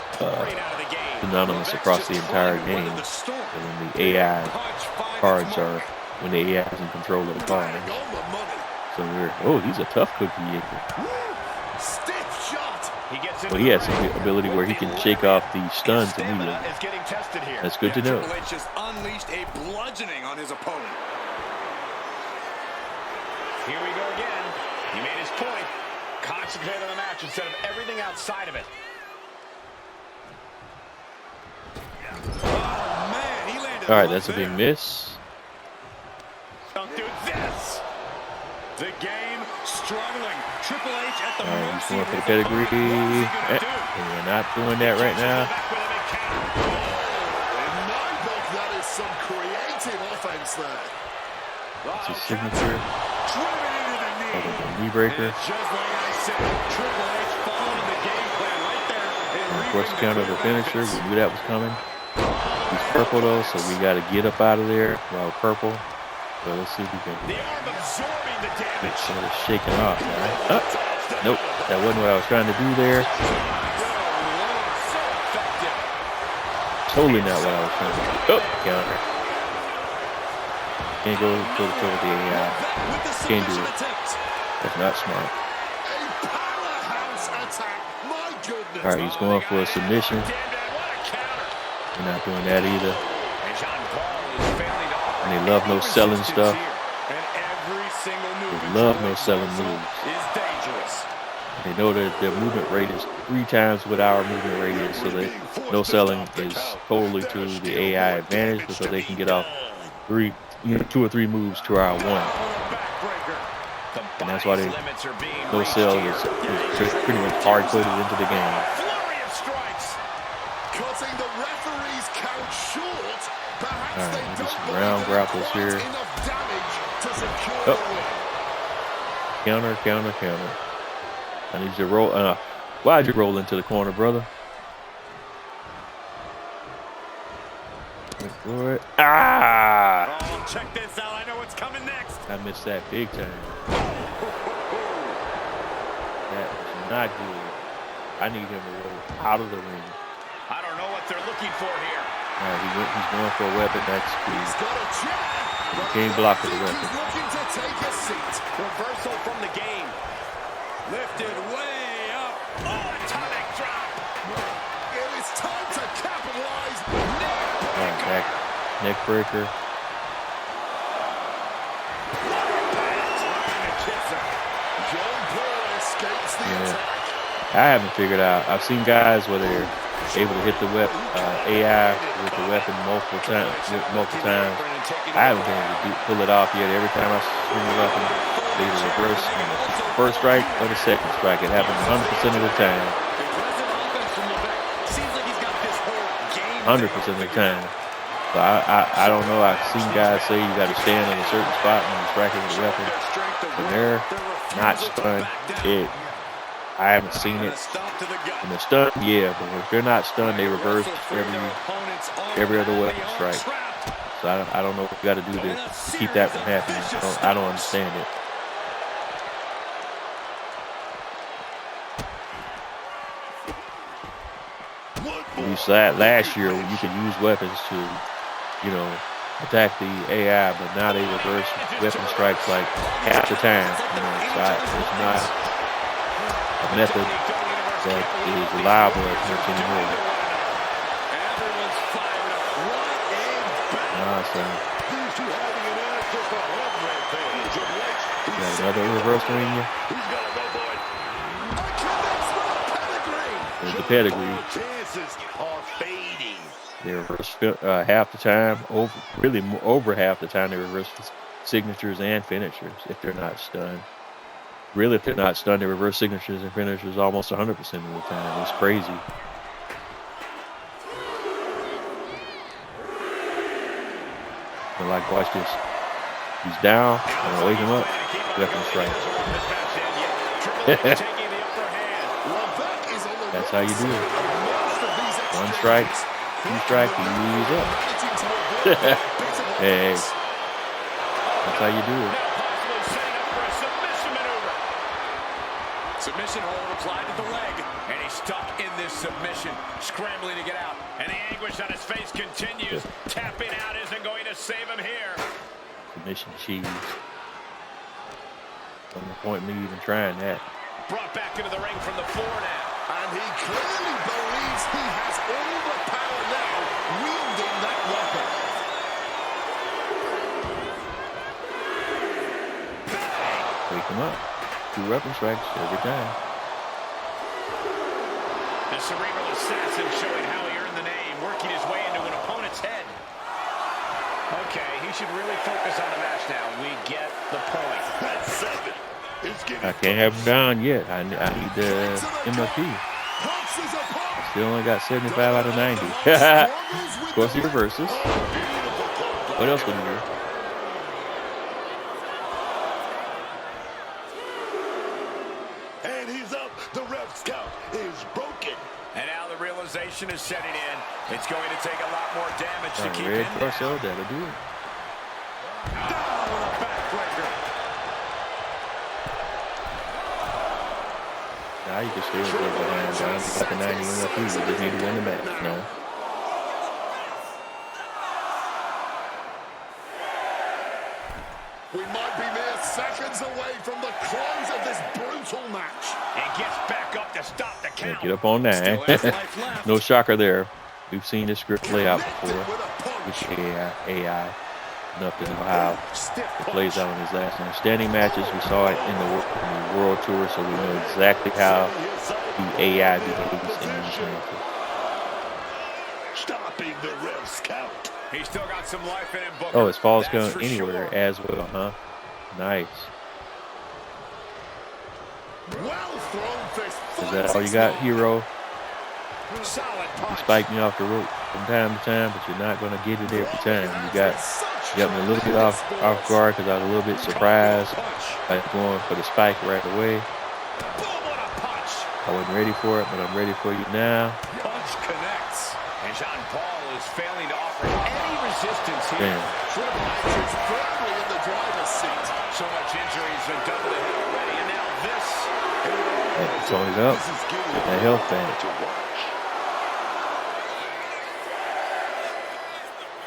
synonymous across the entire game. And when the AI cards are, when the AI is in control of the card. So he's a tough cookie. Stiff shot. Well, he has some ability where he can shake off the stuns immediately. That's good to know. Triple H just unleashed a bludgeoning on his opponent. Here we go again. He made his point. Concentrate on the match instead of everything outside of it. Oh, man, he landed. All right, that's a big miss. Don't do this. The game struggling. Triple H at the All right, he's mercy going of for the his pedigree. opponent. What is he gonna do? And we're not doing that right now. In my book, that is some creative offense there. It's his signature. Driven into the knee. The knee breaker. And just like I said, Triple H following the game plan right there. And of course, counter the finisher. We knew that was coming. He's purple though, so we got to get up out of there while purple. So let's see if we can The arm absorbing the get damage. some of this shaking off. All right. Nope, that wasn't what I was trying to do there. So effective. Totally not what I was trying to do. Oh, counter. Can't go for the AI. Can't do it. That's not smart. A powerhouse attack. My goodness. All right, he's going for a submission. Damn, what a counter. We're not doing that either. And John Paul is failing to offer And they love no any selling resistance stuff. here. And every single move They love no selling is moves. dangerous. They know that their movement rate is 3 times what our movement rate is, so that no selling is totally to the AI advantage because they can get off 2 or 3 moves to our 1. Backbreaker. The And that's why they limits are being no reached sell here. is just pretty much hard coded into the game. Flurry of strikes. Cutting the referee's count short. Perhaps All right, they we'll do don't some believe round they've grapples quite here. enough damage to secure Oh. the win. Counter, counter, counter. I need you to roll. Why'd you roll into the corner, brother? Wait for it. Ah! Oh, check this out. I know what's coming next. I missed that big time. That was not good. I need him to roll out of the ring. I don't know what they're looking for here. All right, he's going for a weapon. That's He's key. got a chair. You but can't I block with think the weapon. He's looking to take a seat. Reversal from the game. Lifted way up. Oh, atomic drop. It is time to capitalize. All right, back. Neck breaker. John Paul escapes the attack. I haven't figured out. I've seen guys where they're able to hit the AI with the weapon multiple times. I haven't been able to pull it off yet. Every time I swing the weapon, they either reverse on the first strike or the second strike. It happens 100% of the time. 100% of the time. So I don't know. I've seen guys say you got to stand in a certain spot when you're striking with the weapon. When they're not stunned, I haven't seen it. When they're stunned, yeah, but if they're not stunned, they reverse every other weapon strike. So I don't know what you got to do to keep that from happening. I don't understand it. We saw that last year when you could use weapons to, attack the AI, but now they reverse weapon strikes like half the time. So it's not a method that is reliable as much anymore. You got another reversal in you. There's the pedigree. They reverse half the time, over half the time they reverse signatures and finishers if they're not stunned. Really, if they're not stunned, they reverse signatures and finishers almost 100% of the time. It's crazy. But like, watch this. He's down. I'm gonna wake him up. Weapon strike. That's how you do it. 1 strike, 2 strike, he's up. Hey, that's how you do it. Submission hold applied to the leg, and he's stuck in this submission, scrambling to get out. And the anguish on his face continues. Tapping out isn't going to save him here. Submission cheese. No point in me even trying that. Brought back into the ring from the floor now. And he clearly believes he has all the power now, wielding that weapon. Wake him up. 2 weapon strikes every time. The cerebral assassin showing how he earned the name, working his way into an opponent's head. Okay, he should really focus on the match now. We get the point. That 7 is getting I can't have him down yet. I need the MFP. Still only got 75 out of 90. Of course, he reverses. What else would he do? And he's up. The ref's count is broken. And now the realization is setting in. It's going to take a lot more damage to keep Red him torso, down. that'll do it. Down You can still go behind down. You got the 90 MFP. You just need to win the match. No. We might be mere seconds away from the close of this brutal match. And gets back up to stop the count. Yeah, get up on that. No shocker there. We've seen this script play out before. With AI. Enough to know how it plays out in his last and standing matches. We saw it in the World Tour, so we know exactly how the AI behaves in these matches. Stopping the ref's count. He's still got some life in him, Booker. Oh, his falls going anywhere as well, huh? Nice. Well thrown fist. Is that all you got, hero? Solid punch. You spike me off the rope from time to time, but you're not going to get it every time. You got me a little bit off guard because I was a little bit surprised by going for the spike right away. I wasn't ready for it, but I'm ready for you now. Punch connects. And Jean Paul is failing to offer any resistance here. Triple H is firmly in the driver's seat. So much injury has been done to the head already, and now this. It's always up. Get that health back.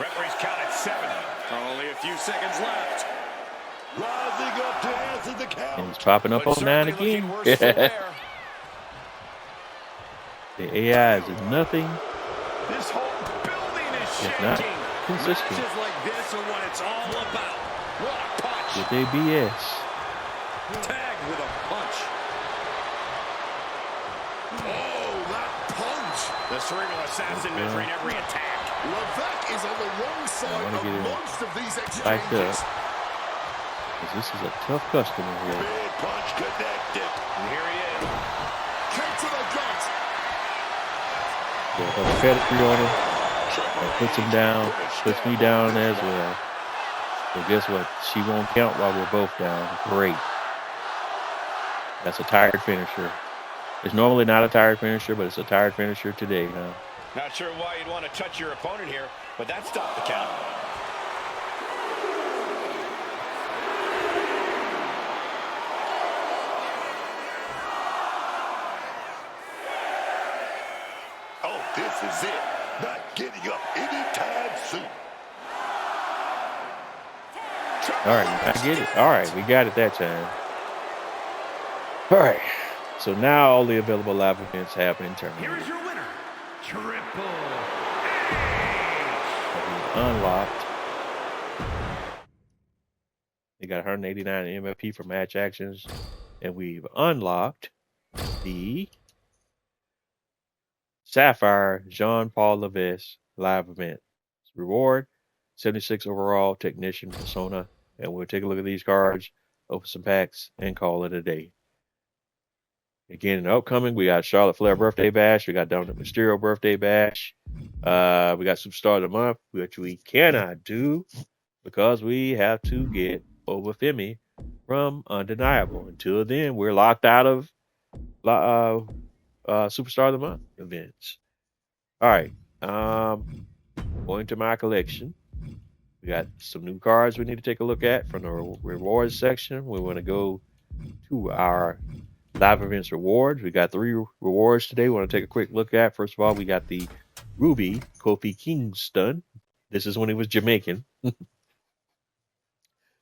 Referee's count at 7. Only a few seconds left. Rising up to answer the count. And he's popping up on 9 again. The AI is nothing. This whole building is It's not shaking. consistent. Matches like this are what it's all about. What a punch. With their BS. Tagged with a punch. Oh, that punch. The cerebral assassin measuring every attack. Levesque is on the wrong side of most of these Spiked up. exchanges. This is a tough customer here. Big punch connected. And here he is. Kick to the gut. Yeah, a pedigree on him. That puts him down. Puts me down as well. So guess what? She won't count while we're both down. Great. That's a tired finisher. It's normally not a tired finisher, but it's a tired finisher today, huh? Not sure why you'd want to touch your opponent here, but that stopped the count. Oh, this is it. Not getting up anytime soon. All right, I get it. All right, we got it that time. All right. So now all the available live events have been terminated. Here is your winner, Triple Unlocked. They got 189 MFP for match actions, and we've unlocked the Sapphire Jean-Paul Levesque live event. Reward 76 overall technician persona, and we'll take a look at these cards, open some packs, and call it a day. Again, in the upcoming, we got Charlotte Flair birthday bash. We got Dominic Mysterio birthday bash. We got Superstar of the Month, which we cannot do because we have to get over Femi from Undeniable. Until then, we're locked out of Superstar of the Month events. All right. Going to my collection. We got some new cards we need to take a look at from the rewards section. We want to go to our live events rewards. We got 3 rewards today we want to take a quick look at. First of all, we got the Ruby Kofi Kingston. This is when he was Jamaican.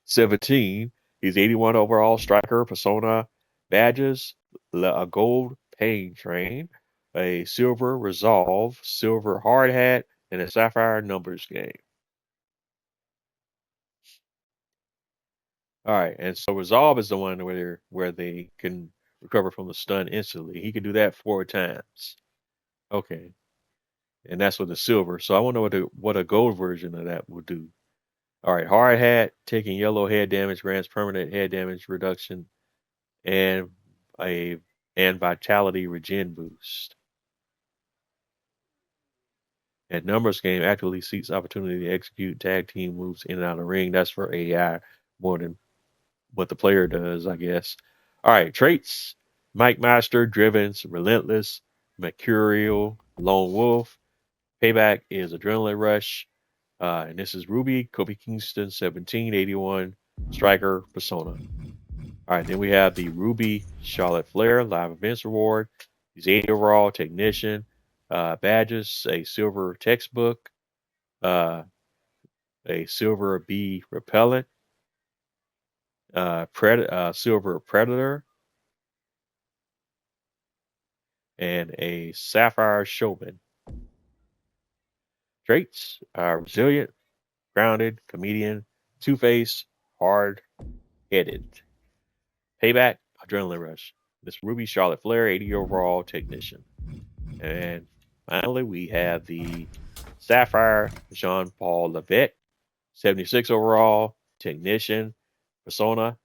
17. He's 81 overall striker, persona badges, a gold pain train, a silver resolve, silver hard hat, and a sapphire numbers game. All right, and so resolve is the one where they can recover from the stun instantly. He can do that 4 times. Okay. And that's with the silver. So I want to know what a gold version of that will do. All right. Hard hat, taking yellow head damage, grants permanent head damage reduction, and vitality regen boost. And numbers game actively seeks opportunity to execute tag team moves in and out of the ring. That's for AI more than what the player does, I guess. All right, traits: Mike Master, driven, relentless, mercurial, lone wolf. Payback is adrenaline rush. And this is Ruby, Kofi Kingston, 1781, striker, persona. All right, then we have the Ruby Charlotte Flair live events reward. He's 80 overall technician. Badges, a silver textbook, a silver bee repellent, silver predator, and a sapphire showman. Traits: resilient, grounded, comedian, two-faced, hard-headed. Payback: adrenaline rush. Miss Ruby Charlotte Flair, 80 overall technician. And finally, we have the Sapphire Jean-Paul Levesque, 76 overall technician persona.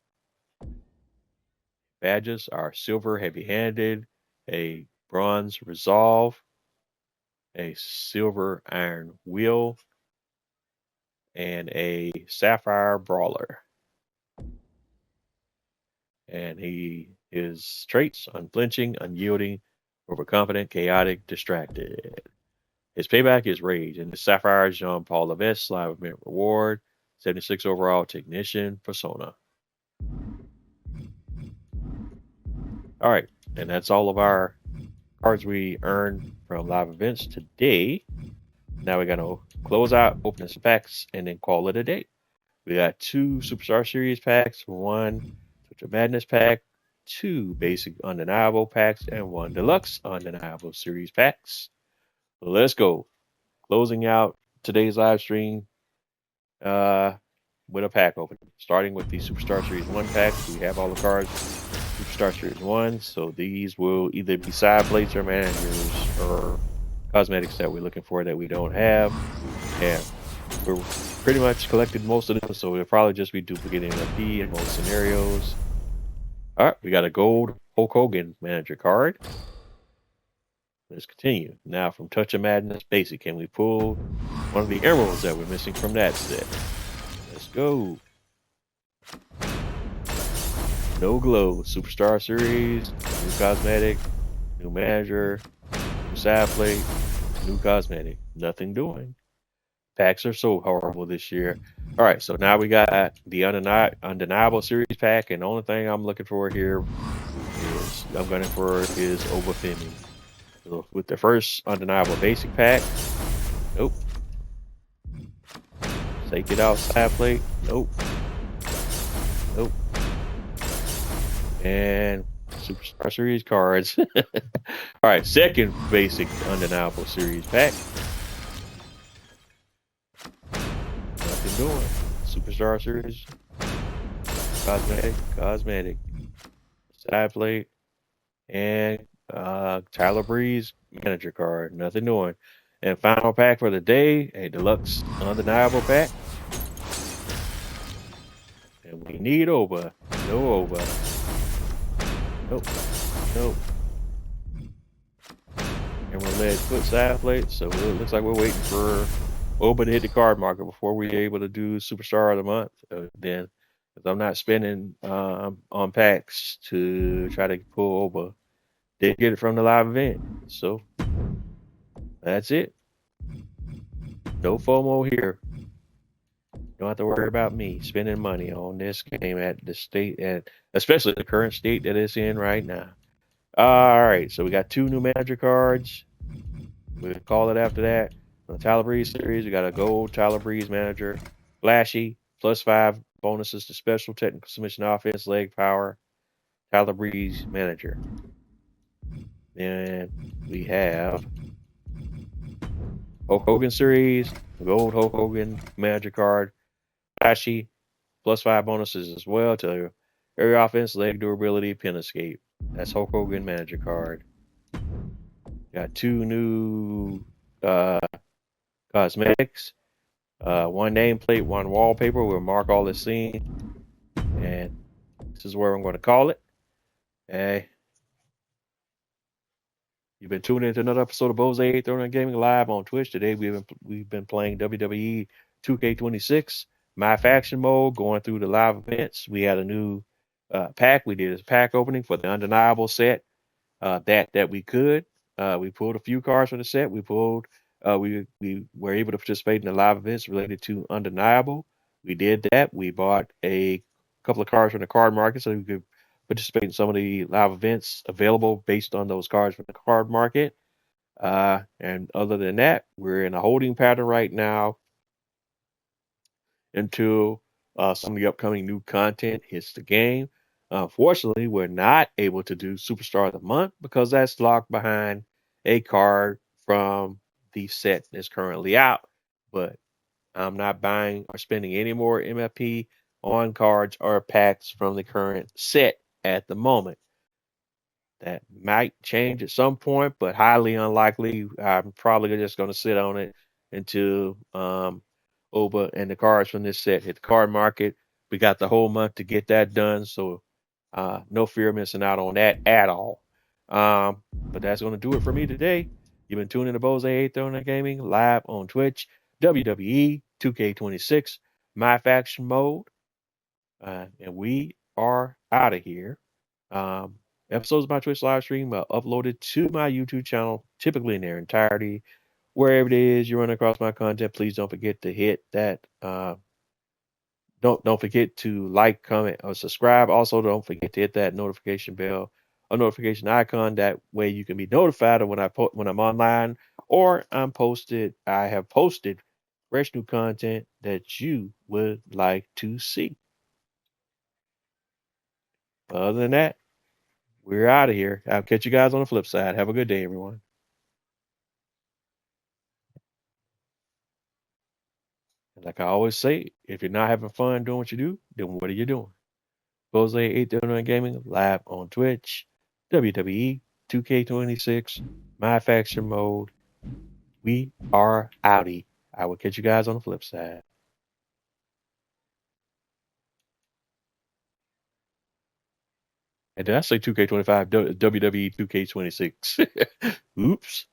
Badges are silver heavy-handed, a bronze resolve, a silver iron will, and a sapphire brawler. And his traits: unflinching, unyielding, overconfident, chaotic, distracted. His payback is rage, and the Sapphire Jean-Paul Levesque live event reward, 76 overall technician persona. All right, and that's all of our cards we earned from live events today. Now we're gonna close out, open some packs, and then call it a day. We got 2 Superstar Series packs, 1 Twitch of Madness pack, 2 basic undeniable packs, and 1 deluxe undeniable series packs. Let's go. Closing out today's live stream with a pack opening. Starting with the Superstar Series 1 packs. We have all the cards Superstar Series 1, so these will either be side plates or managers or cosmetics that we're looking for that we don't have. And we're pretty much collected most of them, so we'll probably just be duplicating a P in most scenarios. All right, we got a gold Hulk Hogan manager card. Let's continue. Now from Touch of Madness Basic, can we pull one of the emeralds that we're missing from that set? Let's go. No Glow, Superstar Series, new cosmetic, new manager, new side plate, new cosmetic. Nothing doing. Packs are so horrible this year. All right, so now we got the undeniable series pack, and the only thing I'm looking for here is Obafemi. So with the first undeniable basic pack, nope. Take it out side plate, nope. Nope. And Superstar Series cards. All right, second basic undeniable series pack. Nothing doing. Superstar Series. Cosmetic. Side plate. And Tyler Breeze manager card. Nothing doing. And final pack for the day, a deluxe undeniable pack. And we need Oba. No Oba. Nope. And we're led foot side plate, so it looks like we're waiting for Oba to hit the card market before we're able to do Superstar of the Month. Then, if I'm not spending on packs to try to pull Oba, they get it from the live event. So that's it. No FOMO here. Don't have to worry about me spending money on this game at the state, and especially the current state that it's in right now. All right, so we got 2 new manager cards. We'll call it after that. On the Tyler Breeze series, we got a gold Tyler Breeze manager, flashy, +5 bonuses to special technical submission offense, leg power, Tyler Breeze manager. Then we have Hulk Hogan series, gold Hulk Hogan manager card, flashy, +5 bonuses as well to area offense, leg durability, pin escape. That's Hulk Hogan manager card. Got 2 new cosmetics, 1 nameplate, 1 wallpaper. We'll mark all this scene, and this is where I'm going to call it. Hey, you've been tuning into another episode of Bose Throwing Gaming live on Twitch. Today we've been playing WWE2K26 My Faction mode, going through the live events. We had a new pack. We did a pack opening for the undeniable set that we could. We pulled a few cards from the set. We were able to participate in the live events related to undeniable. We did that. We bought a couple of cards from the card market so we could participate in some of the live events available based on those cards from the card market. And other than that, we're in a holding pattern right now until some of the upcoming new content hits the game. Unfortunately, we're not able to do Superstar of the Month because that's locked behind a card from the set that's currently out. But I'm not buying or spending any more MFP on cards or packs from the current set at the moment. That might change at some point, but highly unlikely. I'm probably just going to sit on it until Oba and the cards from this set hit the card market. We got the whole month to get that done, so no fear of missing out on that at all. But that's going to do it for me today. You've been tuning to Bose 809 Gaming live on Twitch, WWE 2K26, My Faction Mode, and we are out of here. Episodes of my Twitch live stream are uploaded to my YouTube channel, typically in their entirety. Wherever it is you run across my content, please don't forget to hit that. Don't forget to like, comment, or subscribe. Also, don't forget to hit that notification bell or notification icon. That way, you can be notified of when I'm online or I have posted fresh new content that you would like to see. Other than that, we're out of here. I'll catch you guys on the flip side. Have a good day, everyone. And like I always say, if you're not having fun doing what you do, then what are you doing? Bose 809 Gaming live on Twitch, WWE 2K26, My Faction Mode. We are outie. I will catch you guys on the flip side. And did I say 2K25? WWE 2K26. Oops.